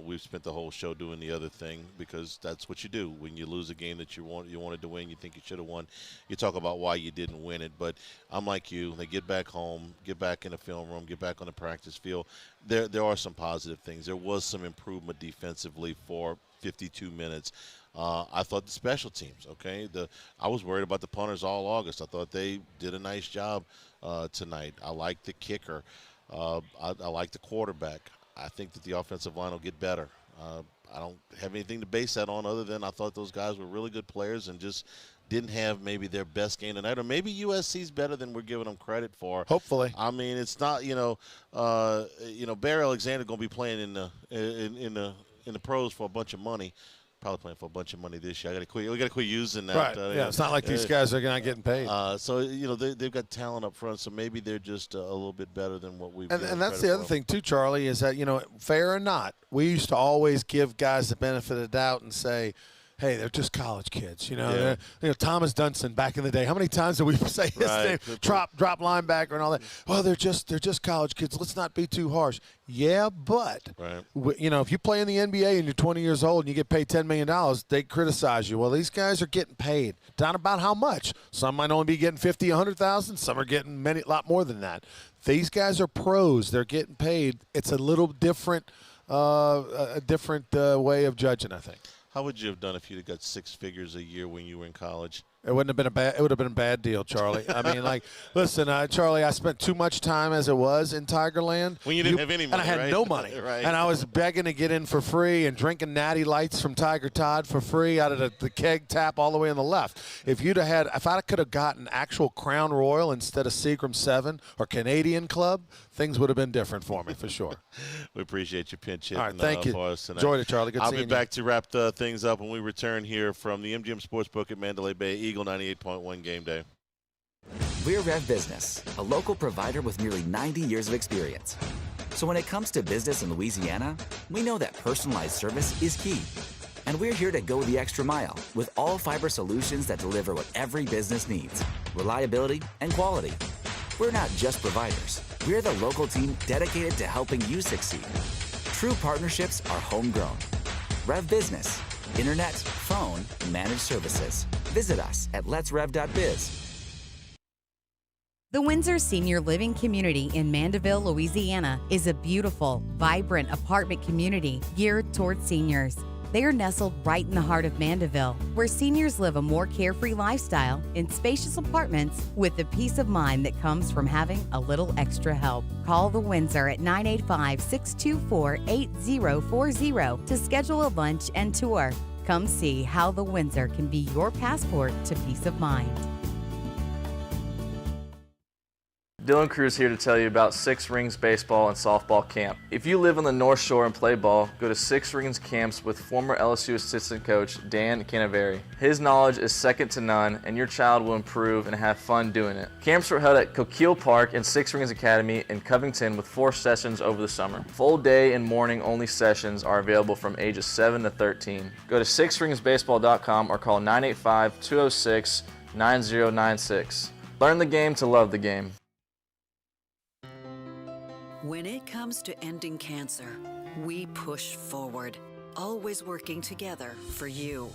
we've spent the whole show doing the other thing because that's what you do when you lose a game that you wanted to win. You think you should have won. You talk about why you didn't win it. But I'm like you. They get back home, get back in the film room, get back on the practice field. There are some positive things. There was some improvement defensively for 52 minutes. I thought the special teams, okay? I was worried about the punters all August. I thought they did a nice job tonight. I like the kicker. I like the quarterback. I think that the offensive line will get better. I don't have anything to base that on other than I thought those guys were really good players and just didn't have maybe their best game tonight, or maybe USC's better than we're giving them credit for. Hopefully. I mean, it's not Bear Alexander going to be playing in the pros for a bunch of money. Probably playing for a bunch of money this year. We got to quit using that. Right. It's not like these guys are not getting paid. So they've got talent up front. So maybe they're just a little bit better than what we've. And that's the other thing too, Charlie, is that fair or not, we used to always give guys the benefit of the doubt and say, hey, they're just college kids. Thomas Dunson back in the day. How many times did we say his name? Drop linebacker and all that. Well, they're just college kids. Let's not be too harsh. Yeah, but if you play in the NBA and you're 20 years old and you get paid $10 million, they criticize you. Well, these guys are getting paid. Down about how much? Some might only be getting 50, 100,000. Some are getting a lot more than that. These guys are pros. They're getting paid. It's a little different, way of judging, I think. How would you have done if you'd have got 6 figures a year when you were in college? It wouldn't have been it would have been a bad deal, Charlie. I mean, listen, Charlie, I spent too much time as it was in Tigerland. When you didn't have any money, and I had no money. Right. And I was begging to get in for free and drinking Natty Lights from Tiger Todd for free out of the keg tap all the way on the left. If I could have gotten actual Crown Royal instead of Seagram 7 or Canadian Club, things would have been different for me for sure. We appreciate your pinch hitting. All right, thank you. For us tonight. Enjoyed it, Charlie. Good I'll seeing be back to wrap things up when we return here from the MGM Sportsbook at Mandalay Bay. Eagle 98.1 Game Day. We're Rev Business, a local provider with nearly 90 years of experience. So when it comes to business in Louisiana, we know that personalized service is key. And we're here to go the extra mile with all fiber solutions that deliver what every business needs: reliability and quality. We're not just providers. We're the local team dedicated to helping you succeed. True partnerships are homegrown. Rev Business, internet, phone, managed services. Visit us at letsrev.biz. The Windsor Senior Living Community in Mandeville, Louisiana is a beautiful, vibrant apartment community geared towards seniors. They are nestled right in the heart of Mandeville, where seniors live a more carefree lifestyle in spacious apartments with the peace of mind that comes from having a little extra help. Call the Windsor at 985-624-8040 to schedule a lunch and tour. Come see how the Windsor can be your passport to peace of mind. Dylan Cruz here to tell you about Six Rings Baseball and Softball Camp. If you live on the North Shore and play ball, go to Six Rings Camps with former LSU assistant coach Dan Canaveri. His knowledge is second to none, and your child will improve and have fun doing it. Camps were held at Coquille Park and Six Rings Academy in Covington with 4 sessions over the summer. Full day and morning only sessions are available from ages 7 to 13. Go to sixringsbaseball.com or call 985-206-9096. Learn the game to love the game. When it comes to ending cancer, we push forward, always working together for you.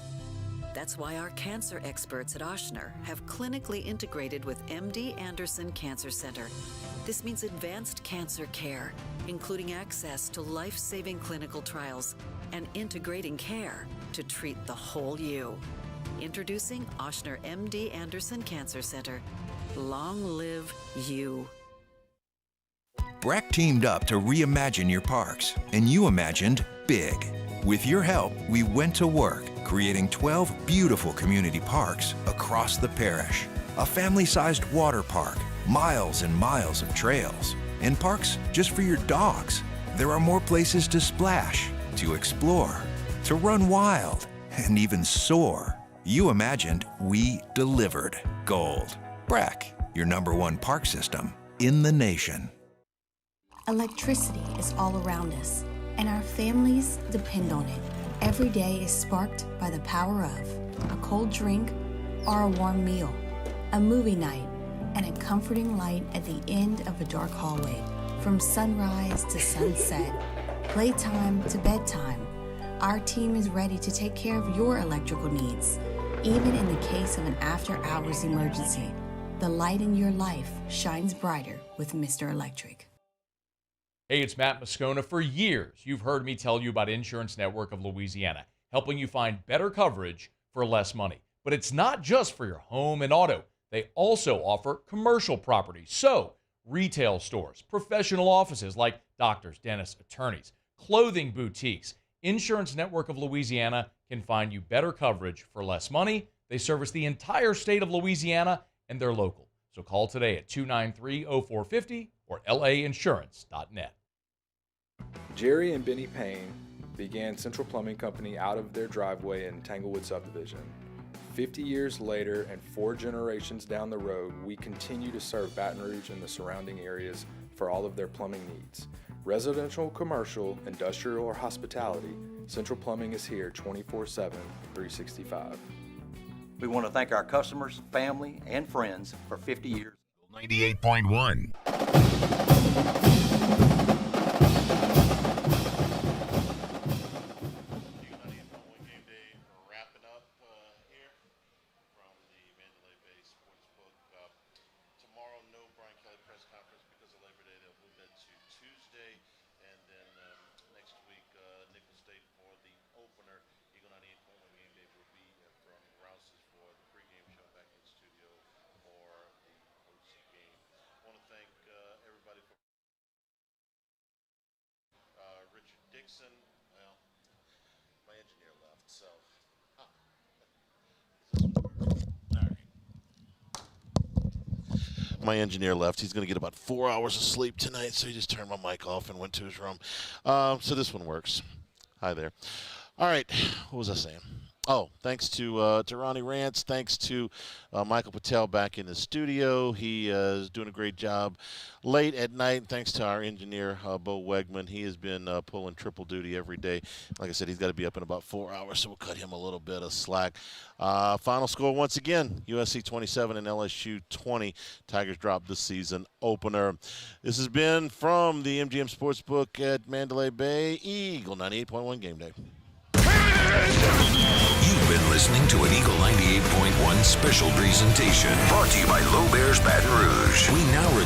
That's why our cancer experts at Ochsner have clinically integrated with MD Anderson Cancer Center. This means advanced cancer care, including access to life-saving clinical trials and integrating care to treat the whole you. Introducing Ochsner MD Anderson Cancer Center. Long live you. Breck teamed up to reimagine your parks, and you imagined big. With your help, we went to work, creating 12 beautiful community parks across the parish. A family-sized water park, miles and miles of trails, and parks just for your dogs. There are more places to splash, to explore, to run wild, and even soar. You imagined, we delivered gold. Breck, your #1 park system in the nation. Electricity is all around us, and our families depend on it. Every day is sparked by the power of a cold drink or a warm meal, a movie night, and a comforting light at the end of a dark hallway. From sunrise to sunset, playtime to bedtime, our team is ready to take care of your electrical needs, even in the case of an after-hours emergency. The light in your life shines brighter with Mr. Electric. Hey, it's Matt Moscona. For years, you've heard me tell you about Insurance Network of Louisiana, helping you find better coverage for less money. But it's not just for your home and auto. They also offer commercial property. So, retail stores, professional offices like doctors, dentists, attorneys, clothing boutiques. Insurance Network of Louisiana can find you better coverage for less money. They service the entire state of Louisiana, and they're local. So call today at 293-0450 or lainsurance.net. Jerry and Benny Payne began Central Plumbing Company out of their driveway in Tanglewood subdivision. 50 years later and 4 generations down the road, we continue to serve Baton Rouge and the surrounding areas for all of their plumbing needs. Residential, commercial, industrial, or hospitality, Central Plumbing is here 24/7, 365. We want to thank our customers, family, and friends for 50 years. 98.1. Wrapping up here from the Mandalay Bay Sportsbook. Tomorrow, no Brian Kelly press conference because of Labor Day. They'll move that to Tuesday. And then next week, Nickel State for the opener. Eagle 98.1 Game Day will be from Rouse's for the pregame show back in the studio for the Postgame. I want to thank everybody for Richard Dixon. Well, my engineer left, so. My engineer left. He's going to get about 4 hours of sleep tonight, so he just turned my mic off and went to his room. So this one works. Hi there. All right. What was I saying? Oh, thanks to Ronnie Rance. Thanks to Michael Patel back in the studio. He is doing a great job late at night. Thanks to our engineer, Bo Wegman. He has been pulling triple duty every day. Like I said, he's got to be up in about 4 hours, so we'll cut him a little bit of slack. Final score once again, USC 27 and LSU 20. Tigers dropped the season opener. This has been from the MGM Sportsbook at Mandalay Bay, Eagle 98.1 Game Day. You've been listening to an Eagle 98.1 special presentation brought to you by Low Bears Baton Rouge. We now return